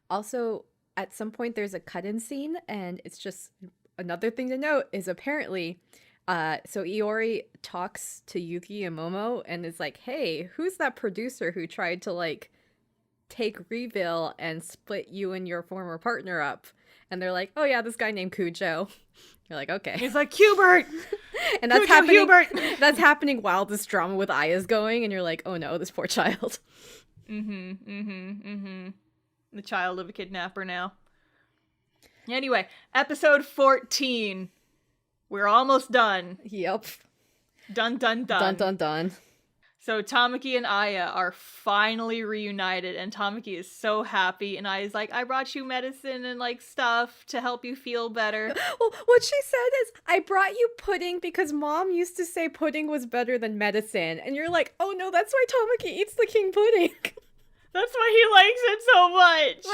Also at some point there's a cut-in scene, and it's just another thing to note is apparently so Iori talks to Yuki and Momo and is like, hey, who's that producer who tried to like take reveal and split you and your former partner up. And they're like, oh yeah, this guy named Cujo. You're like, okay. He's like, Hubert! And that's Cujo happening. Hubert! That's happening while this drama with Aya's going, and you're like, oh no, this poor child. The child of a kidnapper now. Anyway, episode 14. We're almost done. Yep. Dun dun dun. Dun dun dun. So Tamaki and Aya are finally reunited, and Tamaki is so happy, and Aya's like, I brought you medicine and, like, stuff to help you feel better. Well, what she said is, I brought you pudding because Mom used to say pudding was better than medicine. And you're like, oh no, that's why Tamaki eats the king pudding. That's why he likes it so much.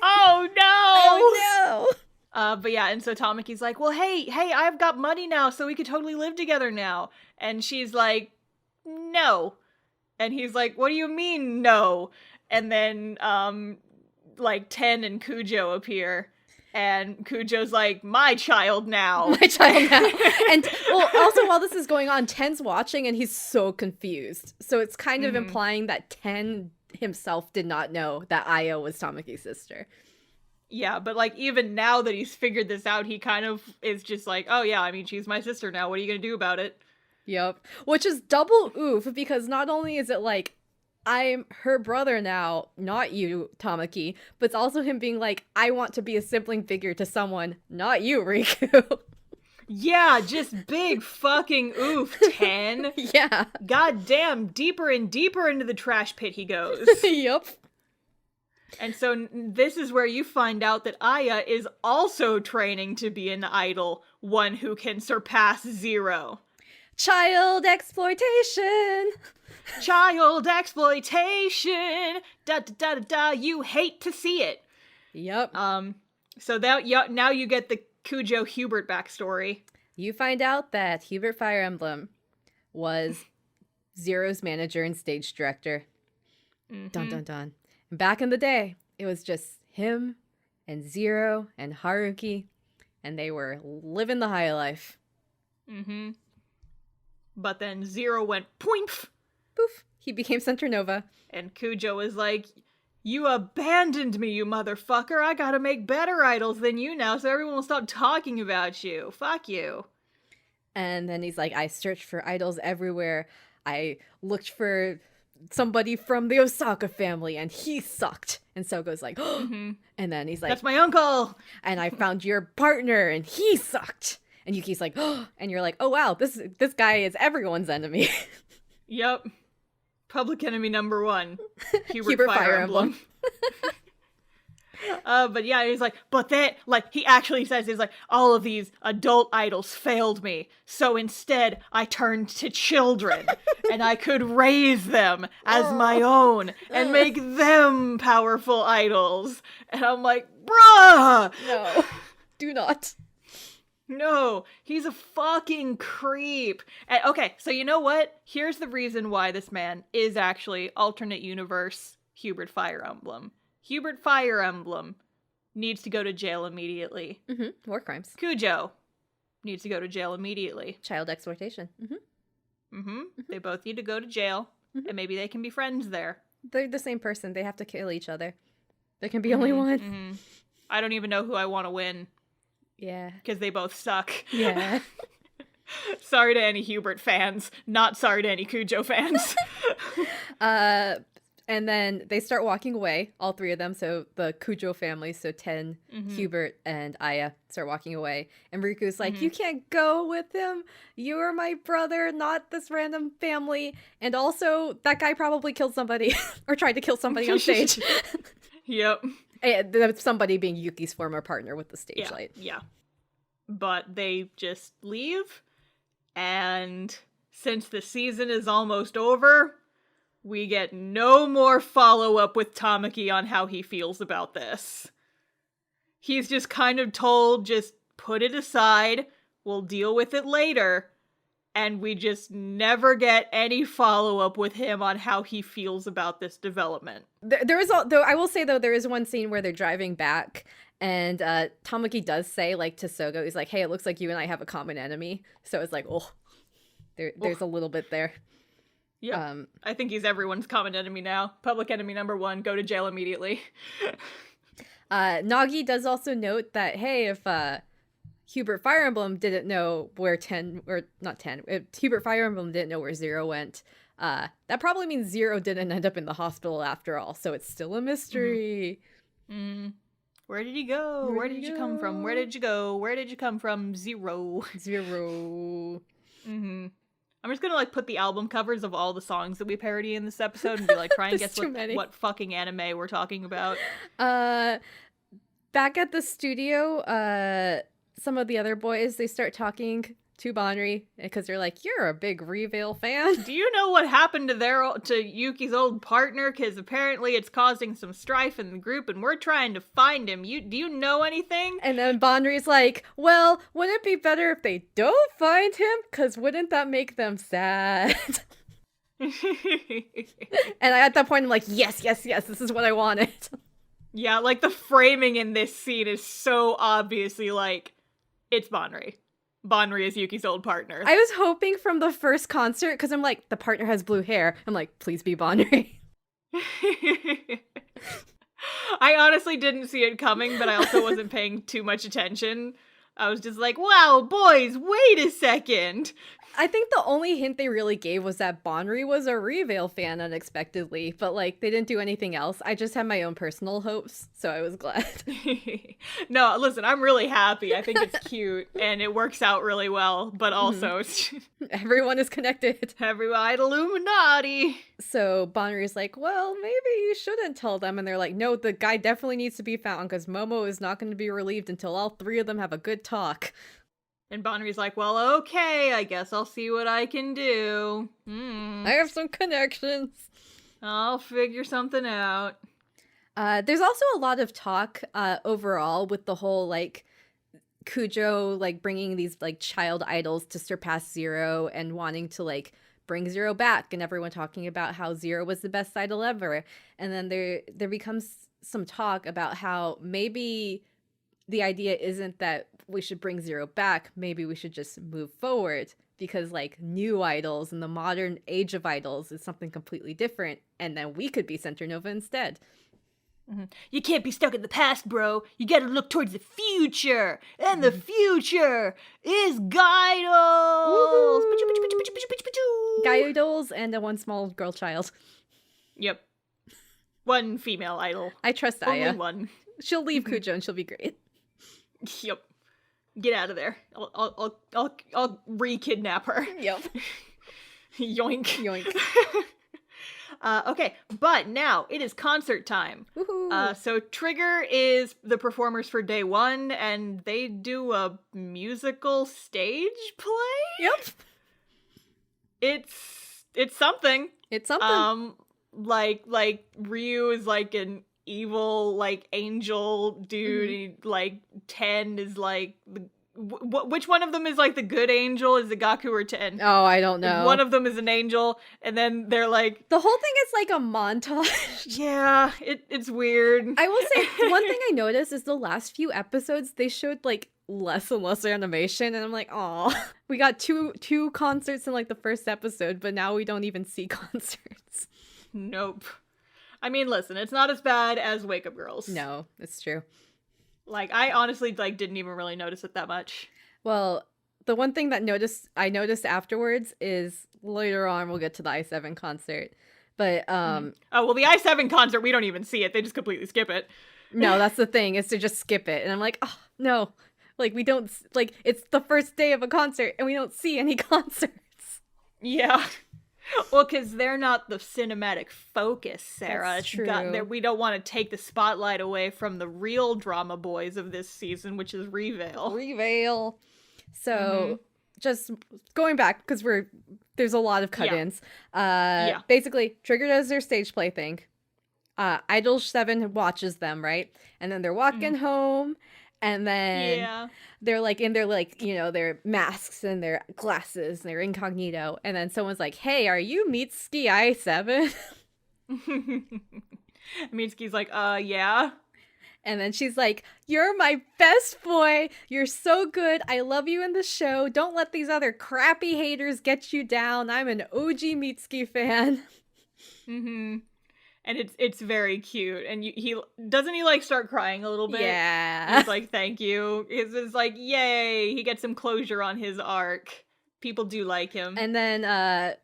Oh no! Oh no! But yeah, and so Tamaki's like, well, hey, I've got money now, so we could totally live together now. And she's like, no. And he's like, what do you mean, no? And then, like, Ten and Cujo appear. And Cujo's like, my child now. My child now. And, well, also while this is going on, Ten's watching and he's so confused. So it's kind of implying that Ten himself did not know that Aya was Tamaki's sister. Yeah, but, like, even now that he's figured this out, he kind of is just like, oh yeah, I mean, she's my sister now. What are you gonna do about it? Yep. Which is double oof, because not only is it like, I'm her brother now, not you, Tamaki, but it's also him being like, I want to be a sibling figure to someone, not you, Riku. Yeah, just big fucking oof, Ten. Yeah. God damn, deeper and deeper into the trash pit he goes. Yep. And so this is where you find out that Aya is also training to be an idol, one who can surpass Zero. Child exploitation. Child exploitation. Da da da da da. You hate to see it. Yep. So that now you get the Cujo Hubert backstory. You find out that Hubert Fire Emblem was Zero's manager and stage director. Dun dun dun. And back in the day, it was just him and Zero and Haruki, and they were living the high life. But then Zero went poinf. Poof. He became Center Nova. And Cujo was like, you abandoned me, you motherfucker. I gotta make better idols than you now so everyone will stop talking about you. Fuck you. And then he's like, I searched for idols everywhere. I looked for somebody from the Osaka family and he sucked. And Sogo's like, oh. And then he's like, that's my uncle. And I found your partner and he sucked. And Yuki's like, oh. And you're like, oh wow, this guy is everyone's enemy. Yep. Public enemy number one. Hubert Fire Emblem. But yeah, he's like, but that, like, he actually says, he's like, all of these adult idols failed me. So instead, I turned to children. And I could raise them as my own. And make them powerful idols. And I'm like, bruh! No. Do not. No, he's a fucking creep. And, okay, so you know what? Here's the reason why this man is actually alternate universe Hubert Fire Emblem. Hubert Fire Emblem needs to go to jail immediately. War crimes. Cujo needs to go to jail immediately. Child exploitation. They both need to go to jail, and maybe they can be friends there. They're the same person. They have to kill each other. There can be only one. I don't even know who I want to win. Yeah. Because they both suck. Yeah. Sorry to any Hubert fans. Not sorry to any Cujo fans. And then they start walking away, all three of them. So the Cujo family, so Ten, Hubert, and Aya start walking away. And Riku's like, you can't go with him. You're my brother, not this random family. And also, that guy probably killed somebody or tried to kill somebody on stage. Yep. Somebody being Yuki's former partner with the stage light. Yeah. But they just leave. And since the season is almost over, we get no more follow-up with Tamaki on how he feels about this. He's just kind of told, just put it aside, we'll deal with it later. And we just never get any follow-up with him on how he feels about this development. There is, though, I will say, though, there is one scene where they're driving back, and Tamaki does say, like, to Sogo, he's like, hey, it looks like you and I have a common enemy. So it's like, oh, there's a little bit there. Yeah, I think he's everyone's common enemy now. Public enemy number 1, go to jail immediately. Nagi does also note that, hey, if Hubert Fire Emblem didn't know where 10, or not 10, if Hubert Fire Emblem didn't know where Zero went, that probably means Zero didn't end up in the hospital after all, so it's still a mystery. Where did he go? Where did you come from? Where did you go? Where did you come from? Zero. I'm just gonna like put the album covers of all the songs that we parody in this episode and be like, try and guess what fucking anime we're talking about. Back at the studio, some of the other boys, they start talking to Bonri because they're like, "You're a big Revale fan. Do you know what happened to Yuki's old partner? Because apparently it's causing some strife in the group, and we're trying to find him. Do you know anything?" And then Bonri's like, "Well, wouldn't it be better if they don't find him? Because wouldn't that make them sad?" And at that point, I'm like, yes, this is what I wanted. Yeah, like the framing in this scene is so obviously like, it's Bonri. Bonri is Yuki's old partner. I was hoping from the first concert, because I'm like, the partner has blue hair. I'm like, please be Bonri. I honestly didn't see it coming, but I also wasn't paying too much attention. I was just like, wow, boys, wait a second. I think the only hint they really gave was that Bonri was a Revale fan unexpectedly, but like they didn't do anything else. I just had my own personal hopes, so I was glad. No, listen, I'm really happy. I think it's cute and it works out really well, but also everyone is connected. Everyone, Illuminati. So Bonri's like, well, maybe you shouldn't tell them. And they're like, no, the guy definitely needs to be found because Momo is not going to be relieved until all 3 of them have a good talk. And Bonri's like, well, okay, I guess I'll see what I can do. I have some connections. I'll figure something out. There's also a lot of talk overall with the whole, like, Kujo, like, bringing these, like, child idols to surpass Zero and wanting to, like, bring Zero back, and everyone talking about how Zero was the best idol ever. And then there becomes some talk about how maybe the idea isn't that we should bring Zero back, maybe we should just move forward, because like new idols in the modern age of idols is something completely different, and then we could be Center Nova instead. You can't be stuck in the past, bro. You gotta look towards the future, and the future is Guidols. Guidols and one small girl child. Yep. One female idol. I trust Aya. Only one. She'll leave Kujo and she'll be great. Yep. Get out of there. I'll re-kidnap her. Yep. Yoink. Yoink. Okay, but now it is concert time. Woohoo. So Trigger is the performers for day 1, and they do a musical stage play? Yep. It's something. It's something. Like Ryu is like an evil like angel dude. He, like 10 is like which one of them is like the good angel? Is it Gaku or 10? Oh, I don't know. One of them is an angel, and then they're like the whole thing is like a montage. Yeah, it's weird. I will say one thing I noticed is the last few episodes they showed like less and less animation, and I'm like, oh, we got two concerts in like the first episode, but now we don't even see concerts. Nope. I mean, listen, it's not as bad as Wake Up Girls. No, it's true. Like, I honestly, like, didn't even really notice it that much. Well, the one thing that I noticed afterwards is later on we'll get to the I7 concert. But, Oh, well, the I7 concert, we don't even see it. They just completely skip it. No, that's the thing, is to just skip it. And I'm like, oh, no. Like, we don't, like, it's the first day of a concert and we don't see any concerts. Yeah. Well, because they're not the cinematic focus, Sarah. That's true. We don't want to take the spotlight away from the real drama boys of this season, which is Revale. Revale. So, just going back, because there's a lot of cut-ins. Basically, Trigger does their stage play thing. IDOL7 watches them, right? And then they're walking home, and then they're like in their like, you know, their masks and their glasses and their incognito, and then someone's like, hey, are you Mitsuki I7? Mitsuki's like, yeah. And then she's like, "You're my best boy. You're so good. I love you in the show. Don't let these other crappy haters get you down. I'm an OG Mitsuki fan." Mm-hmm. And it's very cute. And he doesn't he like start crying a little bit? Yeah. He's like, "Thank you." It's like, yay! He gets some closure on his arc. People do like him. And then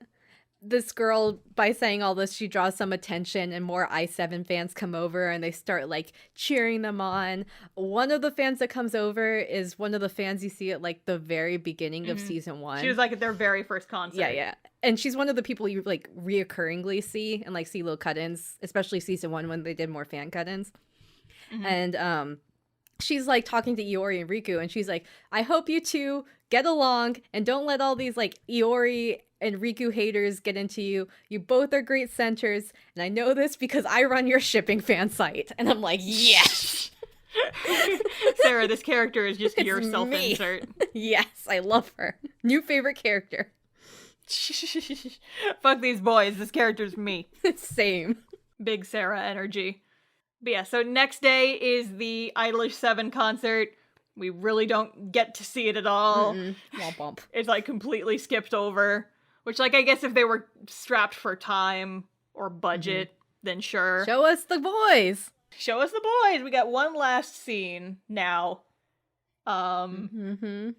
this girl, by saying all this, she draws some attention, and more i7 fans come over and they start like cheering them on. One of the fans that comes over is one of the fans you see at like the very beginning of season 1. She was like at their very first concert. Yeah. And she's one of the people you like reoccurringly see and like see little cut-ins, especially season 1 when they did more fan cut-ins. And she's like talking to Iori and Riku, and she's like, "I hope you two get along and don't let all these like Iori and Riku haters get into you. You both are great centers, and I know this because I run your shipping fan site." And I'm like, yes! Sarah, this character is just It's your me. self-insert. Yes, I love her. New favorite character. Fuck these boys, this character's me. Same. Big Sarah energy. But yeah, so next day is the IDOLiSH7 concert. We really don't get to see it at all. Womp womp. It's like completely skipped over. Which, like, I guess if they were strapped for time or budget, then sure. Show us the boys. Show us the boys. We got one last scene now. Momo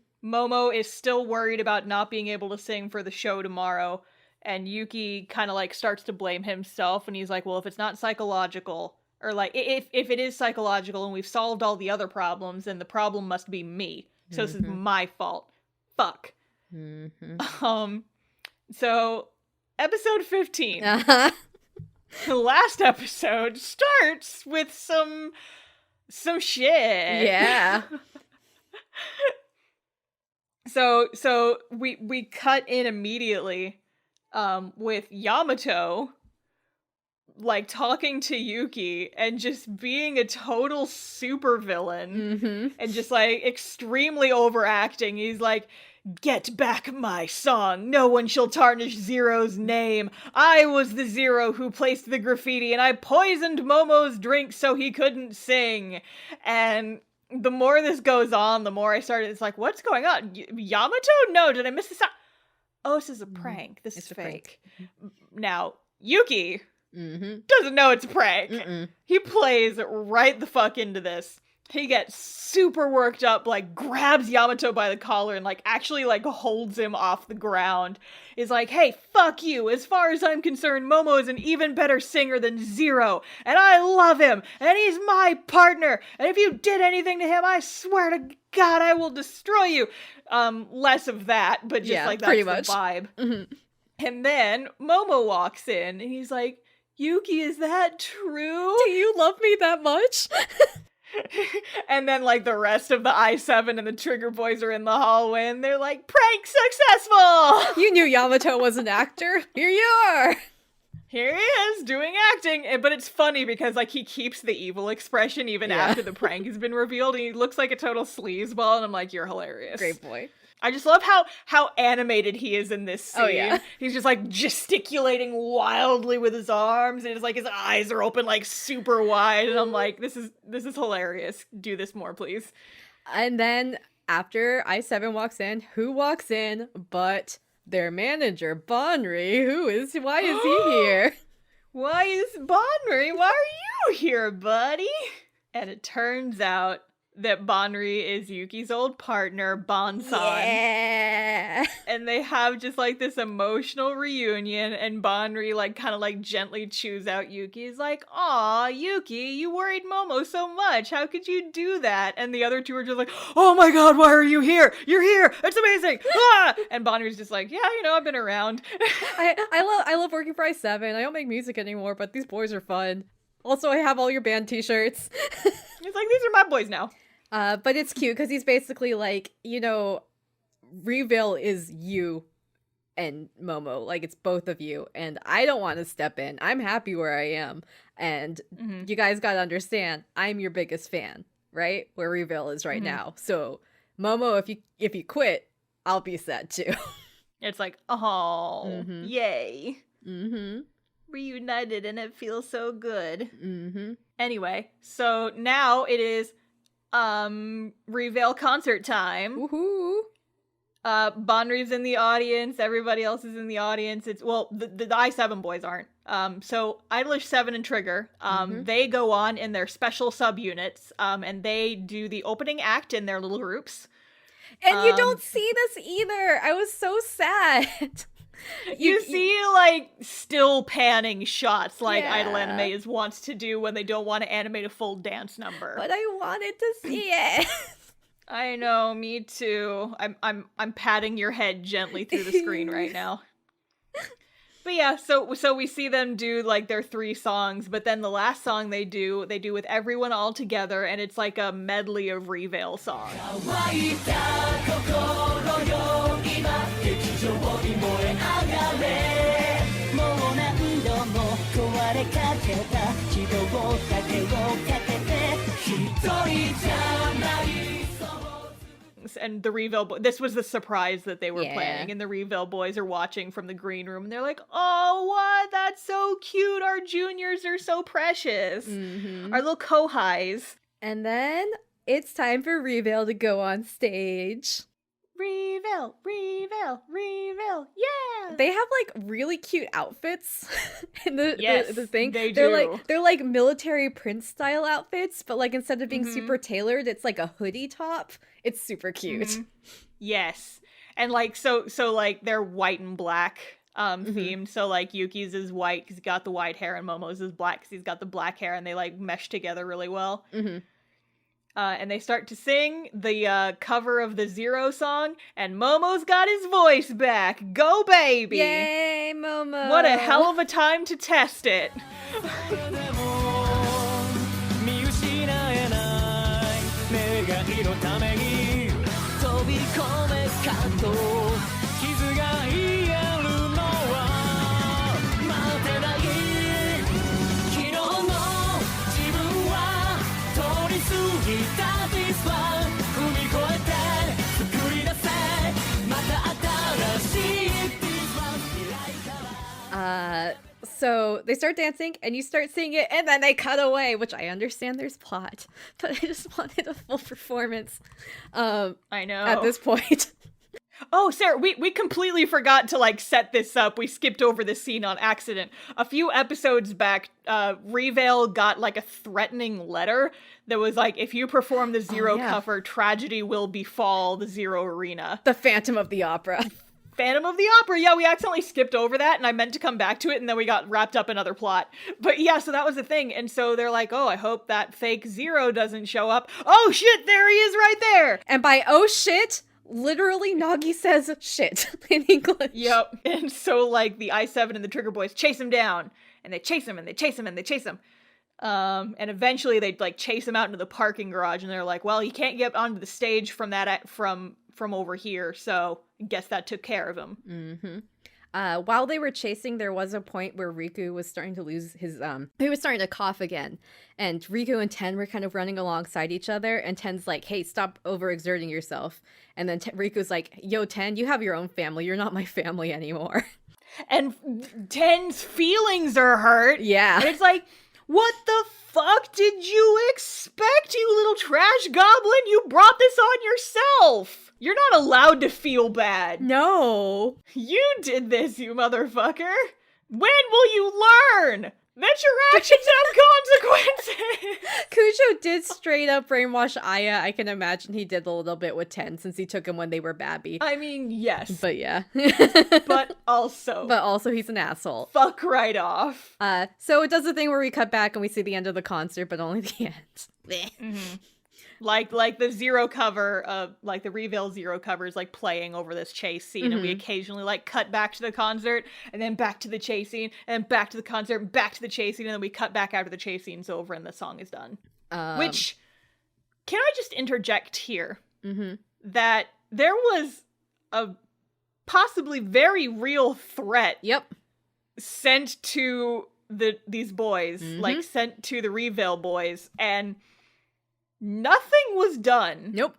is still worried about not being able to sing for the show tomorrow. And Yuki kind of like starts to blame himself. And he's like, well, if it's not psychological, or like, if it is psychological and we've solved all the other problems, then the problem must be me. So this is my fault. Fuck. So, episode 15. The last episode starts with some shit. Yeah. So we cut in immediately with Yamato like talking to Yuki and just being a total supervillain and just like extremely overacting. He's like, "Get back my song. No one shall tarnish Zero's name. I was the Zero who placed the graffiti, and I poisoned Momo's drink so he couldn't sing." And the more this goes on, the more I started, it's like, what's going on? Yamato? No, did I miss this out? Oh, this is a prank. This is fake. Now, Yuki doesn't know it's a prank. He plays right the fuck into this. He gets super worked up, like grabs Yamato by the collar and like actually like holds him off the ground. Is like, "Hey, fuck you. As far as I'm concerned, Momo is an even better singer than Zero. And I love him. And he's my partner. And if you did anything to him, I swear to God, I will destroy you." Less of that, but just like that's pretty the much. vibe. And then Momo walks in and he's like, "Yuki, is that true? Do you love me that much? And then, like, the rest of the i7 and the Trigger Boys are in the hallway, and they're like, "Prank successful!" You knew Yamato was an actor. Here you are. Here he is, doing acting. But it's funny because, like, he keeps the evil expression even after the prank has been revealed, and he looks like a total sleazeball, and I'm like, you're hilarious. Great boy. I just love how animated he is in this scene. Oh, yeah. He's just like gesticulating wildly with his arms, and it's like his eyes are open like super wide, and I'm like, this is hilarious. Do this more, please. And then after i7 walks in, who walks in but their manager, Bonri? Why is he here? Why is Bonri? Why are you here, buddy? And it turns out that Bonri is Yuki's old partner, Bon-san. Yeah. And they have just like this emotional reunion, and Bonri like kind of like gently chews out Yuki. He's like, "Aw, Yuki, you worried Momo so much. How could you do that?" And the other two are just like, "Oh my God, why are you here? You're here. It's amazing." Ah! And Bonri's just like, "Yeah, I've been around." I love working for i7. I don't make music anymore, but these boys are fun. Also, I have all your band t-shirts. He's like, "These are my boys now." But it's cute because he's basically like, Reveal is you and Momo. Like, it's both of you. And I don't want to step in. I'm happy where I am. And you guys got to understand, I'm your biggest fan, right? Where Reveal is right now. So, Momo, if you quit, I'll be sad too. It's like, oh, yay. reunited and it feels so good. Mm-hmm. Anyway, so now it is Reveal concert time. Woohoo! Bonri's in the audience, everybody else is in the audience. It's the i7 boys aren't. So IDOLiSH7 and Trigger, they go on in their special subunits, and they do the opening act in their little groups. And you don't see this either. I was so sad. You see, like, still panning shots like Yeah. Idol Animes wants to do when they don't want to animate a full dance number. But I wanted to see it. I know, me too. I'm patting your head gently through the screen right now. But yeah, so we see them do like their 3 songs, but then the last song they do with everyone all together, and it's like a medley of Reveal songs. 乾いた心よ今劇場に燃え上がれもう何度も壊れかけた希望だけをかけて一人じゃないAnd the Reveal this was the surprise that they were Yeah. planning, and the Reveal boys are watching from the green room, and they're like, "Oh, what? That's so cute. Our juniors are so precious. Mm-hmm. Our little kohais." And then it's time for Reveal to go on stage. Reveal, yeah. They have like really cute outfits in the thing. they They're like military prince style outfits, but like instead of being super tailored, it's like a hoodie top. It's super cute. Mhm. Yes. And like so like they're white and black themed. So like Yuki's is white because he's got the white hair, and Momo's is black because he's got the black hair, and they like mesh together really well. Mm-hmm. And they start to sing the cover of the Zero song, and Momo's got his voice back. Go, baby! Yay, Momo! What a hell of a time to test it. でも見失えない願いのために飛び込めかと傷が癒えるのは待てない昨日の自分は通り過ぎた This one 踏み越えて作り出せまた新しい This one 未来から So they start dancing and you start singing it and then they cut away, which I understand there's plot, but I just wanted a full performance. I know. At this point. Oh, Sarah, we completely forgot to like set this up. We skipped over this scene on accident. A few episodes back, Reveal got like a threatening letter that was like, if you perform the Zero cover, tragedy will befall the Zero Arena. The Phantom of the Opera. Phantom of the Opera. Yeah, we accidentally skipped over that, and I meant to come back to it, and then we got wrapped up in other plot. But yeah, so that was the thing. And so they're like, oh, I hope that fake Zero doesn't show up. Oh shit, there he is right there! And by oh shit, literally Nagi says shit in English. Yep. And so like the i7 and the Trigger boys chase him down, and they chase him, and they chase him, and they chase him. And eventually they like chase him out into the parking garage, and they're like, well, he can't get onto the stage from that from over here, so I guess that took care of him. Mm-hmm. While they were chasing, there was a point where Riku was starting to lose his he was starting to cough again, and Riku and Ten were kind of running alongside each other, and Ten's like, hey, stop overexerting yourself, and then Riku's like, yo, Ten, you have your own family, you're not my family anymore. And Ten's feelings are hurt. Yeah. And it's like, what the fuck did you expect, you little trash goblin? You brought this on yourself. You're not allowed to feel bad. No. You did this, you motherfucker. When will you learn that your actions have consequences? Cujo did straight up brainwash Aya. I can imagine he did a little bit with Ten since he took him when they were babby. I mean, yes. But yeah. But also he's an asshole. Fuck right off. So it does the thing where we cut back and we see the end of the concert, but only the end. Mm-hmm. Like the Zero cover, like the Reveal Zero cover is like playing over this chase scene, and we occasionally like cut back to the concert, and then back to the chase scene, and then back to the concert, and back to the chase scene, and then we cut back after the chase scene's over and the song is done. Which, can I just interject here that there was a possibly very real threat sent to these boys, like sent to the Reveal boys, and nothing was done. Nope.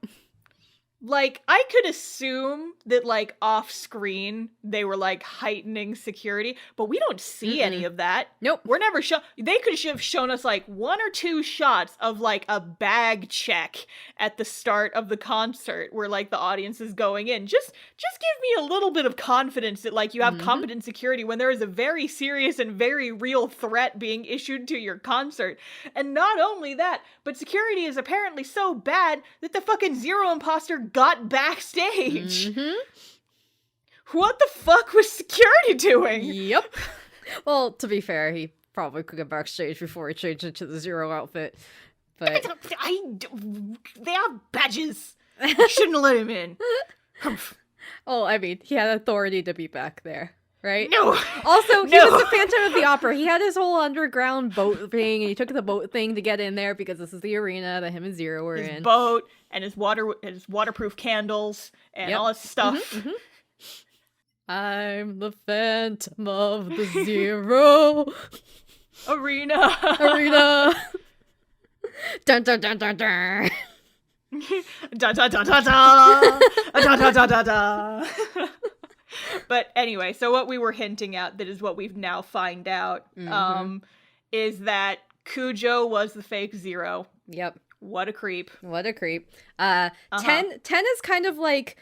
Like, I could assume that, like, off-screen, they were, like, heightening security, but we don't see any of that. Nope. We're never shown. They could have shown us, like, 1 or 2 shots of, like, a bag check at the start of the concert where, like, the audience is going in. Just give me a little bit of confidence that, like, you have competent security when there is a very serious and very real threat being issued to your concert. And not only that, but security is apparently so bad that the fucking Zero imposter got backstage. What the fuck was security doing? Yep. Well, to be fair, he probably could get backstage before he changed into the Zero outfit. But they have badges. I shouldn't let him in. oh, I mean, he had authority to be back there, right? No. Also, he was the Phantom of the Opera. He had his whole underground boat thing, and he took the boat thing to get in there because this is the arena that him and Zero were in. His boat and his waterproof candles and all his stuff. I'm the Phantom of the Zero arena. Dun dun dun dun dun. Da da da da da da da da da da. But anyway, so what we were hinting at, that is what we've now find out, is that Cujo was the fake Zero. Yep. What a creep. 10 is kind of like,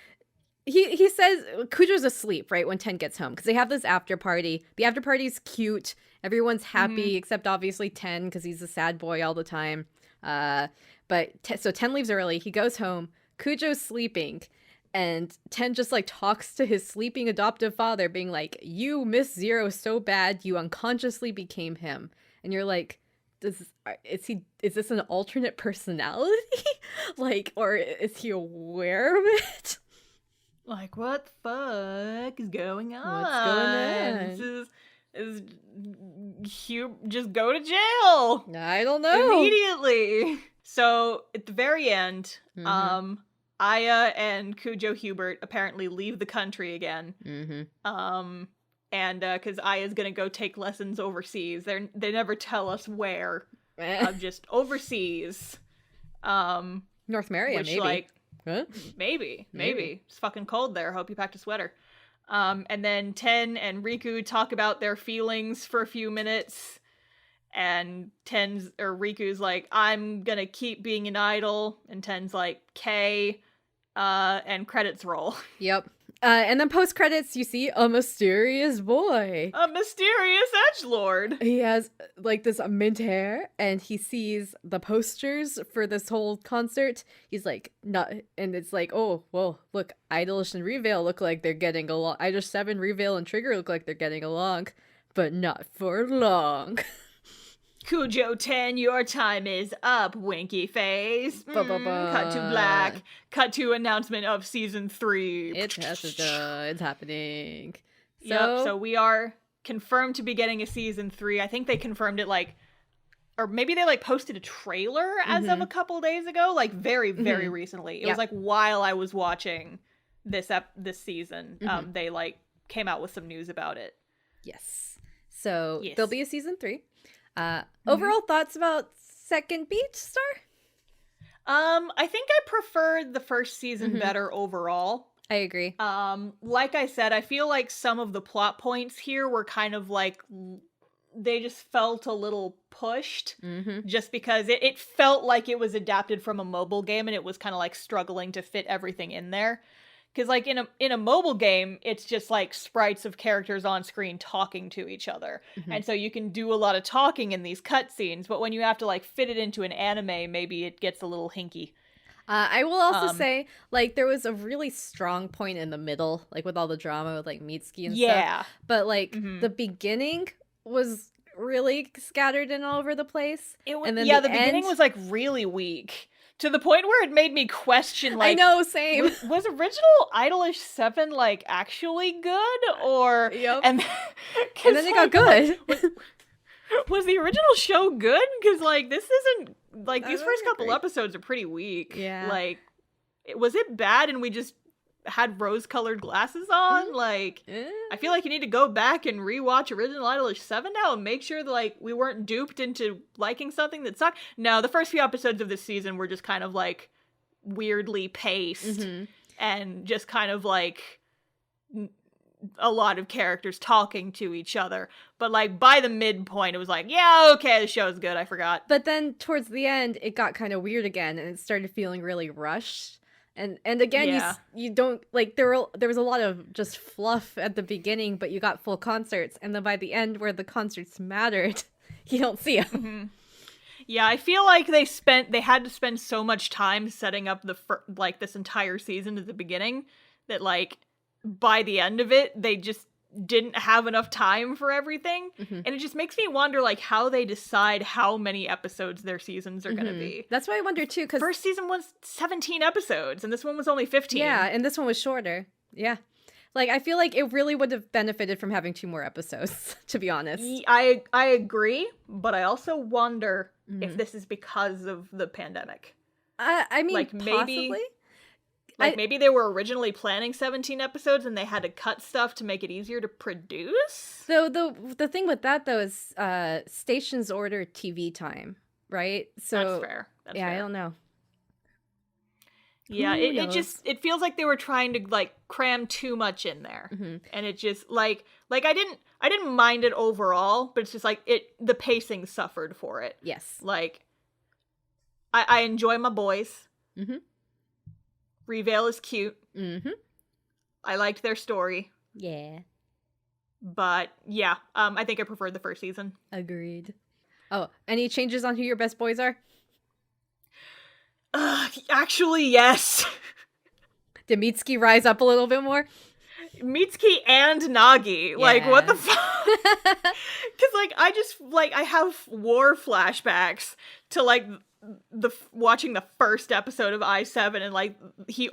he says Cujo's asleep, right, when 10 gets home, because they have this after party. The after party's cute. Everyone's happy, except obviously 10, because he's a sad boy all the time. So 10 leaves early. He goes home. Cujo's sleeping. And 10 just, like, talks to his sleeping adoptive father, being like, you miss Zero so bad, you unconsciously became him. And you're like, is this an alternate personality? Like, or is he aware of it? Like, what the fuck is going on? What's going on? Is Hugh just go to jail? I don't know. Immediately. So, at the very end, Aya and Cujo Hubert apparently leave the country again. And because Aya's gonna go take lessons overseas. They never tell us where. Just overseas. North America, which, maybe. Like, huh? Maybe. It's fucking cold there. Hope you packed a sweater. And then 10 and Riku talk about their feelings for a few minutes. And Riku's like, I'm gonna keep being an idol. And 10's like, K. And credits roll. Yep. And then post credits, you see a mysterious boy. A mysterious edgelord. He has like this mint hair, and he sees the posters for this whole concert. He's like, not, and it's like, oh, well, look, IDOLish and Reveal look like they're getting along. IDOL7, Reveal, and Trigger look like they're getting along, but not for long. Cujo 10, your time is up, winky face. Cut to black. Cut to announcement of season 3. It's happening. So we are confirmed to be getting a season 3. I think they confirmed it like, or maybe they like posted a trailer as of a couple days ago, like very, very recently. It was like while I was watching this season, they like came out with some news about it. Yes. So there'll be a season 3. Overall thoughts about second Beach Star? I think I preferred the first season better overall. I agree. Like I said, I feel like some of the plot points here were kind of like, they just felt a little pushed, just because it felt like it was adapted from a mobile game, and it was kind of like struggling to fit everything in there. Because, like, in a mobile game, it's just, like, sprites of characters on screen talking to each other. And so you can do a lot of talking in these cutscenes, but when you have to, like, fit it into an anime, maybe it gets a little hinky. I will also say, like, there was a really strong point in the middle, like, with all the drama with, like, Mitsuki and stuff. But, like, the beginning was really scattered and all over the place. And then the beginning was, like, really weak. To the point where it made me question, like... I know, same. Was original IDOLish7, like, actually good? Or... Yep. And then it got good. Was the original show good? Because, like, this isn't... Like, these first couple episodes are pretty weak. Yeah. Like, was it bad and we just had rose-colored glasses on? Like, I feel like you need to go back and rewatch original IDOLish7 now and make sure that, like, we weren't duped into liking something that sucked. No, the first few episodes of this season were just kind of, like, weirdly paced Mm-hmm. and just kind of like a lot of characters talking to each other. But like by the midpoint, it was like, yeah, okay, the show's good. I forgot. But then towards the end, it got kind of weird again, and it started feeling really rushed. And again, Yeah. you don't like there was a lot of just fluff at the beginning, but you got full concerts, and then by the end, where the concerts mattered, you don't see them. Mm-hmm. Yeah, I feel like they had to spend so much time setting up like this entire season at the beginning that like by the end of it, they just didn't have enough time for everything. Mm-hmm. And it just makes me wonder like how they decide how many episodes their seasons are going to be. That's why I wonder too, because First season was 17 episodes and this one was only 15. yeah, and this one was shorter. Yeah. Like, I feel like it really would have benefited from having 2 more episodes, to be honest. I agree, but I also wonder if this is because of the pandemic. I mean, like possibly. Maybe they were originally planning 17 episodes and they had to cut stuff to make it easier to produce. So the thing with that though is stations order TV time, right? So That's fair. That's yeah, fair. I don't know. Yeah, Who it feels like they were trying to like cram too much in there. Mm-hmm. And it just like I didn't mind it overall, but it's just like the pacing suffered for it. Yes. Like I enjoy my boys. Mm-hmm. Revale is cute. Mm-hmm. I liked their story. Yeah. But yeah, I think I preferred the first season. Agreed. Oh, any changes on who your best boys are? Actually, yes. Did Mitsuki rise up a little bit more? Mitsuki and Nagi. Like, what the Yeah. fuck? Because, like, I have war flashbacks to, like, watching the first episode of I-7 and, like, Nagi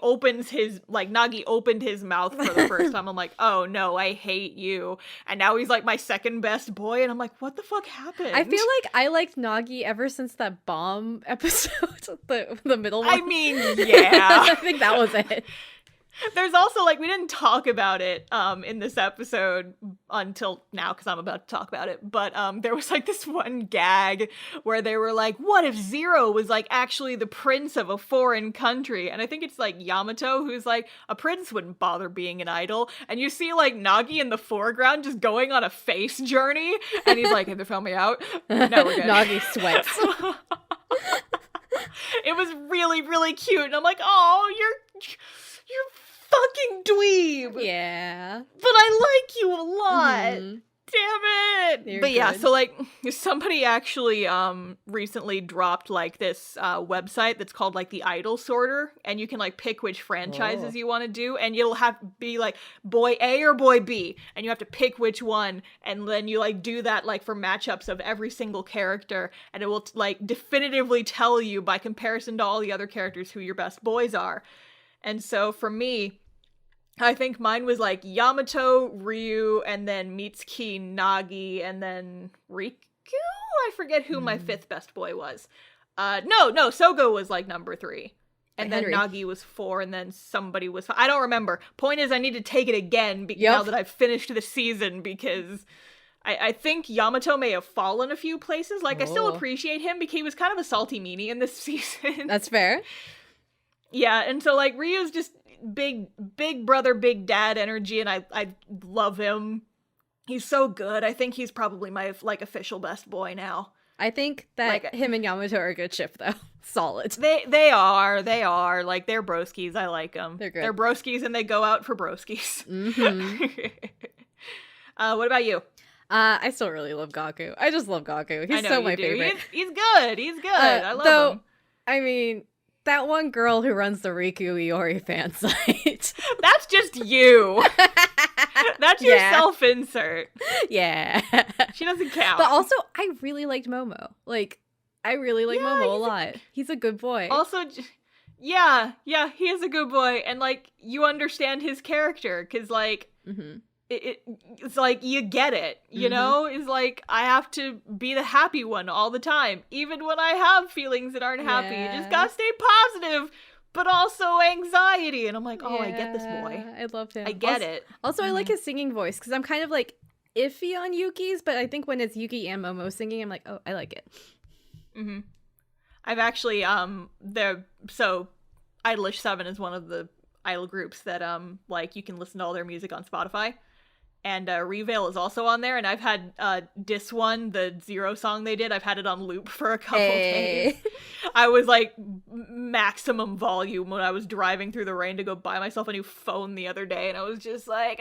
opened his mouth for the first time. I'm like, oh, no, I hate you. And now he's, like, my second best boy. And I'm like, what the fuck happened? I feel like I liked Nagi ever since that bomb episode, the middle one. I mean, yeah. I think that was it. There's also, like, we didn't talk about it in this episode until now because I'm about to talk about it, but there was, like, this one gag where they were like, what if Zero was, like, actually the prince of a foreign country? And I think it's, like, Yamato who's like, a prince wouldn't bother being an idol. And you see, like, Nagi in the foreground just going on a face journey, and he's like, have they found me out? No, we're good. Nagi sweats. It was really, really cute, and I'm like, oh, you're fucking dweeb. Yeah. But I like you a lot. Mhm. Damn it. You're But yeah, good. so like somebody actually recently dropped like this website that's called like the Idol Sorter, and you can like pick which franchises you want to do, and you'll have be like boy A or boy B, and you have to pick which one, and then you like do that like for matchups of every single character, and it will like definitively tell you by comparison to all the other characters who your best boys are. And so for me, I think mine was like Yamato, Ryu, and then Mitsuki, Nagi, and then Riku? I forget who my 5th best boy was. No, Sogo was like number 3. And then Henry. Nagi was 4, and then somebody was... I don't remember. Point is, I need to take it again Yep. now that I've finished the season, because I think Yamato may have fallen a few places. Like, I still Oh. appreciate him, because he was kind of a salty meanie in this season. That's fair. Yeah, and so, like, Ryu's just big brother, big dad energy, and I love him. He's so good. I think he's probably my, like, official best boy now. I think that Like- him and Yamato are a good ship, though. Solid. They are. Like, they're broskies. I like them. They're good. They're broskies, and they go out for broskies. Mm-hmm. What about you? I still really love Gaku. I just love Gaku. I He's know so you my do. favorite. He's good. He's good. I love though, him. I mean, that one girl who runs the Riku Iori fan site. That's just you. That's your Yeah. self-insert. Yeah. She doesn't count. But also, I really liked Momo. Like, I really like Yeah, Momo a he's a- lot. He's a good boy. Also, yeah, he is a good boy, and like you understand his character, because like Mm-hmm. it's like you get it, you Mhm. know? It's like I have to be the happy one all the time, even when I have feelings that aren't happy. You just Yeah. gotta stay positive, but also anxiety. And I'm like, oh, I get this boy. I love him. I get Also- it. Also, I like Mhm. his singing voice because I'm kind of like iffy on Yuki's, but I think when it's Yuki and Momo singing, I'm like, oh, I like it. Mm-hmm. I've actually so IDOLiSH7 is one of the idol groups that like you can listen to all their music on Spotify. And Reveal is also on there, and I've had Dis One, the Zero song they did, I've had it on loop for a couple days. I was like maximum volume when I was driving through the rain to go buy myself a new phone the other day, and I was just like,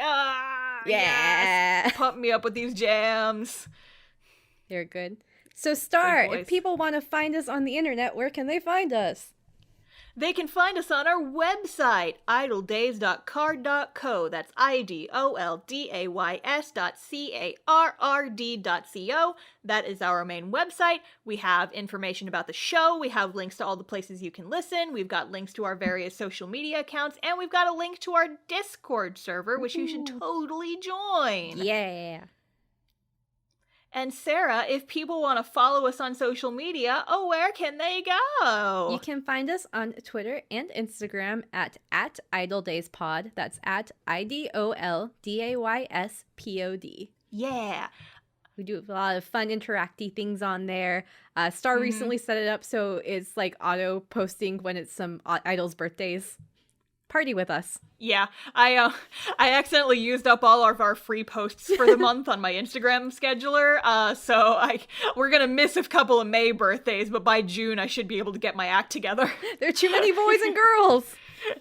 yes, pump me up with these jams. They're good. So Star, if people want to find us on the internet, where can they find us? They can find us on our website, idoldays.card.co. That's idoldays.carrd.co. That is our main website. We have information about the show. We have links to all the places you can listen. We've got links to our various social media accounts. And we've got a link to our Discord server, which you should totally join. Yeah. And Sarah, if people want to follow us on social media, where can they go? You can find us on Twitter and Instagram at IDOLDaysPod. That's at IDOLDAYSPOD. Yeah. We do a lot of fun interacty things on there. Star recently set it up so it's like auto posting when it's some idols' birthdays. Party with us. Yeah, I accidentally used up all of our free posts for the month on my Instagram scheduler, so we're gonna miss a couple of May birthdays, but by June I should be able to get my act together. There are too many boys and girls!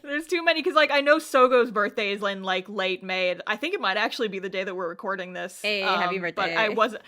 There's too many, because, like, I know Sogo's birthday is in, like, late May. I think it might actually be the day that we're recording this. Hey, happy birthday. But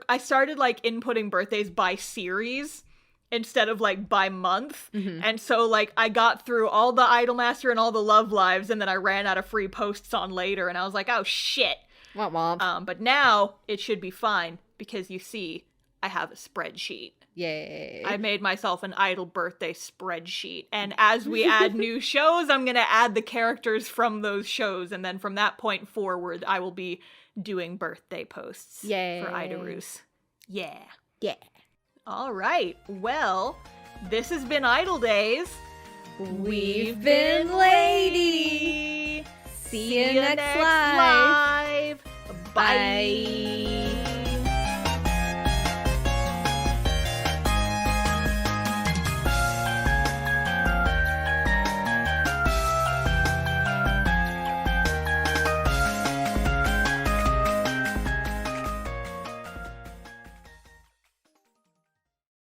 I started, like, inputting birthdays by series instead of, like, by month. And so, like, I got through all the Idolmaster and all the Love Lives, and then I ran out of free posts on later, and I was like, oh, shit. Womp womp. But now it should be fine, because you see, I have a spreadsheet. Yay. I made myself an idol birthday spreadsheet, and as we add new shows, I'm gonna add the characters from those shows, and then from that point forward, I will be doing birthday posts for Idorus. Yeah. Yeah. All right. Well, this has been Idol Days. We've been Lady. See you next live. Bye.